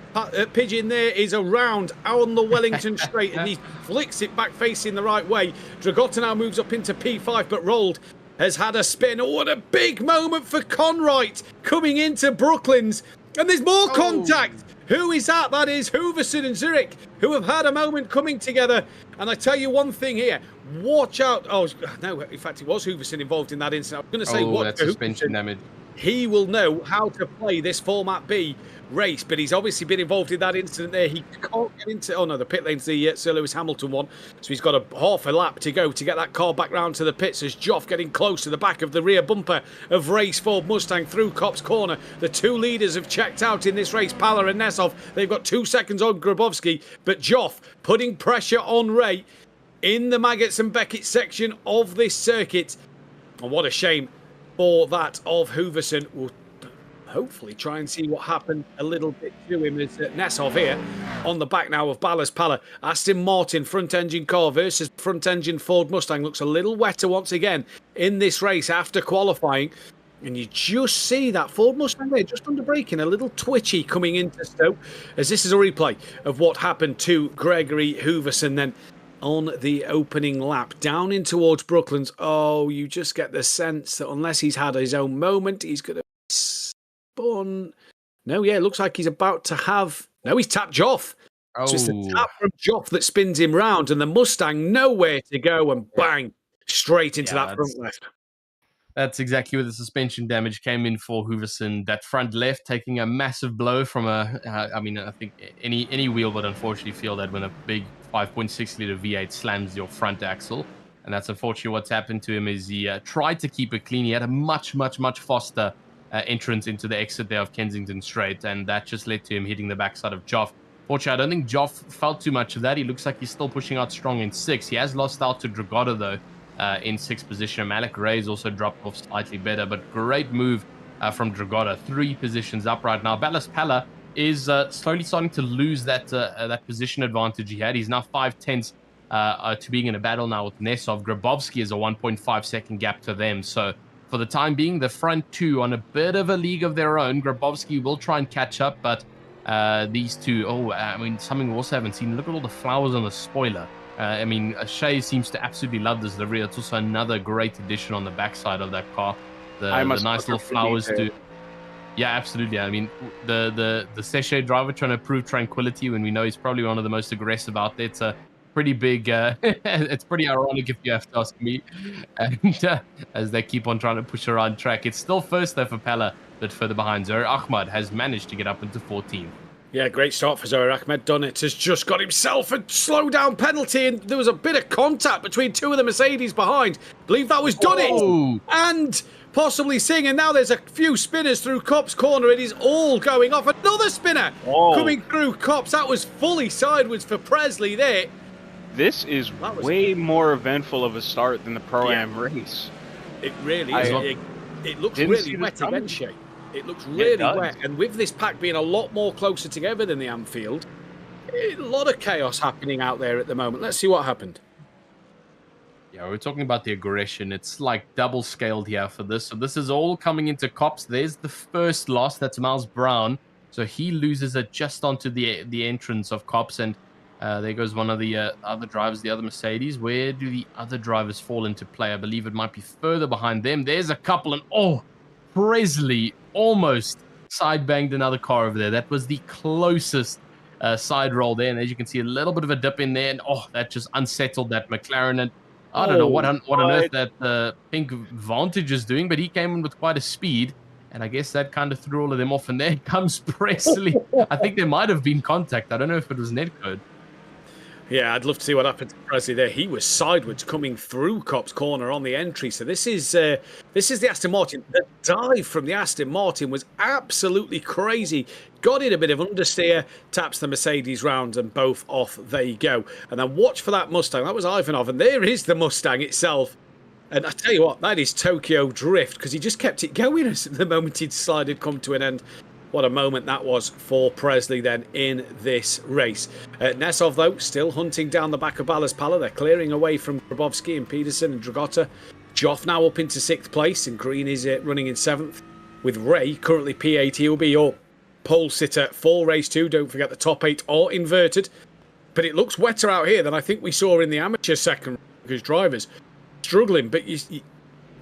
pigeon there is around on the Wellington straight, and he flicks it back facing the right way. Dragotta now moves up into P5, but Rolled has had a spin. Oh, what a big moment for Conright coming into Brooklands. And there's more contact. Who is that? That is Hooverson and Zurich, who have had a moment coming together. And I tell you one thing here. Watch out. Oh, no, in fact, it was Hooverson involved in that incident. I was going to say, what that's suspension damage. He will know how to play this Format B race, but he's obviously been involved in that incident there. He can't get into... Oh, no, the pit lane's the Sir Lewis Hamilton one. So he's got a half a lap to go to get that car back round to the pits as Joff getting close to the back of the rear bumper of race Ford Mustang through Copse Corner. The 2 leaders have checked out in this race, Pala and Nesov. They've got 2 seconds on Grabowski, but Joff putting pressure on Ray in the Maggots and Beckett section of this circuit. And what a shame for that of Hooverson. We'll hopefully try and see what happened a little bit to him as Nesov here on the back now of Ballast Pala. Aston Martin front engine car versus front engine Ford Mustang looks a little wetter once again in this race after qualifying. And you just see that Ford Mustang there just under braking, a little twitchy coming into Stoke, as this is a replay of what happened to Gregory Hooverson then on the opening lap down in towards Brooklands. Oh, you just get the sense that unless he's had his own moment, he's going to spun. No, yeah, it looks like he's about to have... No, he's tapped Joff. Oh. Just a tap from Joff that spins him round, and the Mustang nowhere to go, and bang, straight into that front left. That's exactly where the suspension damage came in for Hooverson. That front left taking a massive blow from I think any wheel would unfortunately feel that when a big 5.6 litre V8 slams your front axle. And that's unfortunately what's happened to him is he tried to keep it clean. He had a much faster entrance into the exit there of Kensington Straight, and that just led to him hitting the backside of Joff. Fortunately, I don't think Joff felt too much of that. He looks like he's still pushing out strong in 6. He has lost out to Dragotta, though, in 6th position. Malik Ray's also dropped off slightly better, but great move from Dragotta. 3 positions up right now. Ballast Pala is slowly starting to lose that position advantage he had. He's now 5/10 to being in a battle now with Nesov. Grabowski is a 1.5 second gap to them. So for the time being, the front 2 on a bit of a league of their own. Grabowski will try and catch up, but these 2, something we also haven't seen. Look at all the flowers on the spoiler. Shay seems to absolutely love this livery. It's also another great addition on the backside of that car. The nice little flowers too. Yeah, absolutely. I mean, the Seshay driver trying to prove tranquility when we know he's probably one of the most aggressive out there. It's a pretty big, it's pretty ironic if you have to ask me. And as they keep on trying to push around track, it's still first there for Pella, but further behind. Zohar Ahmad has managed to get up into 14th. Yeah, great start for Zohar Ahmed. Dunnett has just got himself a slow down penalty, and there was a bit of contact between 2 of the Mercedes behind. I believe that was Dunnett and possibly Singh, and now there's a few spinners through Copse Corner. It is all going off. Another spinner coming through Copse. That was fully sideways for Presley there. This is That was- way more eventful of a start than the Pro-Am race. It really is. It looks didn't really see this wet coming. again, Shay. It looks It really does. wet. And with this pack being a lot more closer together than the Anfield, a lot of chaos happening out there at the moment. Let's see what happened. Yeah, we're talking about the aggression. It's like double scaled here for this. So this is all coming into cops. There's the first loss. That's Miles Brown. So he loses it just onto the entrance of cops. And there goes one of the other drivers, the other Mercedes. Where do the other drivers fall into play? I believe it might be further behind them. There's a couple. And Presley almost side banged another car over there. That was the closest side roll there. And as you can see, a little bit of a dip in there. And that just unsettled that McLaren. And I don't know what on earth that Pink Vantage is doing, but he came in with quite a speed. And I guess that kind of threw all of them off. And there comes Presley. I think there might have been contact. I don't know if it was netcode. Yeah, I'd love to see what happened to Presley there. He was sideways coming through Cop's corner on the entry. So this is the Aston Martin. The dive from the Aston Martin was absolutely crazy. Got in a bit of understeer, taps the Mercedes round, and both off they go. And then watch for that Mustang. That was Ivanov, and there is the Mustang itself. And I tell you what, that is Tokyo Drift, because he just kept it going as the moment his slide had come to an end. What a moment that was for Presley then in this race. Nesov, though, still hunting down the back of Ballas Pala. They're clearing away from Grabowski and Peterson and Dragotta. Joff now up into 6th place, and Green is running in 7th. With Ray currently P8, he'll be your pole sitter for race 2. Don't forget the top 8 are inverted. But it looks wetter out here than I think we saw in the amateur second, because drivers struggling. But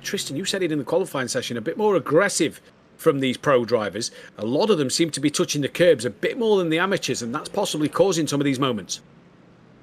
Tristan, you said it in the qualifying session, a bit more aggressive from these pro drivers. A lot of them seem to be touching the curbs a bit more than the amateurs, and that's possibly causing some of these moments.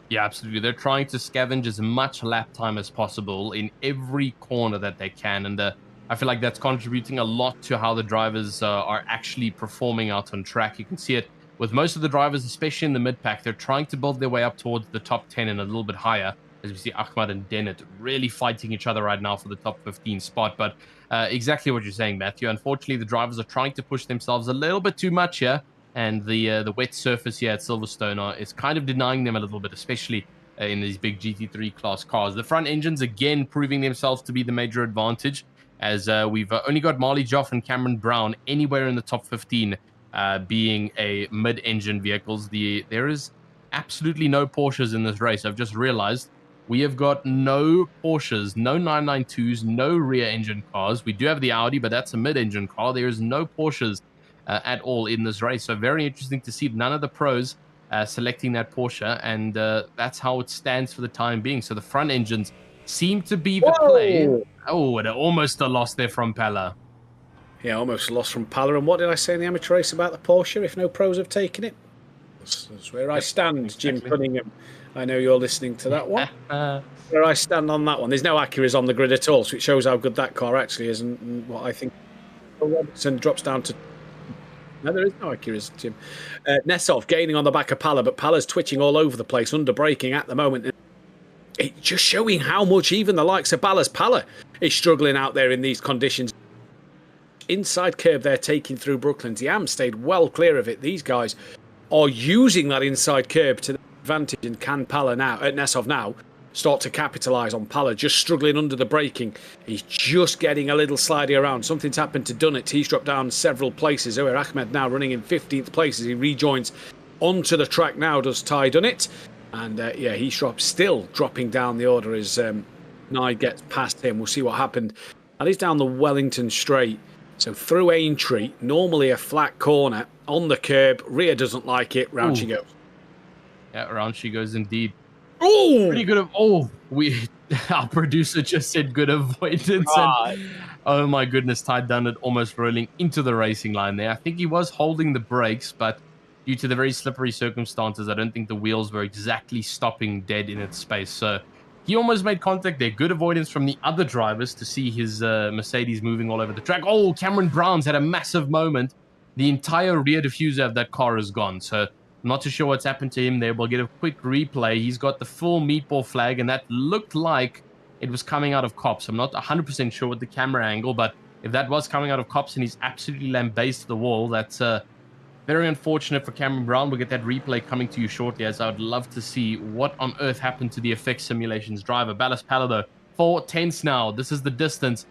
Yeah, absolutely. They're trying to scavenge as much lap time as possible in every corner that they can, and I feel like that's contributing a lot to how the drivers are actually performing out on track. You can see it with most of the drivers, especially in the mid-pack. They're trying to build their way up towards the top 10 and a little bit higher. As we see Ahmad and Dennett really fighting each other right now for the top 15 spot. But exactly what you're saying, Matthew. Unfortunately, the drivers are trying to push themselves a little bit too much here. And the wet surface here at Silverstone is kind of denying them a little bit, especially in these big GT3 class cars. The front engines, again, proving themselves to be the major advantage, as we've only got Marley Joff and Cameron Brown anywhere in the top 15 being a mid-engine vehicles. There is absolutely no Porsches in this race. I've just realized. We have got no Porsches, no 992s, no rear engine cars. We do have the Audi, but that's a mid-engine car. There is no Porsches at all in this race. So very interesting to see none of the pros selecting that Porsche. And that's how it stands for the time being. So the front engines seem to be the play. Oh, and almost a loss there from Pella. Yeah, almost lost from Pala. And what did I say in the amateur race about the Porsche? If no pros have taken it, that's where I stand, Jim Cunningham. I know you're listening to that one. Where I stand on that one. There's no Acuras on the grid at all, so it shows how good that car actually is, and what I think. Robertson drops down to. No, there is no Acuras, Jim. Nesov gaining on the back of Pala, but Pala's twitching all over the place, under braking at the moment. It's just showing how much even the likes of Ballas Pala is struggling out there in these conditions. Inside curb they're taking through Brooklands. The AM stayed well clear of it. These guys are using that inside curb to the advantage, and can Pala now, Nesov now, start to capitalise on Pala, just struggling under the braking. He's just getting a little slidey around. Something's happened to Dunnett. He's dropped down several places. Zohar Ahmed now running in 15th place as he rejoins onto the track now, does Ty Dunnett. And he's still dropping down the order as Nye gets past him. We'll see what happened. That is down the Wellington Straight. So through Aintree, normally a flat corner, on the curb. Rear doesn't like it. Round she goes. Yeah, around she goes indeed. Oh, pretty good. Our producer just said good avoidance. And, oh my goodness, Ty Dunnett almost rolling into the racing line there. I think he was holding the brakes, but due to the very slippery circumstances, I don't think the wheels were exactly stopping dead in its space. So he almost made contact there. Good avoidance from the other drivers to see his Mercedes moving all over the track. Oh, Cameron Brown's had a massive moment. The entire rear diffuser of that car is gone. So I'm not too sure what's happened to him there. We'll get a quick replay. He's got the full meatball flag, and that looked like it was coming out of cops. I'm not 100% sure with the camera angle, but if that was coming out of cops and he's absolutely lambasted the wall, that's Very unfortunate for Cameron Brown. We'll get that replay coming to you shortly, as I would love to see what on earth happened to the FX Simulations driver. Ballas Palado, 4/10 now. This is the distance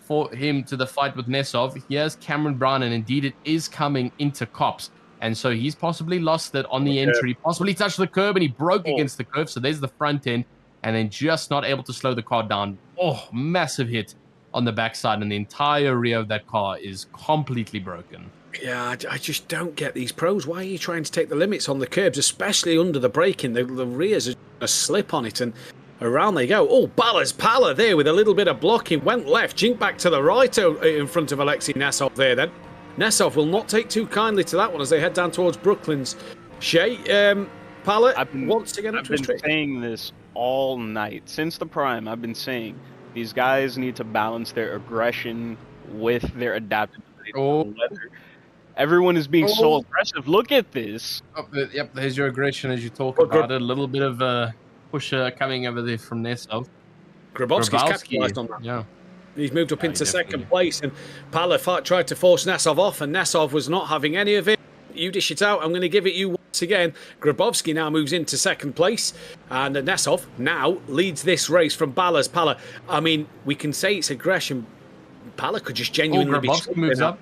for him to the fight with Nesov. Here's Cameron Brown, and indeed it is coming into Cops. And so he's possibly lost it on the entry, possibly touched the curb, and he broke against the curb. So there's the front end, and then just not able to slow the car down. Oh, massive hit on the backside, and the entire rear of that car is completely broken. Yeah, I just don't get these pros. Why are you trying to take the limits on the curbs, especially under the braking? The rears are a slip on it, and around they go. Oh, Ballas Pala there with a little bit of blocking. Went left, jinked back to the right in front of Alexei Nesov there then. Nesov will not take too kindly to that one as they head down towards Brooklands. Shay, Pala, once again up to I've been saying this all night. Since the Prime, I've been saying these guys need to balance their aggression with their adaptability to the weather. Everyone is being so aggressive. Look at this. Oh, yep, there's your aggression as you talk about it. A little bit of a push coming over there from Nesov. Grabowski's capitalised on that. Yeah. He's moved up into second place, and Pala tried to force Nesov off, and Nesov was not having any of it. You dish it out, I'm going to give it you once again. Grabowski now moves into second place, and Nesov now leads this race from Ballas Pala. I mean, we can say it's aggression. Pala could just genuinely Grabowski moves up.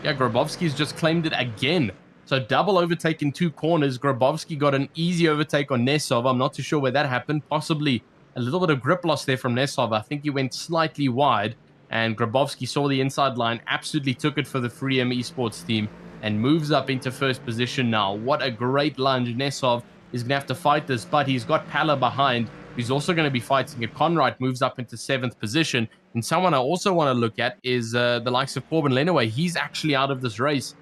Yeah, Grabowski's just claimed it again. So double overtake in 2 corners. Grabowski got an easy overtake on Nesov. I'm not too sure where that happened. Possibly a little bit of grip loss there from Nesov. I think he went slightly wide, and Grabowski saw the inside line, absolutely took it for the 3M Esports team, and moves up into first position now. What a great lunge. Nesov is going to have to fight this, but he's got Pala behind. He's also going to be fighting it. Conrad moves up into 7th position. And someone I also want to look at is the likes of Corbin Lenaway. He's actually out of this race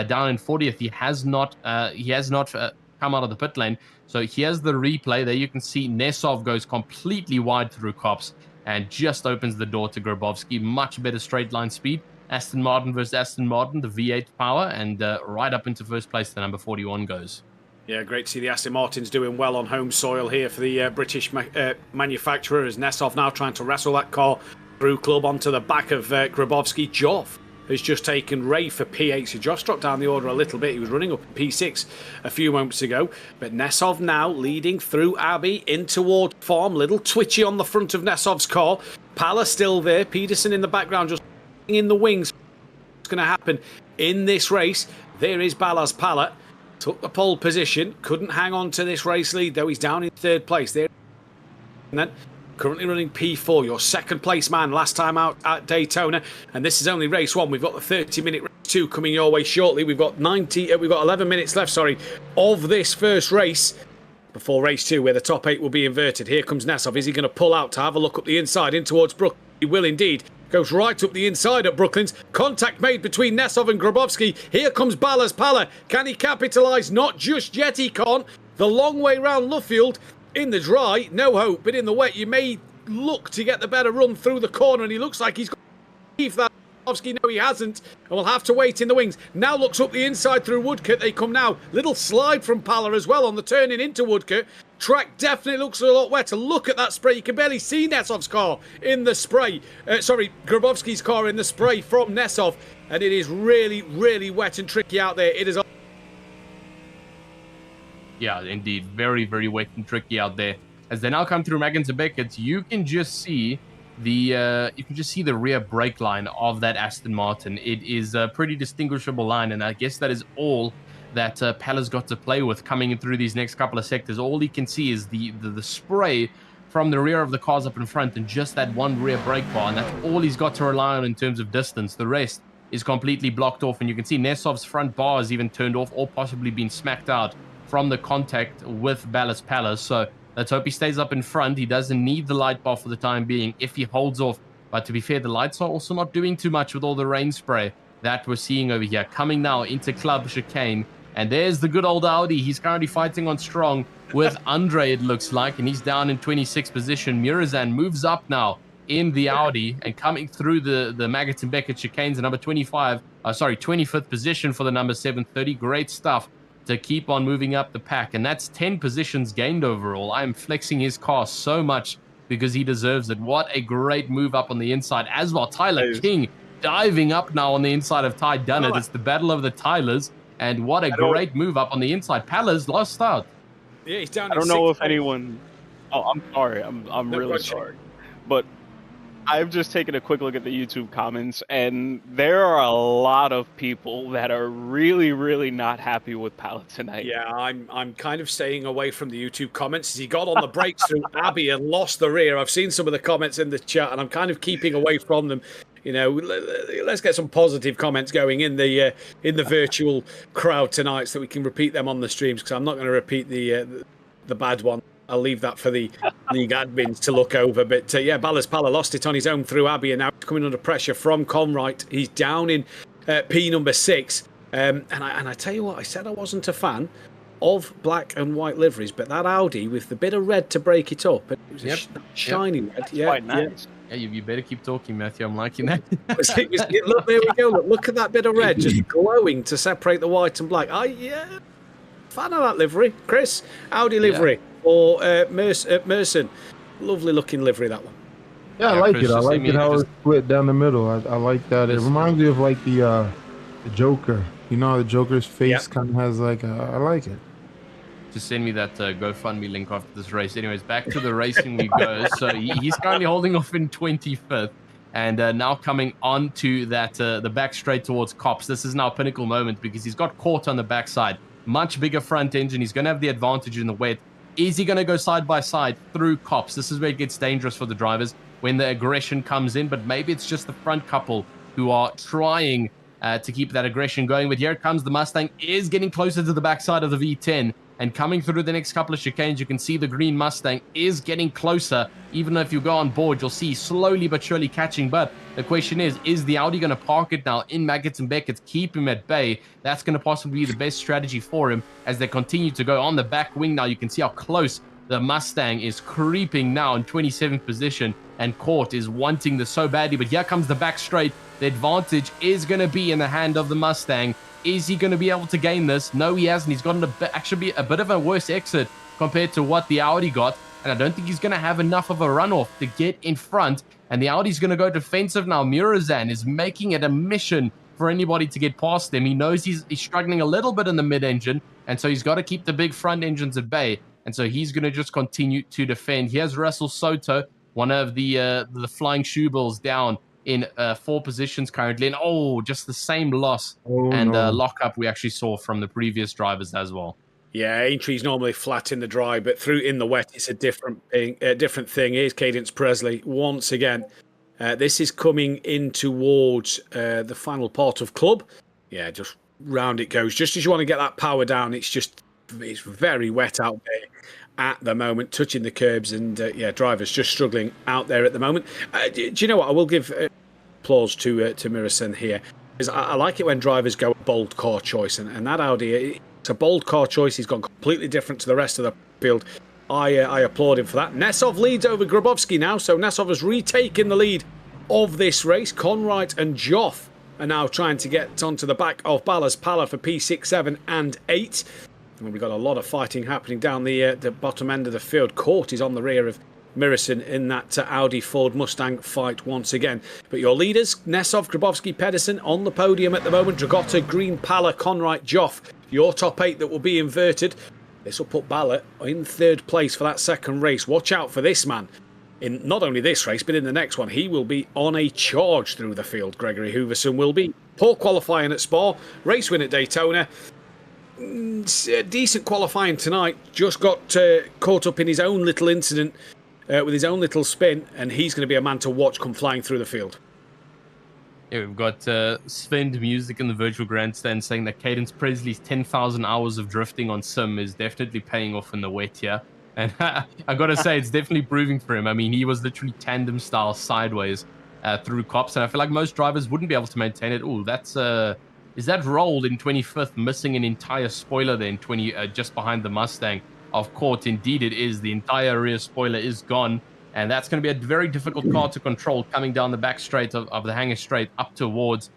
down in 40th. He has not come out of the pit lane. So here's the replay. There you can see Nesov goes completely wide through Cops and just opens the door to Grabowski. Much better straight line speed. Aston Martin versus Aston Martin, the V8 power, and right up into first place, the number 41 goes. Yeah, great to see the Aston Martins doing well on home soil here for the British manufacturer, as Nesov now trying to wrestle that car through club onto the back of Grabowski. Joff has just taken Ray for P8, so Joff dropped down the order a little bit. He was running up in P6 a few moments ago, but Nesov now leading through Abbey in toward Farm. Little twitchy on the front of Nesov's car. Pala still there. Peterson in the background just in the wings. What's going to happen in this race? There is Ballas Pala. Took the pole position, couldn't hang on to this race lead, though he's down in 3rd place there. And then currently running P4, your 2nd place man last time out at Daytona. And this is only race 1. We've got the 30-minute race 2 coming your way shortly. We've got 11 minutes left, of this first race before race 2, where the top 8 will be inverted. Here comes Nesov. Is he going to pull out to have a look up the inside in towards Brook? He will indeed. Goes right up the inside at Brooklands. Contact made between Nesov and Grabowski. Here comes Ballas Pala. Can he capitalise? Not just yet, he can't. The long way round Luffield. In the dry, no hope. But in the wet, you may look to get the better run through the corner. And he looks like he's got to leave that. Grabowski, no, he hasn't. And we'll have to wait in the wings. Now looks up the inside through Woodcote. They come now. Little slide from Pala as well on the turning into Woodcote. Track definitely looks a lot wetter. Look at that spray. You can barely see Nesov's car in the spray. Grabowski's car in the spray from Nesov. And it is really, really wet and tricky out there. It is. Yeah, indeed. Very, very wet and tricky out there. As they now come through Maggins and Beckett, you can just see the rear brake line of that Aston Martin. It is a pretty distinguishable line, and I guess that is all that Pala's got to play with coming in through these next couple of sectors. All he can see is the spray from the rear of the cars up in front and just that one rear brake bar, and that's all he's got to rely on in terms of distance. The rest is completely blocked off, and you can see Nesov's front bar has even turned off or possibly been smacked out from the contact with Ballas Pala. So let's hope he stays up in front. He doesn't need the light bar for the time being if he holds off. But to be fair, the lights are also not doing too much with all the rain spray that we're seeing over here. Coming now into Club Chicane. And there's the good old Audi. He's currently fighting on strong with Andre, it looks like. And he's down in 26th position. Murazan moves up now in the Audi and coming through the Maggots and Beckett chicanes. The number 25th position for the number 730. Great stuff to keep on moving up the pack. And that's 10 positions gained overall. I'm flexing his car so much because he deserves it. What a great move up on the inside as well. Tyler King diving up now on the inside of Ty Dunnett. Oh. It's the battle of the Tylers, and what a great move up on the inside. Pala's lost out. Yeah, he's down. I don't know if anyone. Oh, I'm sorry. I'm No, really sorry, but I've just taken a quick look at the YouTube comments, and there are a lot of people that are really, really not happy with Pala tonight. Yeah, I'm kind of staying away from the YouTube comments as he got on the brakes through Abbey and lost the rear. I've seen some of the comments in the chat, and I'm kind of keeping away from them. You know, let's get some positive comments going in the virtual crowd tonight, so that we can repeat them on the streams. Because I'm not going to repeat the bad one. I'll leave that for the league admins to look over. But yeah, Ballas Pala lost it on his own through Abbey, and now he's coming under pressure from Conright. He's down in P number 6. And I tell you what, I said I wasn't a fan of black and white liveries, but that Audi with the bit of red to break it up, it was a shiny red. That's quite nice. Yeah, you better keep talking, Matthew. I'm liking that. Look, there we go. Look at that bit of red just glowing to separate the white and black. Fan of that livery, Chris. Audi livery or Merson. Lovely looking livery, that one. Yeah, I like it. I like it how it's split down the middle. I like that. It reminds me of like the Joker. You know how the Joker's face kind of has like I like it. Just send me that GoFundMe link after this race. Anyways, back to the racing we go. So he's currently holding off in 25th. And now coming on to that the back straight towards Cops. This is now a pinnacle moment because he's got caught on the backside. Much bigger front engine. He's going to have the advantage in the wet. Is he going to go side by side through Cops? This is where it gets dangerous for the drivers when the aggression comes in. But maybe it's just the front couple who are trying to keep that aggression going. But here it comes. The Mustang is getting closer to the backside of the V10. And coming through the next couple of chicanes, you can see the green Mustang is getting closer. Even if you go on board, you'll see slowly but surely catching. But the question is the Audi going to park it now in Maggots and Beckett's, keep him at bay? That's going to possibly be the best strategy for him as they continue to go on the back wing now. You can see how close the Mustang is creeping now in 27th position. And Court is wanting this so badly. But here comes the back straight. The advantage is going to be in the hand of the Mustang. Is he going to be able to gain this? No, he hasn't. He's gotten actually a bit of a worse exit compared to what the Audi got. And I don't think he's going to have enough of a runoff to get in front. And the Audi's going to go defensive now. Murazan is making it a mission for anybody to get past him. He knows he's struggling a little bit in the mid-engine. And so he's got to keep the big front engines at bay. And so he's going to just continue to defend. Here's Russell Soto, one of the flying shoebills down in 4 positions currently, and just the same loss lockup we actually saw from the previous drivers as well. Yeah, Aintree's normally flat in the dry, but through in the wet, it's a different thing. Here's Cadence Presley once again. This is coming in towards the final part of club. Yeah, just round it goes. Just as you want to get that power down, it's very wet out there at the moment, touching the curbs, and drivers just struggling out there at the moment. Do you know what? I will give applause to Mirasen here, because I like it when drivers go bold car choice, and that Audi, it's a bold car choice. He's gone completely different to the rest of the field. I applaud him for that. Nesov leads over Grabowski now, so Nesov has retaken the lead of this race. Conright and Joff are now trying to get onto the back of Ballas Pala for P6, 7 and 8. We've got a lot of fighting happening down the bottom end of the field. Court is on the rear of Mirison in that Audi Ford Mustang fight once again. But your leaders, Nesov, Grabowski, Pedersen on the podium at the moment. Dragotta, Green, Pala, Conright, Joff. Your top 8 that will be inverted. This will put Ballot in 3rd place for that second race. Watch out for this man. In not only this race, but in the next one, he will be on a charge through the field. Gregory Hooverson will be. Poor qualifying at Spa. Race win at Daytona. Decent qualifying tonight. Just got caught up in his own little incident with his own little spin, and he's going to be a man to watch come flying through the field. Yeah, we've got Sven Music in the virtual grandstand saying that Cadence Presley's 10,000 hours of drifting on sim is definitely paying off in the wet here. And I got to say, it's definitely proving for him. I mean, he was literally tandem style sideways through Cops, and I feel like most drivers wouldn't be able to maintain it. Oh, that's is that rolled in 25th, missing an entire spoiler there in just behind the Mustang of Court? Indeed, it is. The entire rear spoiler is gone, and that's going to be a very difficult car to control coming down the back straight of the hangar straight up towards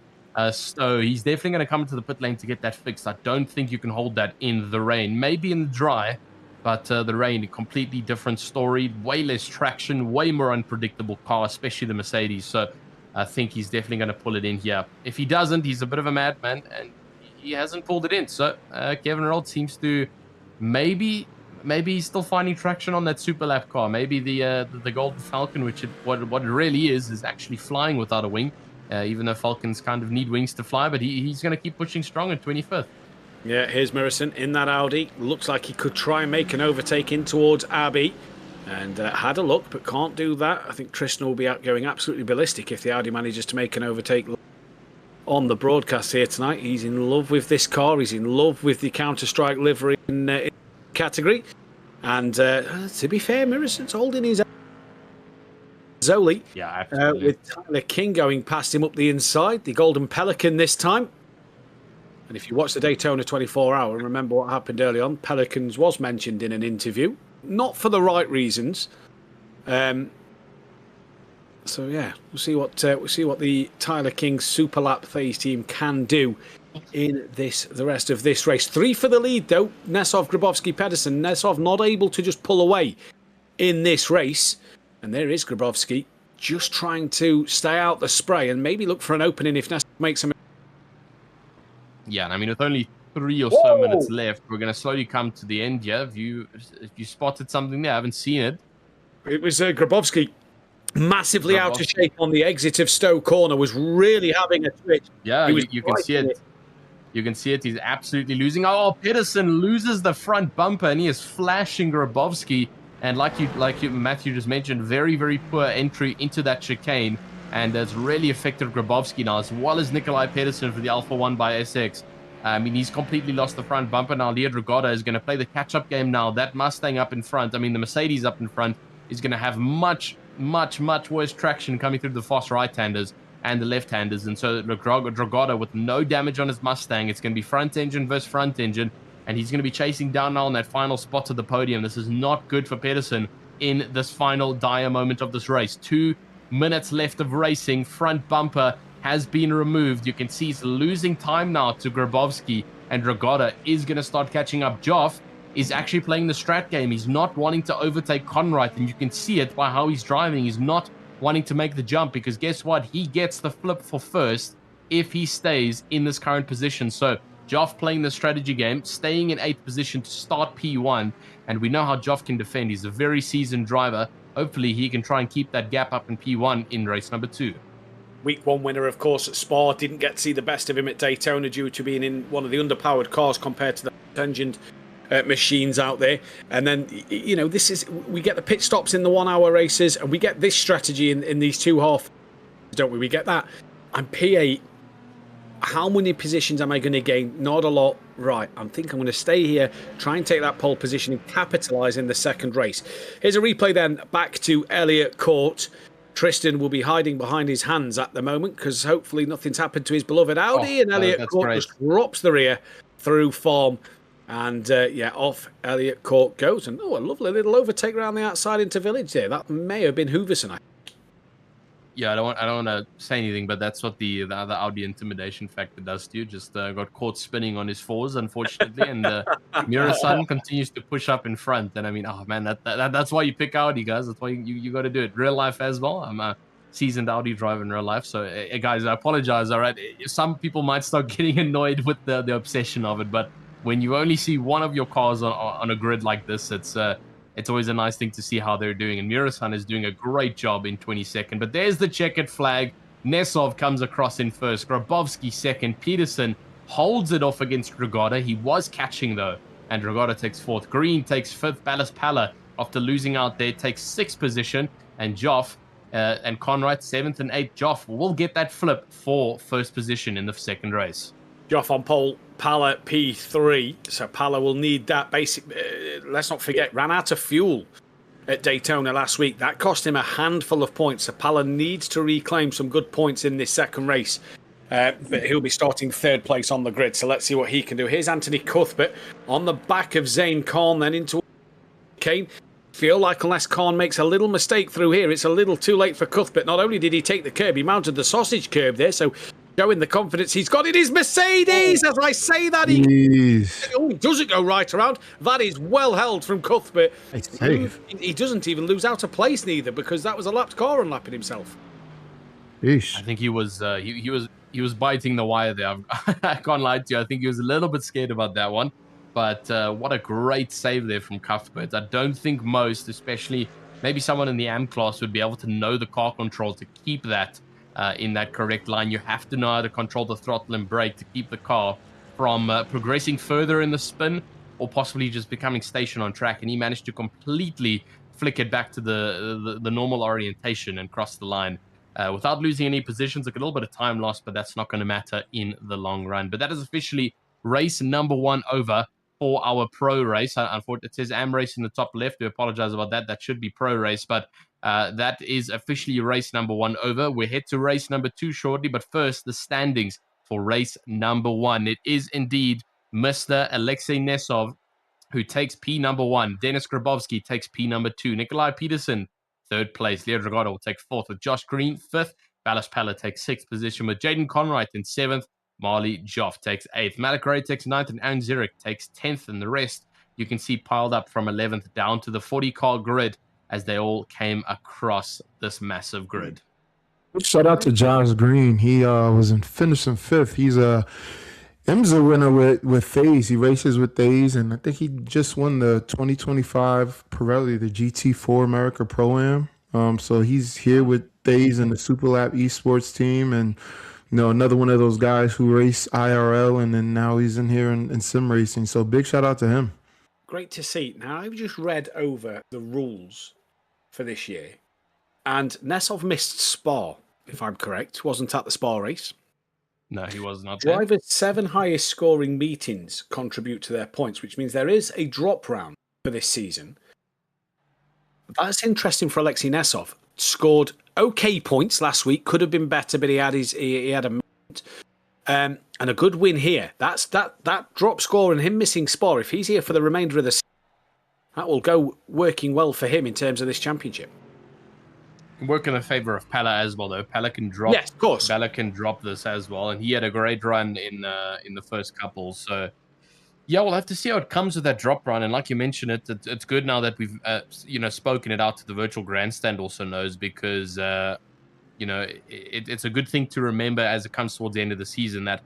Stowe. He's definitely going to come into the pit lane to get that fixed. I don't think you can hold that in the rain. Maybe in the dry, but the rain, a completely different story. Way less traction, way more unpredictable car, especially the Mercedes. So I think he's definitely going to pull it in here. If he doesn't, he's a bit of a madman, and he hasn't pulled it in. So Kevin Rold seems to maybe he's still finding traction on that super lap car. Maybe the Golden Falcon, which what it really is actually flying without a wing. Even though Falcons kind of need wings to fly, but he's going to keep pushing strong at 25th. Yeah, here's Mirison in that Audi. Looks like he could try and make an overtake in towards Abbey. And had a look, but can't do that. I think Tristan will be out going absolutely ballistic if the Audi manages to make an overtake on the broadcast here tonight. He's in love with this car. He's in love with the Counter-Strike livery in category. And to be fair, Mirison's holding his Zoli. Yeah, absolutely. With Tyler King going past him up the inside. The Golden Pelican this time. And if you watch the Daytona 24-hour and remember what happened early on, Pelicans was mentioned in an interview. Not for the right reasons. So yeah, we'll see what the Tyler King Super Lap phase team can do in the rest of this race. 3 for the lead though. Nesov, Grabowski, Pedersen. Nesov not able to just pull away in this race, and there is Grabowski just trying to stay out the spray and maybe look for an opening if Nesov makes a. Yeah, and I mean with only 3 or so minutes left, we're going to slowly come to the end here. If you spotted something there, I haven't seen it. It was Grabowski massively out of shape on the exit of Stowe Corner, was really having a twitch. Yeah, you can see it. You can see it. He's absolutely losing. Oh, Pedersen loses the front bumper, and he is flashing Grabowski. And like you, Matthew just mentioned, very, very poor entry into that chicane, and that's really affected Grabowski now, as well as Nikolai Pedersen for the Alpha 1 by SX. I mean, he's completely lost the front bumper now. Lead Rigotta is going to play the catch-up game now. That Mustang up in front, I mean, the Mercedes up in front, is going to have much, much, much worse traction coming through the fast right-handers and the left-handers. And so Rigotta, with no damage on his Mustang, it's going to be front engine versus front engine, and he's going to be chasing down now on that final spot of the podium. This is not good for Pedersen in this final dire moment of this race. 2 minutes left of racing. Front bumper has been removed. You can see he's losing time now to Grabowski, and Rigotta is going to start catching up. Joff is actually playing the strat game. He's not wanting to overtake Conrad, and you can see it by how he's driving. He's not wanting to make the jump, because guess what? He gets the flip for first if he stays in this current position. So Joff playing the strategy game, staying in 8th position to start P1, and we know how Joff can defend. He's a very seasoned driver. Hopefully he can try and keep that gap up in P1 in race number 2. Week 1 winner, of course, at Spa. Didn't get to see the best of him at Daytona due to being in one of the underpowered cars compared to the engined machines out there. And then, you know, we get the pit stops in the 1 hour races, and we get this strategy in these 2 half, don't we? We get that. I'm P8. How many positions am I going to gain? Not a lot. Right, I think I'm going to stay here, try and take that pole position and capitalise in the second race. Here's a replay then back to Elliott Court. Tristan will be hiding behind his hands at the moment because hopefully nothing's happened to his beloved Audi, and Elliott Court just drops the rear through form. And off Elliott Court goes. And a lovely little overtake around the outside into Village there. That may have been Hooverson. Yeah, I don't want to say anything, but that's what the other Audi intimidation factor does to you. Just got caught spinning on his 4s, unfortunately, and Mirasan continues to push up in front. And I mean, oh man, that's why you pick Audi, guys. That's why you got to do it. Real life as well. I'm a seasoned Audi driver in real life, so guys, I apologize. All right, some people might start getting annoyed with the obsession of it, but when you only see one of your cars on a grid like this, it's always a nice thing to see how they're doing. And Mirasan is doing a great job in 22nd. But there's the checkered flag. Nesov comes across in first. Grabowski second. Pedersen holds it off against Rigotta. He was catching, though. And Rigotta takes 4th. Green takes 5th. Ballas Palla, after losing out there, takes 6th position. And Joff and Conrad, 7th and 8th. Joff will get that flip for 1st position in the second race. Joff on pole, Palla P3. So Palla will need that basic. Let's not forget, ran out of fuel at Daytona last week. That cost him a handful of points. So Palla needs to reclaim some good points in this second race. But he'll be starting 3rd place on the grid. So let's see what he can do. Here's Anthony Cuthbert on the back of Zane Khan, then into Kane. Feel like unless Khan makes a little mistake through here, it's a little too late for Cuthbert. Not only did he take the curb, he mounted the sausage curb there. So showing the confidence he's got in his Mercedes. As I say that, he doesn't go right around. That is well held from Cuthbert. He doesn't even lose out a place neither, because that was a lapped car unlapping himself. Yeesh. I think he was he was biting the wire there. I can't lie to you. I think he was a little bit scared about that one. But what a great save there from Cuthbert. I don't think most, especially maybe someone in the AM class, would be able to know the car control to keep that in that correct line. You have to know how to control the throttle and brake to keep the car from progressing further in the spin or possibly just becoming stationed on track. And he managed to completely flick it back to the normal orientation and cross the line without losing any positions. Like a little bit of time lost, but that's not going to matter in the long run. But that is officially race number 1 over for our pro race. Unfortunately, it says AM race in the top left. We apologize about that. That should be pro race, but that is officially race number 1 over. We head to race number 2 shortly, but first, the standings for race number 1. It is indeed Mr. Alexei Nesov who takes P number 1. Dennis Grabowski takes P number 2. Nikolai Peterson, 3rd place. Leo Dragado will take 4th with Josh Green, 5th. Ballas Pella takes 6th position with Jaden Conwright in 7th. Marley Joff takes 8th. Malik Ray takes 9th, and Aaron Zurich takes 10th. And the rest you can see piled up from 11th down to the 40-car grid as they all came across this massive grid. Shout out to Josh Green. He was in finishing 5th. He's a IMSA winner with FaZe. He races with FaZe, and I think he just won the 2025 Pirelli, the GT4 America Pro-Am. So he's here with FaZe and the Superlap esports team, and another one of those guys who race IRL, and then now he's in here in sim racing. So big shout out to him. Great to see. Now, I've just read over the rules for this year, and Nesov missed Spa, if I'm correct. Wasn't at the Spa race. No, he was not. Drivers' 7 highest scoring meetings contribute to their points, which means there is a drop round for this season. That's interesting for Alexei Nesov. Scored okay points last week, could have been better, but he had a moment. And a good win here. That drop score and him missing Spa. If he's here for the remainder of the season, that will go working well for him in terms of this championship. Work in the favor of Pella as well, though. Pella can drop. Yes, of course. Pella can drop this as well, and he had a great run in the first couple. So, yeah, we'll have to see how it comes with that drop run. And like you mentioned, it's good now that we've spoken it out to the virtual grandstand also knows, because it's a good thing to remember as it comes towards the end of the season that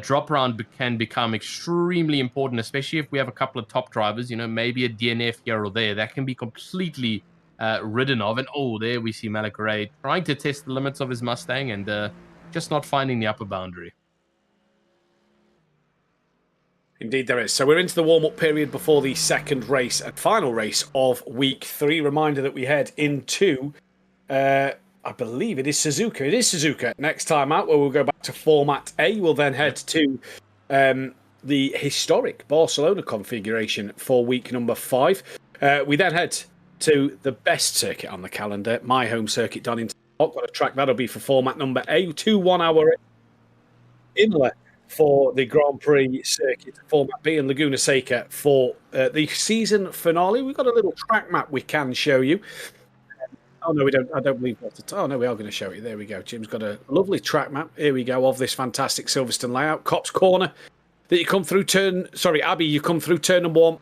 drop round can become extremely important, especially if we have a couple of top drivers. Maybe a DNF here or there that can be completely ridden of. And there we see Malik Ray trying to test the limits of his Mustang and just not finding the upper boundary. Indeed there is. So we're into the warm-up period before the second race and final race of week 3. Reminder that we head into I believe it is Suzuka. It is Suzuka next time out, where we'll go back to Format A. We'll then head to the historic Barcelona configuration for week number 5. We then head to the best circuit on the calendar, my home circuit, Donington. Got a track that'll be for Format number A. 2 1-hour Imola for the Grand Prix circuit, Format B, and Laguna Seca for the season finale. We've got a little track map we can show you. Oh, no, we don't. I don't believe that. Oh, no, we are going to show it. There we go. Jim's got a lovely track map. Here we go, of this fantastic Silverstone layout. Cops Corner that you come through Abbey, you come through turn number 1.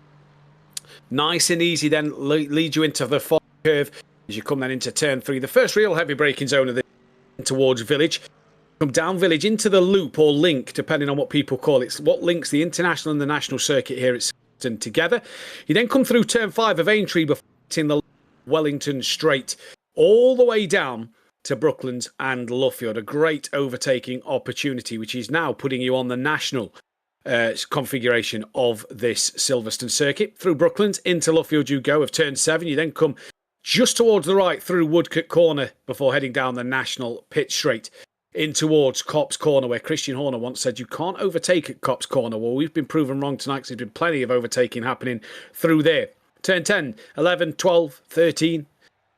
Nice and easy, then lead you into the final curve as you come then into turn 3. The first real heavy braking zone of the towards Village. Come down Village into the loop or link, depending on what people call it. It's what links the international and the national circuit here at Silverstone together. You then come through turn 5 of Aintree before hitting the Wellington Straight all the way down to Brooklands and Luffield. A great overtaking opportunity, which is now putting you on the national configuration of this Silverstone circuit. Through Brooklands into Luffield you go of turn 7. You then come just towards the right through Woodcote Corner before heading down the national pit straight in towards Cops Corner, where Christian Horner once said you can't overtake at Cops Corner. Well, we've been proven wrong tonight because there's been plenty of overtaking happening through there. Turn 10, 11, 12, 13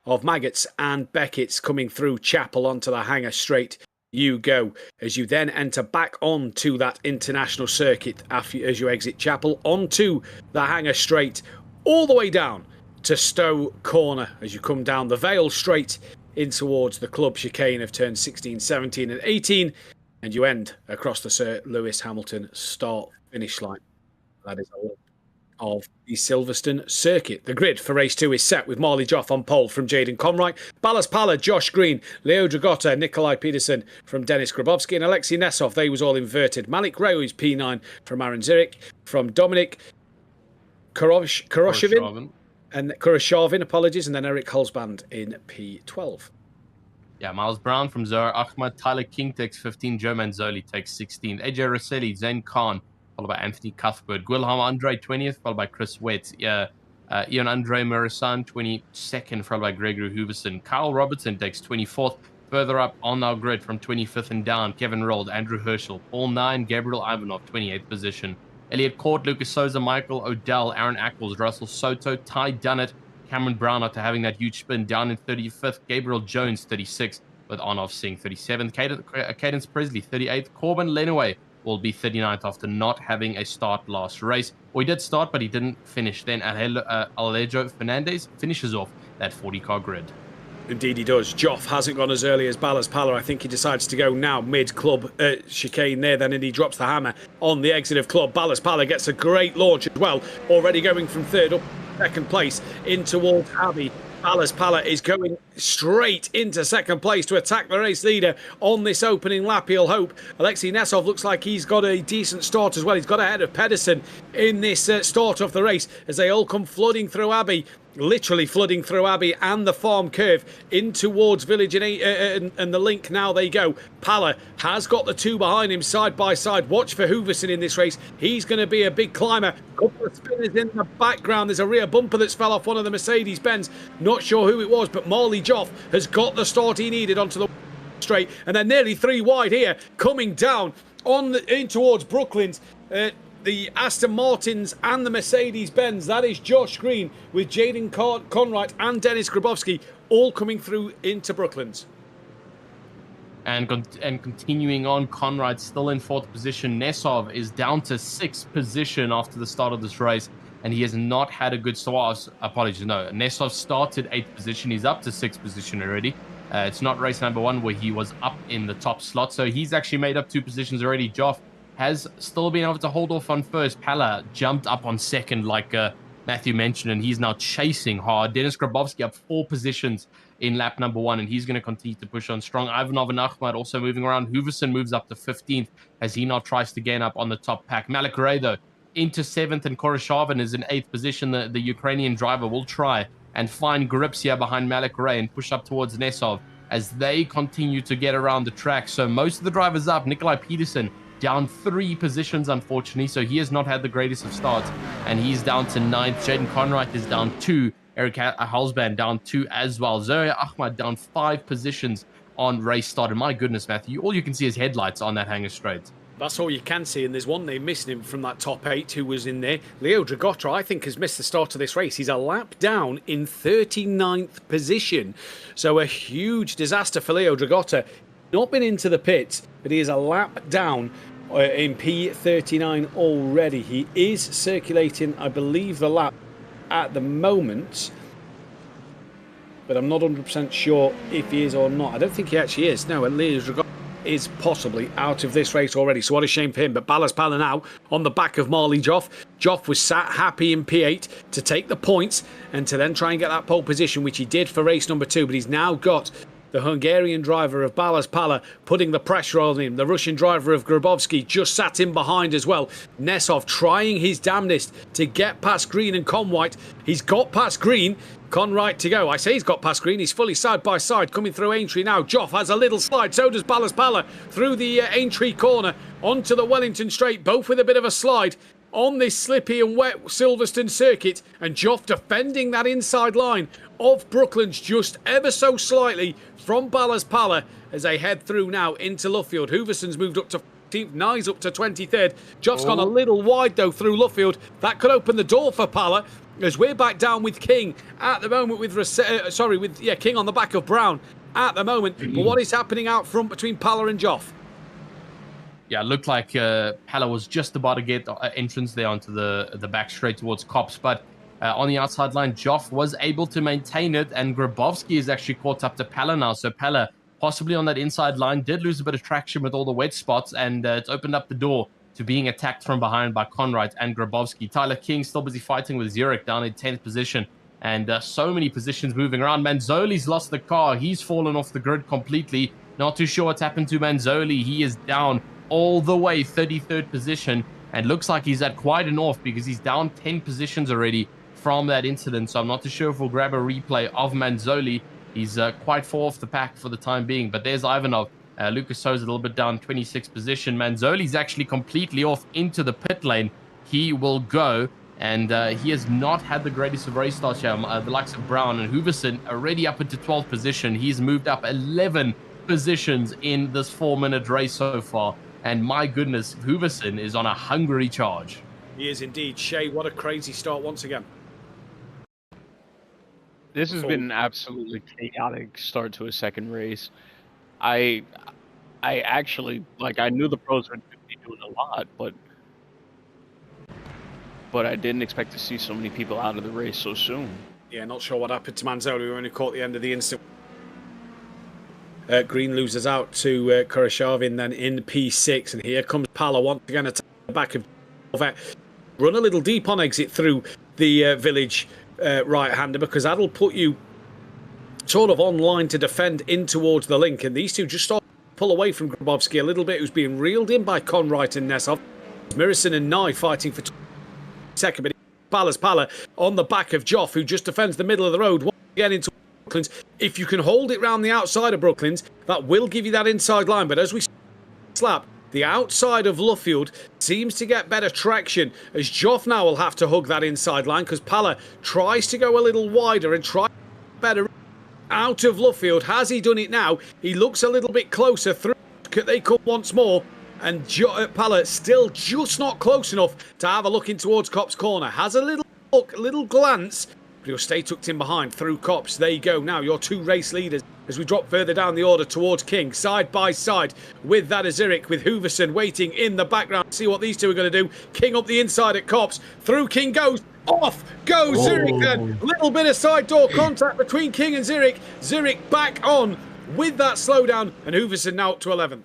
of Maggots and Beckett's coming through Chapel onto the hangar straight you go, as you then enter back onto that international circuit as you exit Chapel, onto the hangar straight, all the way down to Stowe Corner as you come down the Vale straight in towards the club chicane of turn 16, 17 and 18, and you end across the Sir Lewis Hamilton start-finish line. That is a of the Silverstone circuit. The grid for race 2 is set with Marley Joff on pole from Jaden Conroy, Ballas Palla, Josh Green, Leo Dragotta, Nikolai Peterson from Denis Grabowski, and Alexei Nesov. They was all inverted. Malik Ray is P9 from Aaron Zirik, from Dominic Kuroshavin, and Kuroshavin, apologies, and then Eric Holzband in P12. Yeah, Miles Brown from Zohar Ahmad, Tyler King takes 15, Joe Manzoli takes 16, AJ Rosselli, Zain Khan, followed by Anthony Cuthbert, Guilherme Andre 20th, followed by Chris Wett, Ian Andre Murasan 22nd, followed by Gregory Hooverson, Kyle Robertson takes 24th. Further up on our grid from 25th and down, Kevin Rold, Andrew Herschel, Paul 9, Gabriel Ivanov, 28th position, Elliot Court, Lucas Souza, Michael Odell, Aaron Ackles, Russell Soto, Ty Dunnett, Cameron Brown after having that huge spin down in 35th, Gabriel Jones 36th, with Arnov Singh 37th, Cadence Presley 38th, Corbin Lenaway will be 39th after not having a start last race. Well, he did start, but he didn't finish. Then Alejo Fernandez finishes off that 40-car grid. Indeed he does. Joff hasn't gone as early as Ballas Palla. I think he decides to go now mid-club chicane there then, and he drops the hammer on the exit of club. Ballas Palla gets a great launch as well, already going from third up second place in towards Abbey. Ballas Palla is going straight into second place to attack the race leader on this opening lap, he'll hope. Alexei Nesov looks like he's got a decent start as well. He's got ahead of Pedersen in this start of the race as they all come flooding through Abbey. Literally flooding through Abbey and the farm curve in towards Village and the link. Now they go. Palla has got the two behind him side by side. Watch for Hooverson in this race. He's going to be a big climber. Couple of spinners in the background. There's a rear bumper that's fell off one of the Mercedes-Benz. Not sure who it was, but Marley Joff has got the start he needed onto the straight. And they're nearly three wide here, coming down in towards Brooklands. The Aston Martins and the Mercedes-Benz. That is Josh Green with Jaden Conright and Denis Grabowski all coming through into Brooklands. And continuing on, Conrad still in fourth position. Nesov is down to sixth position after the start of this race, and he has not had a good start. Apologies, no. Nesov started eighth position. He's up to sixth position already. It's not race number one where he was up in the top slot, so he's actually made up two positions already. Joff has still been able to hold off on first. Palla jumped up on second, like Matthew mentioned, and he's now chasing hard. Denis Grabowski up 4 positions in lap number 1, and he's going to continue to push on strong. Ivanov and Ahmad also moving around. Hooverson moves up to 15th as he now tries to gain up on the top pack. Malik Ray, though, into 7th, and Koroshavin is in 8th position. The Ukrainian driver will try and find grips here behind Malik Ray and push up towards Nesov as they continue to get around the track. So most of the drivers up. Nikolai Peterson down 3 positions, unfortunately, so he has not had the greatest of starts, and he's down to 9th. Jaden Conright is down 2. Eric Halsband down 2 as well. Zoya Ahmad down 5 positions on race start. And my goodness, Matthew, all you can see is headlights on that hangar straight. That's all you can see, and there's one name missing him from that top 8 who was in there. Leo Dragotta, I think, has missed the start of this race. He's a lap down in 39th position. So a huge disaster for Leo Dragotta. Not been into the pits, but he is a lap down in P39 already. He is circulating, I believe, the lap at the moment, but I'm not 100% sure if he is or not. I don't think he actually is. No, Leo Dragotta is possibly out of this race already, so what a shame for him. But Ballas Palla now on the back of Marley Joff. Joff was sat happy in P8 to take the points and to then try and get that pole position, which he did for race number 2, but he's now got the Hungarian driver of Ballas Palla putting the pressure on him. The Russian driver of Grabowski just sat in behind as well. Nesov trying his damnedest to get past Green and Conright. He's got past Green. Conright to go. I say he's got past Green. He's fully side by side coming through Aintree now. Joff has a little slide. So does Ballas Palla through the Aintree corner onto the Wellington straight. Both with a bit of a slide on this slippy and wet Silverstone circuit, and Joff defending that inside line of Brooklands just ever so slightly from Ballas Palla as they head through now into Luffield. Hooverson's moved up to 14th, Nye's up to 23rd. Joff's gone a little wide though through Luffield. That could open the door for Palla as we're back down with King at the moment with King on the back of Brown at the moment. But what is happening out front between Palla and Joff? Yeah, it looked like Palla was just about to get entrance there onto the back straight towards Cops, but on the outside line, Joff was able to maintain it, and Grabowski is actually caught up to Palla now. So Palla, possibly on that inside line, did lose a bit of traction with all the wet spots, and it's opened up the door to being attacked from behind by Conrad and Grabowski. Tyler King still busy fighting with Zurich down in 10th position. And so many positions moving around. Manzoli's lost the car. He's fallen off the grid completely. Not too sure what's happened to Manzoli. He is down all the way 33rd position. And looks like he's at quite an off because he's down 10 positions already from that incident. So I'm not too sure if we'll grab a replay of Manzoli. He's quite far off the pack for the time being. But there's Ivanov. Lucas So's a little bit down 26th position. Manzoli's actually completely off into the pit lane. He will go. And he has not had the greatest of race starts here. The likes of Brown and Hooverson already up into 12th position. He's moved up 11 positions in this 4-minute race so far. And my goodness, Hooverson is on a hungry charge. He is indeed. Shay, what a crazy start once again. This has been an absolutely chaotic start to a second race. I actually, like, I knew the pros would be doing a lot, but I didn't expect to see so many people out of the race so soon. Yeah, not sure what happened to Manzoli. We only caught the end of the instant. Green loses out to Kurashavin then in P6. And here comes Pala once again at the back of run a little deep on exit through the village right-hander, because that'll put you sort of on line to defend in towards the link. And these two just start to pull away from Grabowski a little bit, who's being reeled in by Conrad and Nesov. Mirison and Nye fighting for second, but Pala on the back of Joff, who just defends the middle of the road. Once again into Brooklands. If you can hold it round the outside of Brooklands, that will give you that inside line. But as we slap, the outside of Luffield seems to get better traction, as Joff now will have to hug that inside line, because Pala tries to go a little wider and try better out of Luffield. Has he done it now? He looks a little bit closer through. They come once more. And Pala still just not close enough to have a look in towards Kopp's corner. Has a little look, a little glance, but he'll stay tucked in behind through Kopp's. There you go. Now your two race leaders as we drop further down the order towards King. Side by side with that Zurich, with Hooverson waiting in the background. See what these two are going to do. King up the inside at Kopp's. Through King goes. Off goes Zurich then. Little bit of side door contact between King and Zurich. Zurich back on with that slowdown. And Hooverson now up to 11th.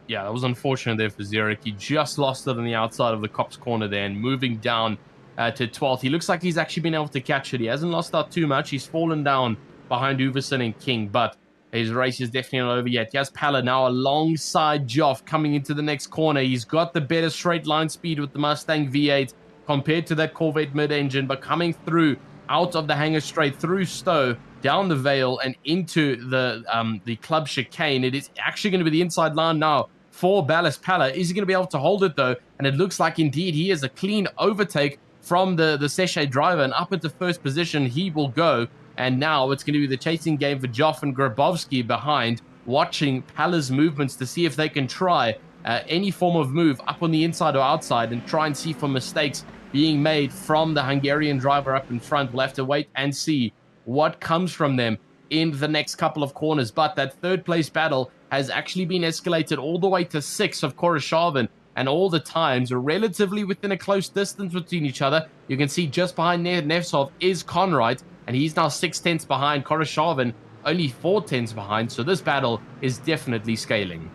Yeah, that was unfortunate there for Zurich. He just lost it on the outside of the Kopp's corner there and moving down to 12th. He looks like he's actually been able to catch it. He hasn't lost out too much. He's fallen down behind Hooverson and King, but his race is definitely not over yet. He has Pala now alongside Joff coming into the next corner. He's got the better straight line speed with the Mustang V8 compared to that Corvette mid-engine, but coming through out of the hangar straight through Stowe, down the Vale and into the club chicane. It is actually going to be the inside line now for Ballast Pala. Is he going to be able to hold it though? And it looks like indeed he has a clean overtake from the Seshay driver, and up into first position he will go. And now it's going to be the chasing game for Joff and Grabowski behind, watching Pala's movements to see if they can try any form of move up on the inside or outside and try and see for mistakes being made from the Hungarian driver up in front. We'll have to wait and see what comes from them in the next couple of corners. But that third place battle has actually been escalated all the way to 6 of Koroshavin, and all the times are relatively within a close distance between each other. You can see just behind Nevsov is Conrad, and he's now 6 tenths behind. Koroshavin only 4 tenths behind, so this battle is definitely scaling.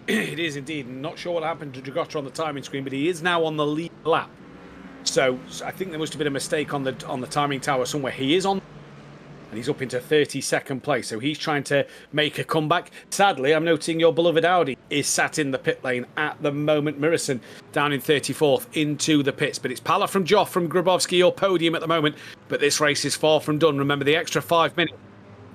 It is indeed. Not sure what happened to Dragota on the timing screen, but he is now on the lead lap. So I think there must have been a mistake on the timing tower somewhere. He is on, and he's up into 32nd place. So he's trying to make a comeback. Sadly, I'm noting your beloved Audi is sat in the pit lane at the moment. Mirison down in 34th into the pits. But it's Pala from Joff from Grabowski, your podium at the moment. But this race is far from done. Remember, the extra 5 minutes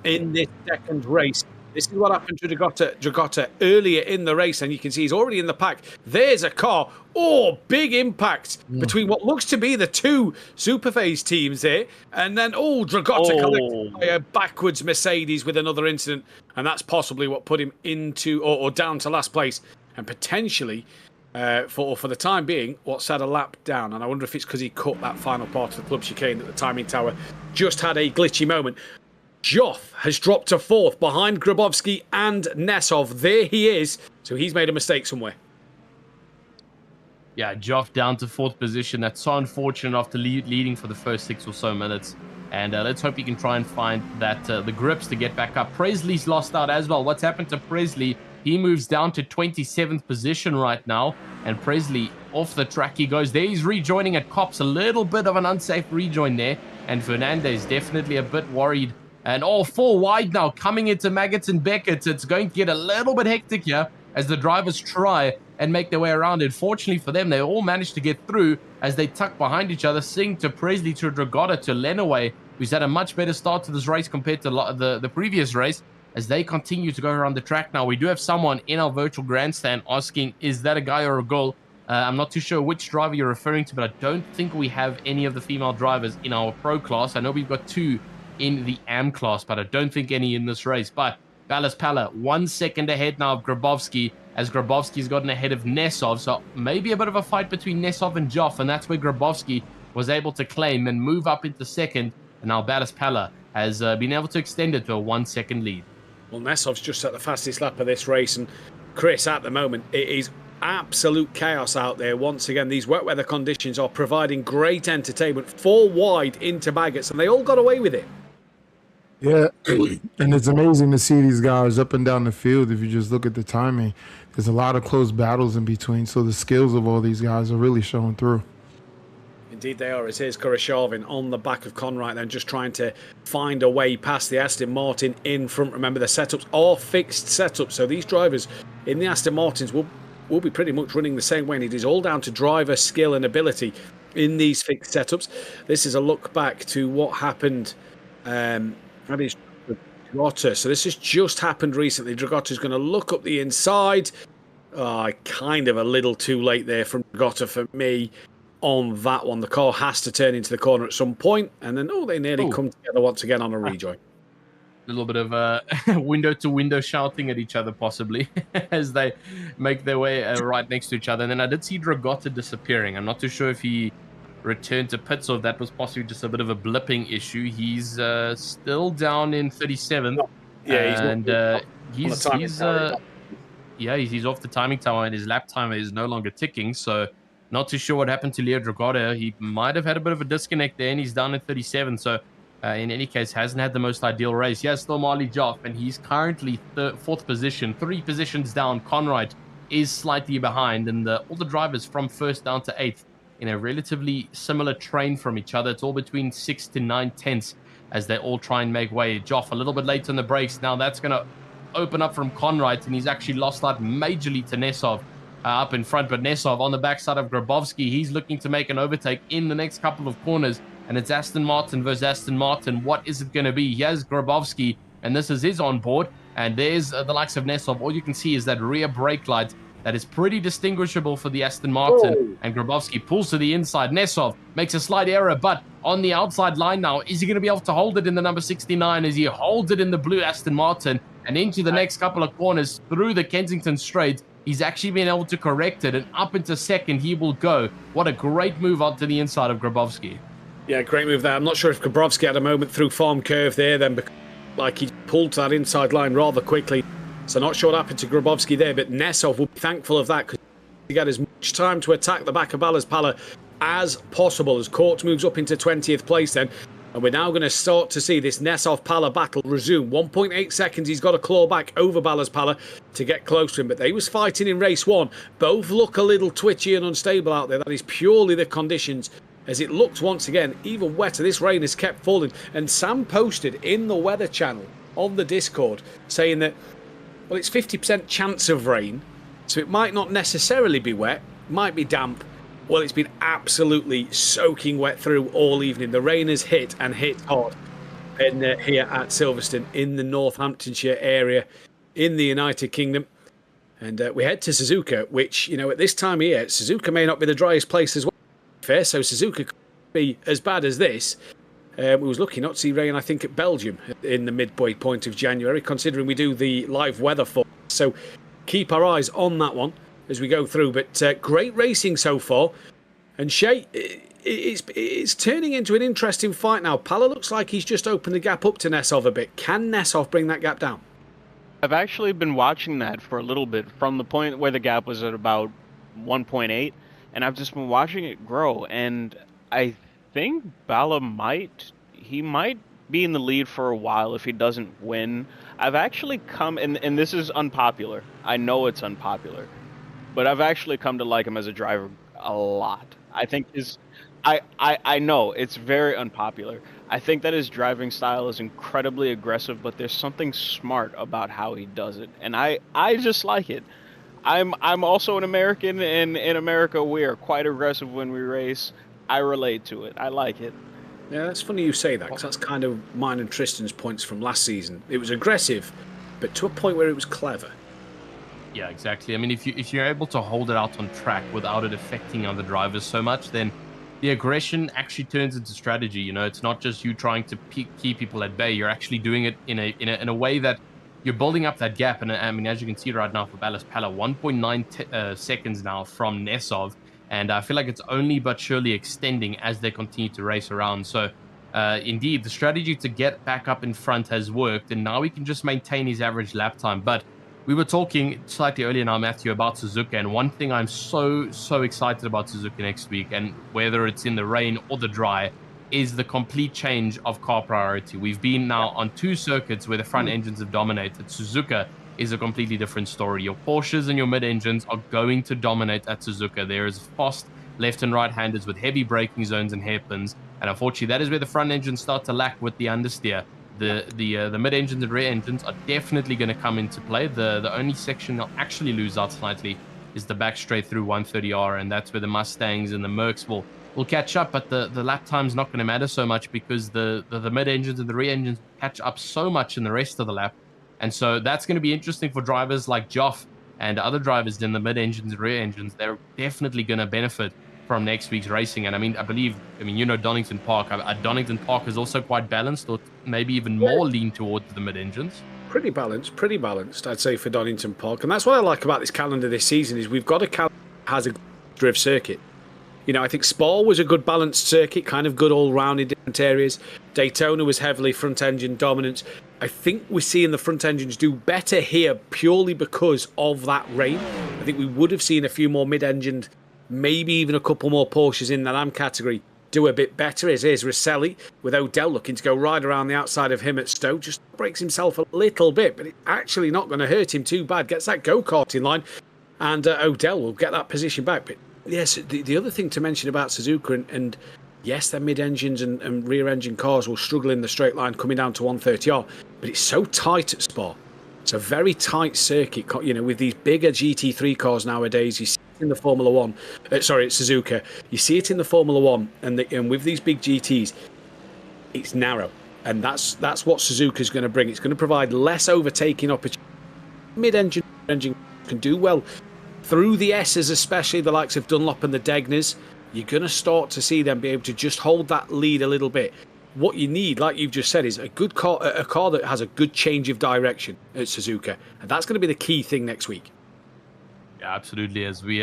in this second race. This is what happened to Dragota earlier in the race, and you can see he's already in the pack. There's a car. Oh, big impact between what looks to be the two Superphase teams there. And then, Dragota collected by a backwards Mercedes with another incident. And that's possibly what put him into or down to last place. And potentially, for the time being, what's had a lap down. And I wonder if it's because he cut that final part of the club chicane that the timing tower just had a glitchy moment. Joff has dropped to 4th behind Grabowski and Nesov. There he is. So he's made a mistake somewhere. Yeah, Joff down to 4th position. That's so unfortunate after leading for the first 6 or so minutes. And let's hope he can try and find that the grips to get back up. Presley's lost out as well. What's happened to Presley? He moves down to 27th position right now. And Presley, off the track he goes. There he's rejoining at Cops. A little bit of an unsafe rejoin there. And Fernandez definitely a bit worried. And all 4 wide now, coming into Maggots and Beckett. It's going to get a little bit hectic here as the drivers try and make their way around it. Fortunately for them, they all managed to get through as they tuck behind each other. Singh to Presley to Dragotta to Lenaway, who's had a much better start to this race compared to the previous race. As they continue to go around the track now, we do have someone in our virtual grandstand asking, is that a guy or a girl? I'm not too sure which driver you're referring to, but I don't think we have any of the female drivers in our pro class. I know we've got 2 in the AM class, but I don't think any in this race. But Ballas Pala 1 second ahead now of Grabowski, as Grabowski's gotten ahead of Nesov. So maybe a bit of a fight between Nesov and Joff, and that's where Grabowski was able to claim and move up into second. And now Ballas Pala has been able to extend it to a 1 second lead. Well, Nesov's just set the fastest lap of this race, and Chris, at the moment, it is absolute chaos out there. Once again, these wet weather conditions are providing great entertainment. 4 wide into Baggots, and they all got away with it. Yeah, and it's amazing to see these guys up and down the field. If you just look at the timing, there's a lot of close battles in between, so the skills of all these guys are really showing through. Indeed they are. It is Kurashavin on the back of Conright, then just trying to find a way past the Aston Martin in front. Remember, the setups are fixed setups, so these drivers in the Aston Martins will be pretty much running the same way, and it is all down to driver skill and ability in these fixed setups. This is a look back to what happened that is Dragotta. So this has just happened recently. Dragotta's going to look up the inside. Kind of a little too late there from Dragotta for me on that one. The car has to turn into the corner at some point, and then they nearly come together once again on a rejoin. A little bit of window-to-window shouting at each other, possibly, as they make their way right next to each other. And then I did see Dragotta disappearing. I'm not too sure if he returned to pits or if that was possibly just a bit of a blipping issue. He's still down in 37th. Yeah, he's off the timing tower, and his lap timer is no longer ticking. So not too sure what happened to Leo Dragotta. He might have had a bit of a disconnect there, and he's down at 37. So in any case, hasn't had the most ideal race. Yes, still Marley Joff, and he's currently 4th position, 3 positions down. Conright is slightly behind, and all the drivers from 1st down to 8th in a relatively similar train from each other. It's all between 6 to 9 tenths as they all try and make way. Joff a little bit late on the brakes. Now that's going to open up from Conright, and he's actually lost out majorly to Nesov up in front. But Nesov on the backside of Grabowski, he's looking to make an overtake in the next couple of corners. And it's Aston Martin versus Aston Martin. What is it going to be? Here's Grabowski, and this is his onboard. And there's the likes of Nesov. All you can see is that rear brake light that is pretty distinguishable for the Aston Martin. And Grabowski pulls to the inside. Nesov makes a slight error, but on the outside line now, is he going to be able to hold it in the number 69 as he holds it in the blue Aston Martin and into the next couple of corners through the Kensington Straight? He's actually been able to correct it, and up into second he will go. What a great move onto the inside of Grabowski. Yeah, great move there. I'm not sure if Grabowski had a moment through farm curve there then, like he pulled to that inside line rather quickly. So not sure what happened to Grabowski there, but Nesov will be thankful of that because he got as much time to attack the back of Ballas Pala as possible as Courts moves up into 20th place then. And we're now going to start to see this Nesov-Pala battle resume. 1.8 seconds he's got to claw back over Ballas Pala to get close to him. But they was fighting in race 1. Both look a little twitchy and unstable out there. That is purely the conditions. As it looks once again even wetter. This rain has kept falling. And Sam posted in the weather channel on the Discord saying that, well, it's 50% chance of rain. So it might not necessarily be wet. Might be damp. Well, it's been absolutely soaking wet through all evening. The rain has hit and hit hard here at Silverstone in the Northamptonshire area in the United Kingdom. And we head to Suzuka, which, at this time of year, Suzuka may not be the driest place as well. Fair, so Suzuka could be as bad as this. We was lucky not to see rain, I think, at Belgium in the midway point of January, considering we do the live weather for. So keep our eyes on that one as we go through. But great racing so far. And Shay, it's turning into an interesting fight now. Pala looks like he's just opened the gap up to Nesov a bit. Can Nesov bring that gap down? I've actually been watching that for a little bit from the point where the gap was at about 1.8. And I've just been watching it grow. And I think Bala might be in the lead for a while if he doesn't win. I've actually come, and this is unpopular. I know it's unpopular. but I've actually come to like him as a driver a lot. I think I know it's very unpopular. I think that his driving style is incredibly aggressive, but there's something smart about how he does it, and I just like it. I'm also an American, and in America we are quite aggressive when we race. I relate to it. I like it. Yeah, that's funny you say that, because that's kind of mine and Tristan's points from last season. It was aggressive, but to a point where it was clever. Yeah, exactly. I mean, if you're able to hold it out on track without it affecting other drivers so much, then the aggression actually turns into strategy. You know, it's not just you trying to keep people at bay. You're actually doing it in a way that you're building up that gap. And I mean, as you can see right now for Ballas Pala, 1.9 seconds now from Nesov, and I feel like it's only but surely extending as they continue to race around. So. Indeed, the strategy to get back up in front has worked, and now we can just maintain his average lap time. But we were talking slightly earlier now, Matthew, about Suzuka, and one thing I'm so excited about Suzuka next week, and whether it's in the rain or the dry, is the complete change of car priority. We've been now on 2 circuits where the front engines have dominated. Suzuka is a completely different story. Your Porsches and your mid-engines are going to dominate at Suzuka. There is fast left and right-handers with heavy braking zones and hairpins, and unfortunately that is where the front engines start to lack with the understeer. The mid-engines and rear engines are definitely going to come into play. The only section they'll actually lose out slightly is the back straight through 130R, and that's where the Mustangs and the Mercs will catch up, but the lap time's not going to matter so much because the mid-engines and the rear engines catch up so much in the rest of the lap. And so that's going to be interesting for drivers like Joff and other drivers in the mid-engines and rear engines. They're definitely going to benefit from next week's racing. And I believe, you know, Donington Park. Donington Park is also quite balanced, or maybe even more lean towards the mid-engines. Pretty balanced, I'd say, for Donington Park. And that's what I like about this calendar this season, is we've got a calendar that has a drift circuit. You know, I think Spa was a good balanced circuit, kind of good all-round in different areas. Daytona was heavily front-engine dominant. I think we're seeing the front engines do better here purely because of that rain. I think we would have seen a few more mid-engined, maybe even a couple more Porsches in that AM category do a bit better. As is Rosselli, with Odell looking to go right around the outside of him at Stowe. Just breaks himself a little bit, but it's actually not going to hurt him too bad. Gets that go-kart in line, and Odell will get that position back. But yes, the other thing to mention about Suzuka, and yes, their mid-engines and rear-engine cars will struggle in the straight line coming down to 130R, but it's so tight at Spa. It's a very tight circuit, you know, with these bigger GT3 cars nowadays. You see it in the Formula One, it's Suzuka. You see it in the Formula One, and with these big GTs, it's narrow, and that's what Suzuka's going to bring. It's going to provide less overtaking opportunity. Mid-engine can do well through the S's, especially the likes of Dunlop and the Degners. You're going to start to see them be able to just hold that lead a little bit. What you need, like you've just said, is a good car, a car that has a good change of direction at Suzuka, and that's going to be the key thing next week. Yeah, absolutely. As we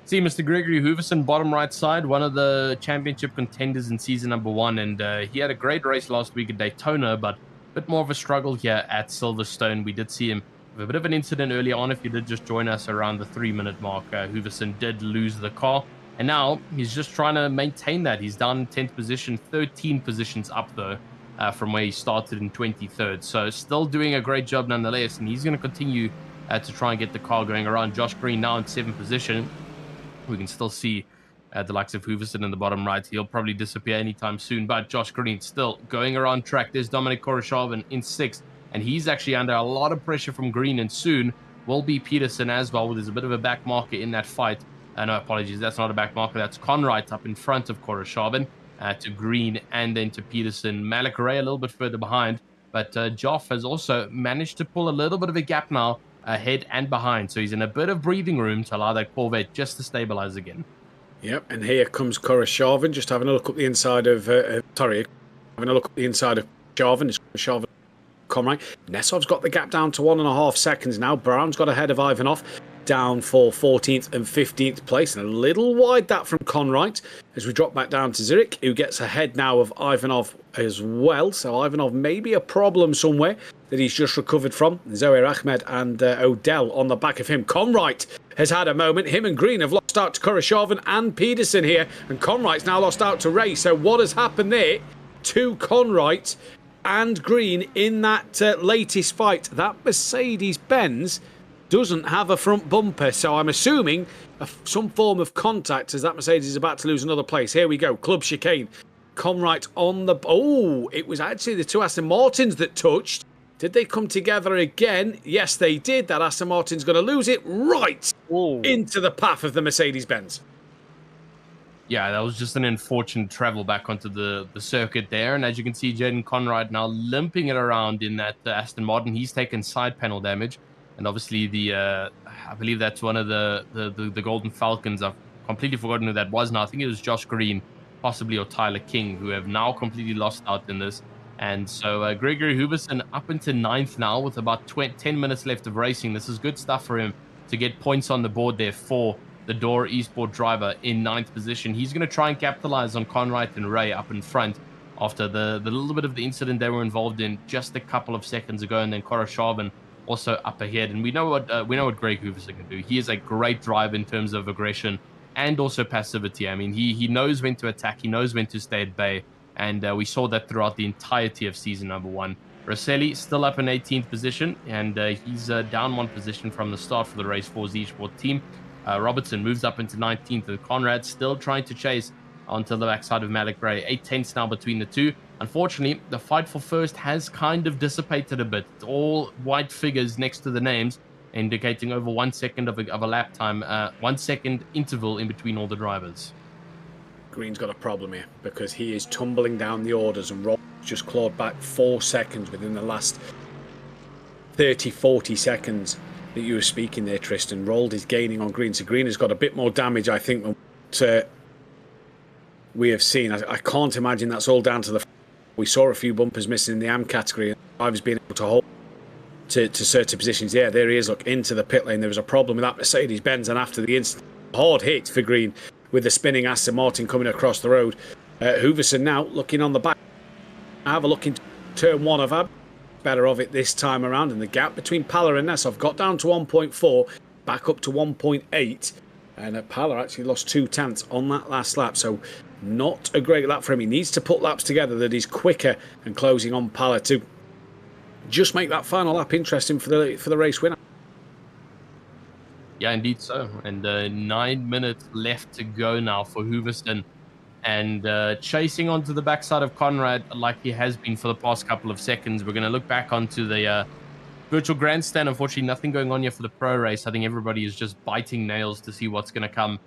see Mr. Gregory Hooverson, bottom right side, one of the championship contenders in season number 1, and he had a great race last week at Daytona, but a bit more of a struggle here at Silverstone. We did see him with a bit of an incident early on. If you did just join us around the 3-minute mark, Hooverson did lose the car. And now he's just trying to maintain that. He's down in 10th position, 13 positions up, though, from where he started in 23rd. So still doing a great job nonetheless. And he's going to continue to try and get the car going around. Josh Green now in 7th position. We can still see the likes of Hooverson in the bottom right. He'll probably disappear anytime soon. But Josh Green still going around track. There's Dominic Koroshavin in 6th. And he's actually under a lot of pressure from Green. And soon will be Peterson as well. There's a bit of a back marker in that fight. No, apologies, that's not a back marker. That's Conright up in front of Koroshavin to Green and then to Peterson. Malik Ray a little bit further behind. But Joff has also managed to pull a little bit of a gap now ahead and behind. So he's in a bit of breathing room to allow that Corvette just to stabilize again. Yep, and here comes Koroshavin, just having a look up the inside of... having a look at the inside of Koroshavin. It's Koroshavin. Conright. Nesov's got the gap down to 1.5 seconds now. Brown's got ahead of Ivanov, down for 14th and 15th place, and a little wide that from Conright as we drop back down to Zurich, who gets ahead now of Ivanov as well. So Ivanov may be a problem somewhere that he's just recovered from. Zohair Ahmed and Odell on the back of him. Conright has had a moment. Him and Green have lost out to Koroshavin and Peterson here, and Conright's now lost out to Ray. So what has happened there to Conright and Green in that latest fight? That Mercedes-Benz doesn't have a front bumper, so I'm assuming some form of contact as that Mercedes is about to lose another place. Here we go, club chicane. Conright on the... Oh, it was actually the two Aston Martins that touched. Did they come together again? Yes, they did. That Aston Martin's going to lose it right into the path of the Mercedes-Benz. Yeah, that was just an unfortunate travel back onto the circuit there. And as you can see, Jaden Conrad now limping it around in that Aston Martin. He's taken side panel damage. And obviously, I believe that's one of the Golden Falcons. I've completely forgotten who that was now. I think it was Josh Green, possibly, or Tyler King, who have now completely lost out in this. And so Gregory Hooverson up into 9th now with about 10 minutes left of racing. This is good stuff for him to get points on the board there for the Door Esport driver in 9th position. He's going to try and capitalize on Conrad and Ray up in front after the little bit of the incident they were involved in just a couple of seconds ago, and then Koroshavin also up ahead. And we know what Greg Hooverson can do. He is a great driver in terms of aggression and also passivity. I mean, he knows when to attack, he knows when to stay at bay, and we saw that throughout the entirety of season number 1. Rosselli still up in 18th position, and he's down 1 position from the start for the Race 4 Z-Sport team. Robertson moves up into 19th, and Conrad still trying to chase onto the backside of Malik Gray. 8/10 now between the two. Unfortunately, the fight for first has kind of dissipated a bit. It's all white figures next to the names, indicating over 1 second of a lap time, 1 second interval in between all the drivers. Green's got a problem here because he is tumbling down the orders, and Rob just clawed back 4 seconds within the last 30-40 seconds that you were speaking there, Tristan. Rold is gaining on Green, so Green has got a bit more damage, I think, than what we have seen. I can't imagine that's all down to the... We saw a few bumpers missing in the AM category, and drivers being able to hold to certain positions. Yeah, there he is, look, into the pit lane. There was a problem with that Mercedes-Benz, and after the incident, hard hit for Green with the spinning Aston Martin coming across the road. Hooverson now looking on the back. Have a look into turn 1 of Ab. Better of it this time around, and the gap between Pala and Nessov got down to 1.4, back up to 1.8, and Pala actually lost 2/10 on that last lap, so not a great lap for him. He needs to put laps together that is quicker and closing on Pala to just make that final lap interesting for the race winner. Yeah, indeed so. And 9 minutes left to go now for Hooverson. And chasing onto the backside of Conrad like he has been for the past couple of seconds. We're going to look back onto the virtual grandstand. Unfortunately, nothing going on here for the pro race. I think everybody is just biting nails to see what's going to come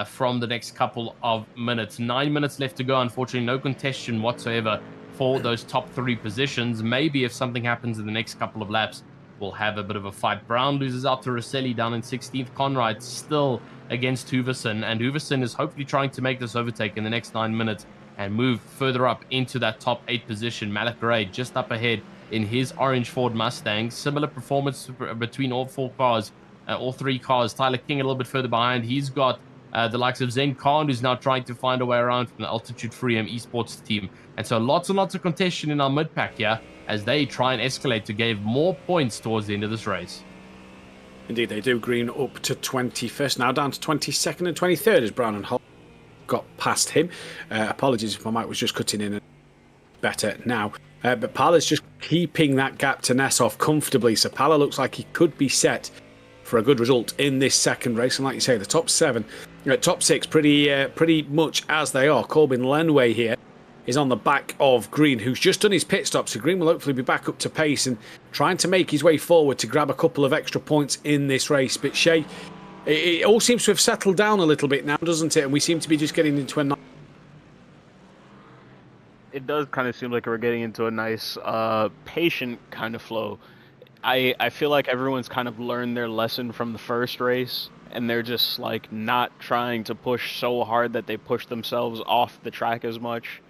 from the next couple of minutes. 9 minutes left to go. Unfortunately, no contention whatsoever for those top 3 positions. Maybe if something happens in the next couple of laps, we'll have a bit of a fight. Brown loses out to Rosselli down in 16th. Conrad still against Hooverson, and Hooverson is hopefully trying to make this overtake in the next 9 minutes and move further up into that top 8 position. Malik Gray just up ahead in his orange Ford Mustang. Similar performance between all 4 cars, all 3 cars. Tyler King a little bit further behind. He's got the likes of Zen Khan, who's now trying to find a way around from the Altitude Freedom esports team. And so lots and lots of contention in our mid-pack here as they try and escalate to give more points towards the end of this race. Indeed, they do. Green up to 21st, now down to 22nd and 23rd as Brown and Hall got past him. Apologies if my mic was just cutting in. Better now. But Pala's just keeping that gap to Nessov comfortably. So Pala looks like he could be set for a good result in this second race. And like you say, the top 6 pretty much as they are. Corbin Lenway here is on the back of Green, who's just done his pit stop, so Green will hopefully be back up to pace and trying to make his way forward to grab a couple of extra points in this race. But Shay, it all seems to have settled down a little bit now, doesn't it? And we seem to be just getting into a... It does kind of seem like we're getting into a nice, patient kind of flow. I feel like everyone's kind of learned their lesson from the first race, and they're just like not trying to push so hard that they push themselves off the track as much.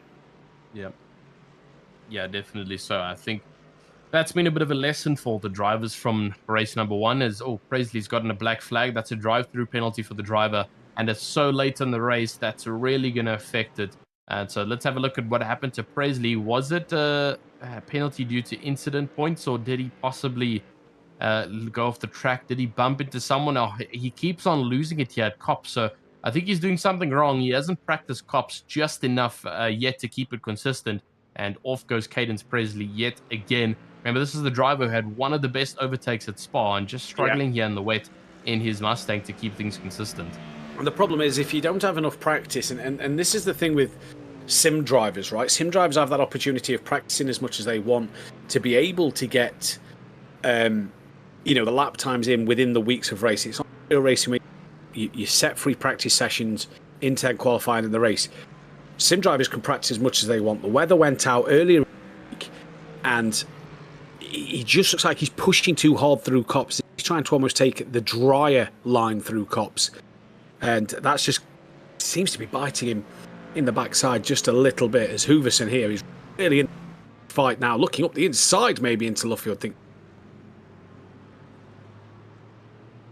Yeah, definitely so. I think that's been a bit of a lesson for the drivers from race number 1 is, Presley's gotten a black flag. That's a drive-through penalty for the driver, and it's so late in the race that's really going to affect it. And so let's have a look at what happened to Presley. Was it a penalty due to incident points, or did he possibly go off the track? Did he bump into someone? Oh, he keeps on losing it here at Cops, so I think he's doing something wrong. He hasn't practiced Cops just enough yet to keep it consistent. And off goes Cadence Presley yet again. Remember, this is the driver who had one of the best overtakes at Spa and just struggling here in the wet in his Mustang to keep things consistent. And the problem is, if you don't have enough practice, and this is the thing with sim drivers, right? Sim drivers have that opportunity of practicing as much as they want to be able to get, the lap times in within the weeks of racing. It's not real racing where you set free practice sessions into qualifying in the race. Sim drivers can practice as much as they want. The weather went out earlier in the week, and he just looks like he's pushing too hard through cops. He's trying to almost take the drier line through cops, and that's just seems to be biting him in the backside just a little bit. As Hooverson here is really in the fight now, looking up the inside maybe into Luffield.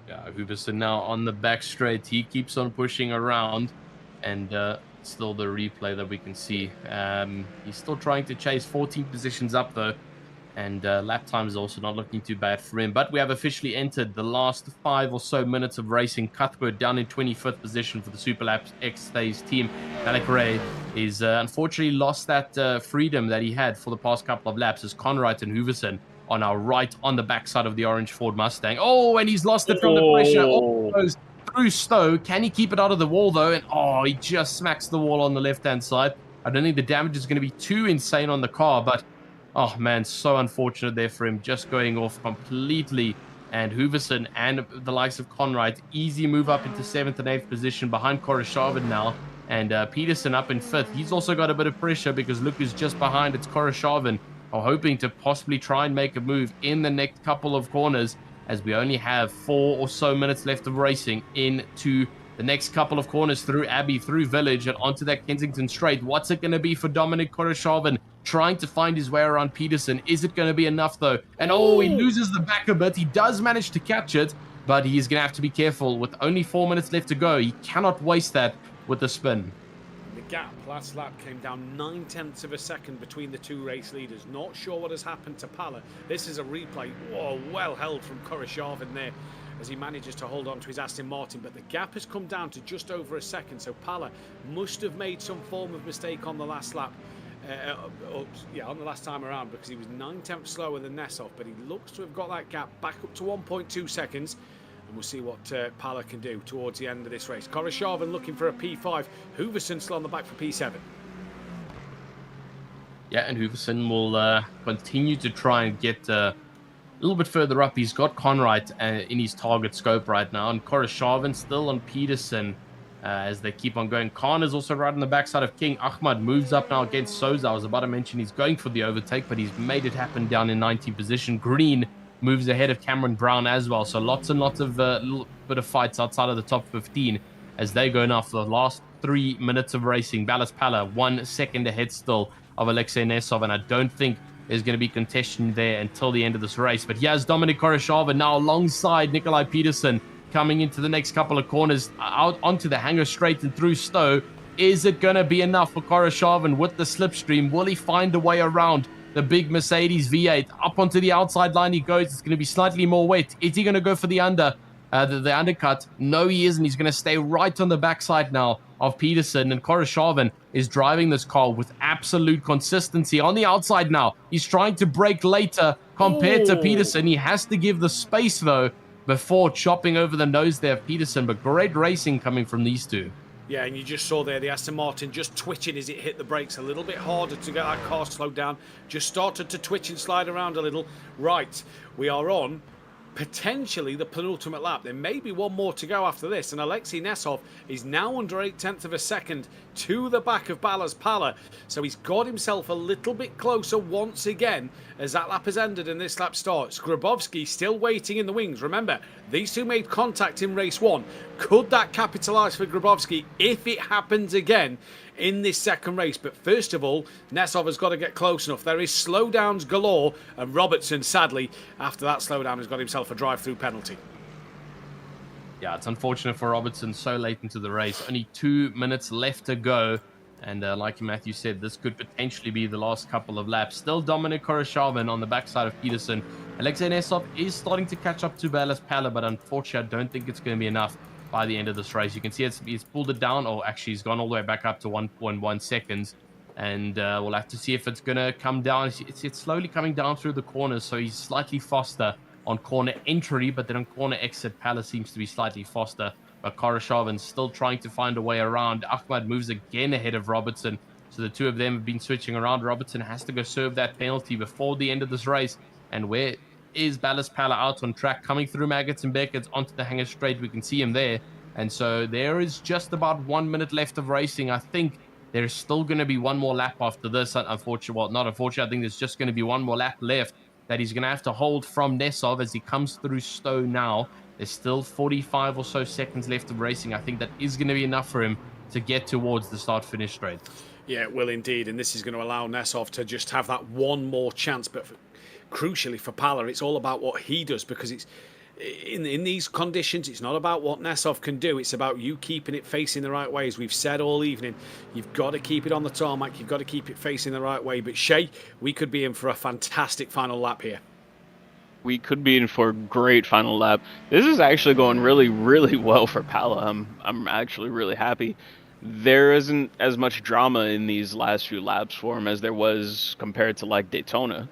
Yeah, Hooverson now on the back straight. He keeps on pushing around, and still the replay that we can see. He's still trying to chase 14 positions up though, and lap time is also not looking too bad for him. But we have officially entered the last 5 or so minutes of racing. Cuthbert down in 25th position for the Superlaps X-Phase team. Ray is unfortunately lost that freedom that he had for the past couple of laps as Conrad and Hooverson on our right on the backside of the orange Ford Mustang. Oh, and he's lost it from the pressure. Oh, goes through Stowe. Can he keep it out of the wall though? And he just smacks the wall on the left-hand side. I don't think the damage is going to be too insane on the car, but oh man, so unfortunate there for him, just going off completely. And Hooverson and the likes of Conrad, easy move up into 7th and 8th position behind Koroshavin now. And Peterson up in 5th. He's also got a bit of pressure because look who's just behind. It's Koroshavin, hoping to possibly try and make a move in the next couple of corners, as we only have 4 or so minutes left of racing into the next couple of corners through Abbey, through Village, and onto that Kensington Straight. What's it going to be for Dominic Koroshavin trying to find his way around Peterson? Is it going to be enough, though? And he loses the back a bit. He does manage to catch it, but he's going to have to be careful. With only 4 minutes left to go, he cannot waste that with the spin. The gap last lap came down 9/10 of a second between the two race leaders. Not sure what has happened to Pala. This is a replay. Whoa, well held from Koroshavin there as he manages to hold on to his Aston Martin, but the gap has come down to just over a second, so Pala must have made some form of mistake on the last lap, on the last time around, because he was 9/10 slower than Nesov, but he looks to have got that gap back up to 1.2 seconds, and we'll see what Pala can do towards the end of this race. Koroshavin looking for a P5, Hooverson still on the back for P7. Yeah, and Hooverson will continue to try and get a little bit further up. He's got Conrad in his target scope right now, and Koroshavin still on Peterson as they keep on going. Khan is also right on the backside of King. Ahmad moves up now against Souza. I was about to mention he's going for the overtake, but he's made it happen down in 19th position. Green moves ahead of Cameron Brown as well, so lots and lots of little bit of fights outside of the top 15 as they go now for the last 3 minutes of racing. Ballas Pala 1 second ahead still of Alexei Nesov, and I don't think there's going to be contention there until the end of this race. But here's Dominic Koroshavin now alongside Nikolai Peterson coming into the next couple of corners out onto the hanger straight and through Stowe. Is it going to be enough for Koroshavin with the slipstream? Will he find a way around the big Mercedes V8? Up onto the outside line he goes. It's going to be slightly more wet. Is he going to go for the undercut? No, he isn't. He's going to stay right on the backside now of Peterson, and Koroshavin is driving this car with absolute consistency on the outside now. He's trying to brake later compared to Peterson. He has to give the space though before chopping over the nose there of Peterson, but great racing coming from these two. Yeah, and you just saw there the Aston Martin just twitching as it hit the brakes a little bit harder to get that car slowed down. Just started to twitch and slide around a little. Right, we are on potentially the penultimate lap. There may be one more to go after this, and Alexei Nesov is now under 0.8 of a second to the back of Ballas Pala, so he's got himself a little bit closer once again as that lap has ended and this lap starts. Grabowski still waiting in the wings. Remember, these two made contact in race 1. Could that capitalise for Grabowski if it happens again in this second race? But first of all, Nesov has got to get close enough. There is slowdowns galore, and Robertson, sadly, after that slowdown, has got himself a drive-through penalty. Yeah, it's unfortunate for Robertson so late into the race. Only 2 minutes left to go. And like Matthew said, this could potentially be the last couple of laps. Still Dominic Koroshavin on the backside of Peterson. Alexei Nesov is starting to catch up to Ballas Pala, but unfortunately, I don't think it's going to be enough by the end of this race. You can see he's pulled it down, or actually he's gone all the way back up to 1.1 seconds. And we'll have to see if it's going to come down. It's slowly coming down through the corners, so he's slightly faster on corner entry, but then on corner exit, Palace seems to be slightly faster. But Koroshavin still trying to find a way around. Ahmad moves again ahead of Robertson, so the two of them have been switching around. Robertson has to go serve that penalty before the end of this race. And where is Ballas Pala out on track? Coming through Maggots and Beckett's onto the hanger straight. We can see him there. And so there is just about 1 minute left of racing. I think there's still going to be one more lap after this. Unfortunately, well, not unfortunately, I think there's just going to be one more lap left that he's going to have to hold from Nesov as he comes through Stowe now. There's still 45 or so seconds left of racing. I think that is going to be enough for him to get towards the start-finish straight. Yeah, it will indeed. And this is going to allow Nesov to just have that one more chance. But crucially for Pala, it's all about what he does, because it's in these conditions, it's not about what Nesov can do. It's about you keeping it facing the right way. As we've said all evening, you've got to keep it on the tarmac. You've got to keep it facing the right way. But Shay, we could be in for a fantastic final lap here. We could be in for a great final lap. This is actually going really, really well for Pala. I'm actually really happy. There isn't as much drama in these last few laps for him as there was compared to like Daytona.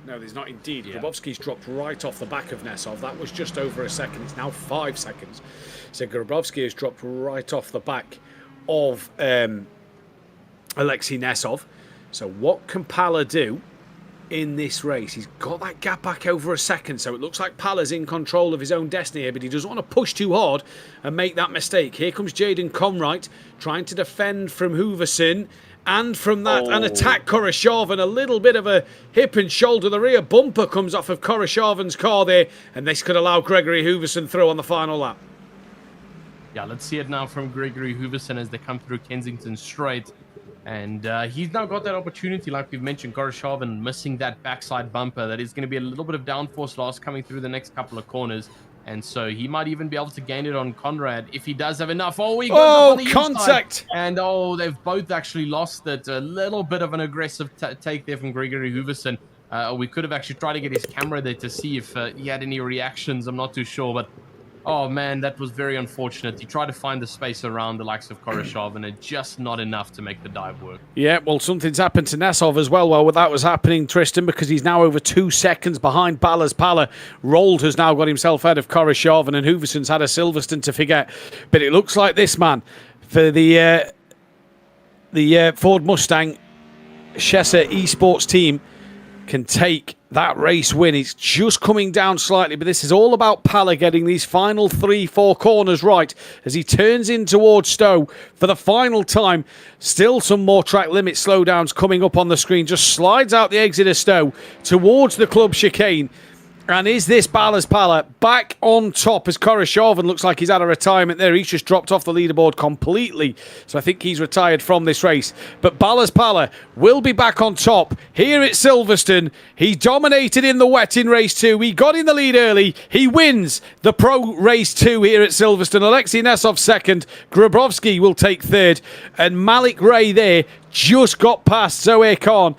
No, there's not indeed. Yeah. Grabowski's dropped right off the back of Nesov. That was just over a second. It's now 5 seconds. So Grabowski has dropped right off the back of Alexei Nesov. So what can Pala do in this race? He's got that gap back over a second. So it looks like Pala's in control of his own destiny here, but he doesn't want to push too hard and make that mistake. Here comes Jaden Conwright trying to defend from Hooverson. And from that, an attack Koroshavin, a little bit of a hip and shoulder. The rear bumper comes off of Koroshavin's car there, and this could allow Gregory Hooverson through on the final lap. Yeah, let's see it now from Gregory Hooverson as they come through Kensington Straight. And he's now got that opportunity, like we've mentioned, Koroshavin missing that backside bumper. That is going to be a little bit of downforce loss coming through the next couple of corners. And so he might even be able to gain it on Conrad if he does have enough. Oh, he goes up on the contact! Inside. And they've both actually lost it. A little bit of an aggressive take there from Gregory Hooverson. We could have actually tried to get his camera there to see if he had any reactions. I'm not too sure, but oh man, that was very unfortunate. He tried to find the space around the likes of Koroshavin, and just not enough to make the dive work. Yeah, well, something's happened to Nesov as well while that was happening, Tristan, because he's now over 2 seconds behind Ballas Pala. Rold has now got himself out of Koroshavin, and Hooverson's had a Silverstone to forget. But it looks like this man, for the Ford Mustang Chessa esports team, can take that race win. It's just coming down slightly, but this is all about Pala getting these final 3-4 corners right as he turns in towards Stowe for the final time. Still some more track limit slowdowns coming up on the screen. Just slides out the exit of Stowe towards the club chicane. And is this Ballas Pala back on top as Koroshavin looks like he's had a retirement there. He's just dropped off the leaderboard completely. So I think he's retired from this race. But Ballas Pala will be back on top here at Silverstone. He dominated in the wet in race 2. He got in the lead early. He wins the pro race 2 here at Silverstone. Alexei Nesov second. Grabowski will take third. And Malik Ray there just got past Zane Khan.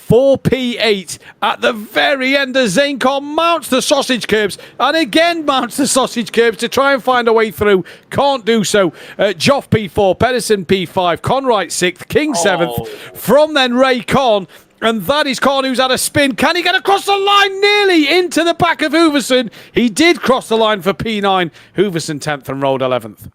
4P8 at the very end as Zane Khan mounts the sausage curbs and again mounts the sausage curbs to try and find a way through. Can't do so. Joff P4, Pedersen P5, Conwright 6th, King 7th. From then Ray Khan. And that is Khan who's had a spin. Can he get across the line? Nearly into the back of Hooverson. He did cross the line for P9. Hooverson 10th and Road 11th.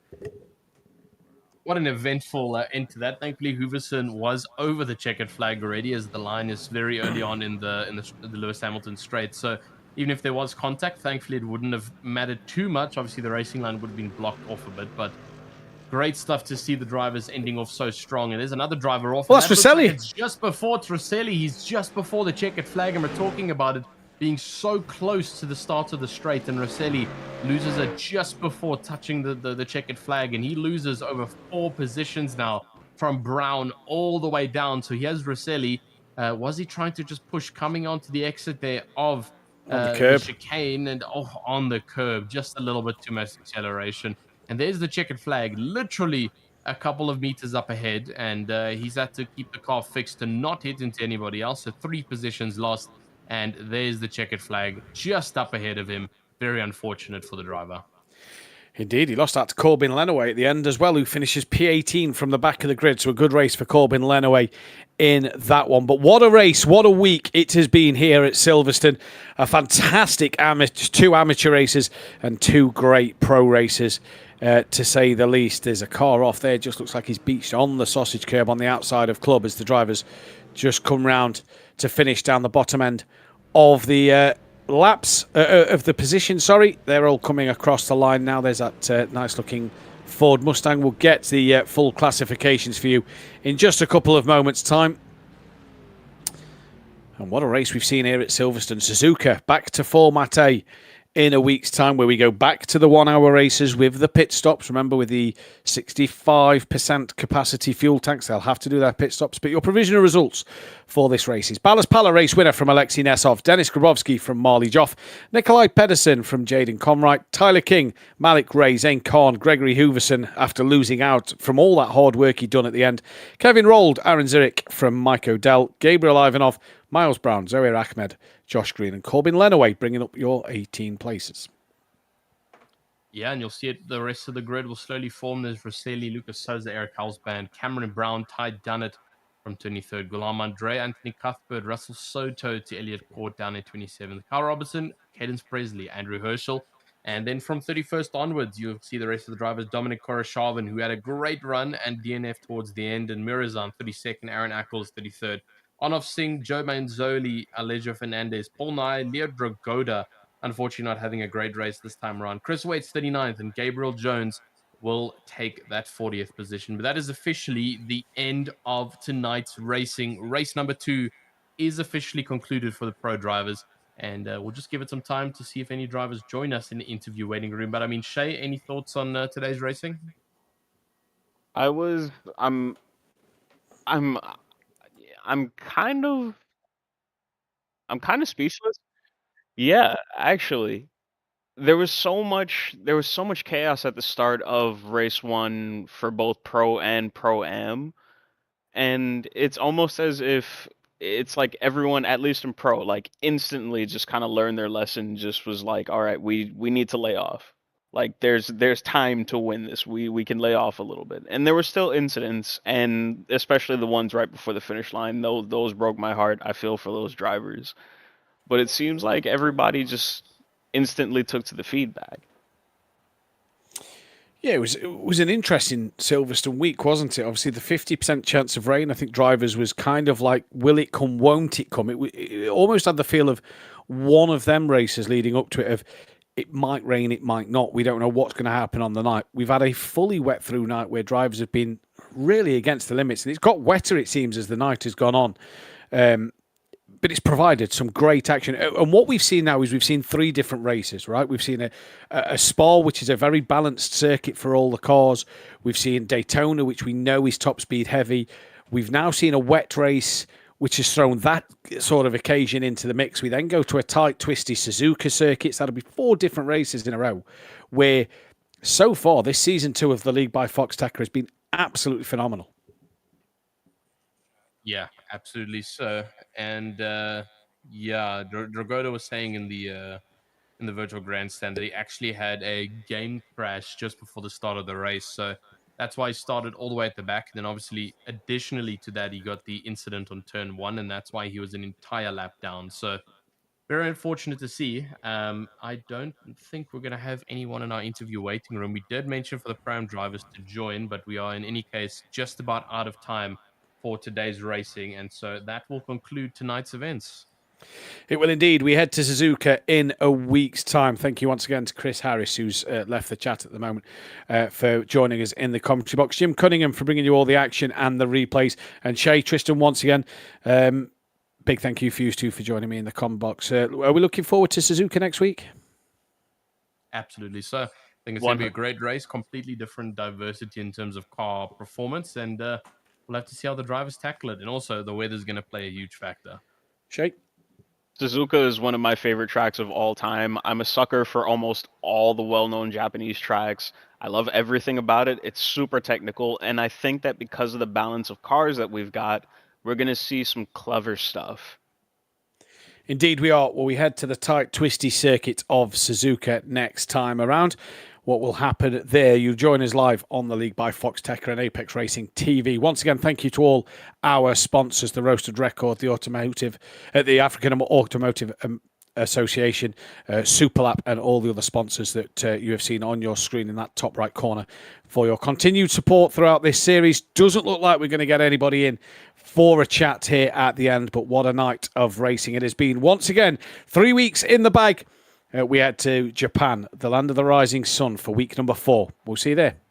What an eventful end to that. Thankfully, Hooverson was over the checkered flag already, as the line is very early on in the Lewis Hamilton straight. So even if there was contact, thankfully it wouldn't have mattered too much. Obviously, the racing line would have been blocked off a bit, but great stuff to see the drivers ending off so strong. And there's another driver off. Well, that's Rosselli. Like it's just before Rosselli. He's just before the checkered flag, and we're talking about it being so close to the start of the straight, and Rosselli loses it just before touching the checkered flag, and he loses over 4 positions now from Brown all the way down. So he has Rosselli. Was he trying to just push coming onto the exit there of the chicane, and on the curb, just a little bit too much acceleration. And there's the checkered flag, literally a couple of meters up ahead, and he's had to keep the car fixed to not hit into anybody else. So 3 positions lost. And there's the checkered flag just up ahead of him. Very unfortunate for the driver. Indeed, he lost out to Corbin Lenaway at the end as well, who finishes P18 from the back of the grid. So a good race for Corbin Lenaway in that one. But what a race, what a week it has been here at Silverstone. A fantastic two amateur races and two great pro races, to say the least. There's a car off there, just looks like he's beached on the sausage curb on the outside of club as the drivers just come round to finish down the bottom end of the laps of the position. Sorry, they're all coming across the line now. There's that nice looking Ford Mustang. We'll get the full classifications for you in just a couple of moments time. And what a race we've seen here at Silverstone. Suzuka back to format A in a week's time, where we go back to the 1 hour races with the pit stops. Remember, with the 65% capacity fuel tanks, they'll have to do their pit stops. But your provisional results for this race is Ballas Pala race winner from Alexei Nesov, Denis Grabowski from Marley Joff, Nikolai Pedersen from Jaden Conright, Tyler King, Malik Ray, Zane Khan, Gregory Hooverson after losing out from all that hard work he'd done at the end, Kevin Rold, Aaron Zurich from Mike O'Dell, Gabriel Ivanov, Miles Brown, Zohair Ahmed, Josh Green and Corbin Lenaway bringing up your 18 places. Yeah, and you'll see it. The rest of the grid will slowly form. There's Rosselli, Lucas Souza, Eric Halsband, Cameron Brown, Ty Dunnett from 23rd, Gulam Andre, Anthony Cuthbert, Russell Soto to Elliot Court down at 27th, Kyle Robertson, Cadence Presley, Andrew Herschel. And then from 31st onwards, you'll see the rest of the drivers, Dominic Koroshavin, who had a great run, and DNF towards the end, and Mirazan, 32nd, Aaron Ackles, 33rd. Onof Singh, Joe Manzoli, Alejo Fernandez, Paul Nye, Leo Dragoda, unfortunately not having a great race this time around. Chris Waits, 39th, and Gabriel Jones will take that 40th position. But that is officially the end of tonight's racing. Race number 2 is officially concluded for the pro drivers. And we'll just give it some time to see if any drivers join us in the interview waiting room. But I mean, Shay, any thoughts on today's racing? I'm kind of speechless. Yeah, actually. There was so much chaos at the start of race 1 for both pro and pro am, and it's almost as if it's like everyone, at least in pro, like instantly just kind of learned their lesson, just was like, all right, we need to lay off. Like there's time to win this. We can lay off a little bit. And there were still incidents, and especially the ones right before the finish line. Those broke my heart. I feel for those drivers. But it seems like everybody just instantly took to the feedback. Yeah, it was an interesting Silverstone week, wasn't it? Obviously, the 50% chance of rain, I think drivers was kind of like, will it come, won't it come? It almost had the feel of one of them races leading up to it of, it might rain, it might not. We don't know what's going to happen on the night. We've had a fully wet through night where drivers have been really against the limits. And it's got wetter, it seems, as the night has gone on. But it's provided some great action. And what we've seen now is we've seen 3 different races, right? We've seen a Spa, which is a very balanced circuit for all the cars. We've seen Daytona, which we know is top speed heavy. We've now seen a wet race, which has thrown that sort of occasion into the mix. We then go to a tight, twisty Suzuka circuit. So that'll be 4 different races in a row where so far this season 2 of the League by Foxxtecca has been absolutely phenomenal. Yeah, absolutely so. And yeah, Dragoda was saying in the virtual grandstand that he actually had a game crash just before the start of the race. So that's why he started all the way at the back. And then obviously, additionally to that, he got the incident on turn 1, and that's why he was an entire lap down. So very unfortunate to see. I don't think we're going to have anyone in our interview waiting room. We did mention for the Prime drivers to join, but we are in any case just about out of time for today's racing. And so that will conclude tonight's events. It will indeed. We head to Suzuka in a week's time. Thank you once again to Chris Harris, who's left the chat at the moment, for joining us in the commentary box. Jim Cunningham for bringing you all the action and the replays. And Shay Tristan, once again, big thank you for you two for joining me in the comment box. Are we looking forward to Suzuka next week? Absolutely. So I think it's going to be a great race, completely different diversity in terms of car performance, and we'll have to see how the drivers tackle it. And also, the weather's going to play a huge factor. Shay? Suzuka is one of my favorite tracks of all time. I'm a sucker for almost all the well-known Japanese tracks. I love everything about it. It's super technical, and I think that because of the balance of cars that we've got, we're going to see some clever stuff. Indeed we are. Well, we head to the tight, twisty circuit of Suzuka next time around, what will happen there. You join us live on the league by Foxxtecca and Apex Racing TV. Once again, thank you to all our sponsors, the Roasted Record, the African Automotive Association, Superlap, and all the other sponsors that you have seen on your screen in that top right corner for your continued support throughout this series. Doesn't look like we're going to get anybody in for a chat here at the end, but what a night of racing it has been. Once again, 3 weeks in the bag. We head to Japan, the land of the rising sun, for week number 4. We'll see you there.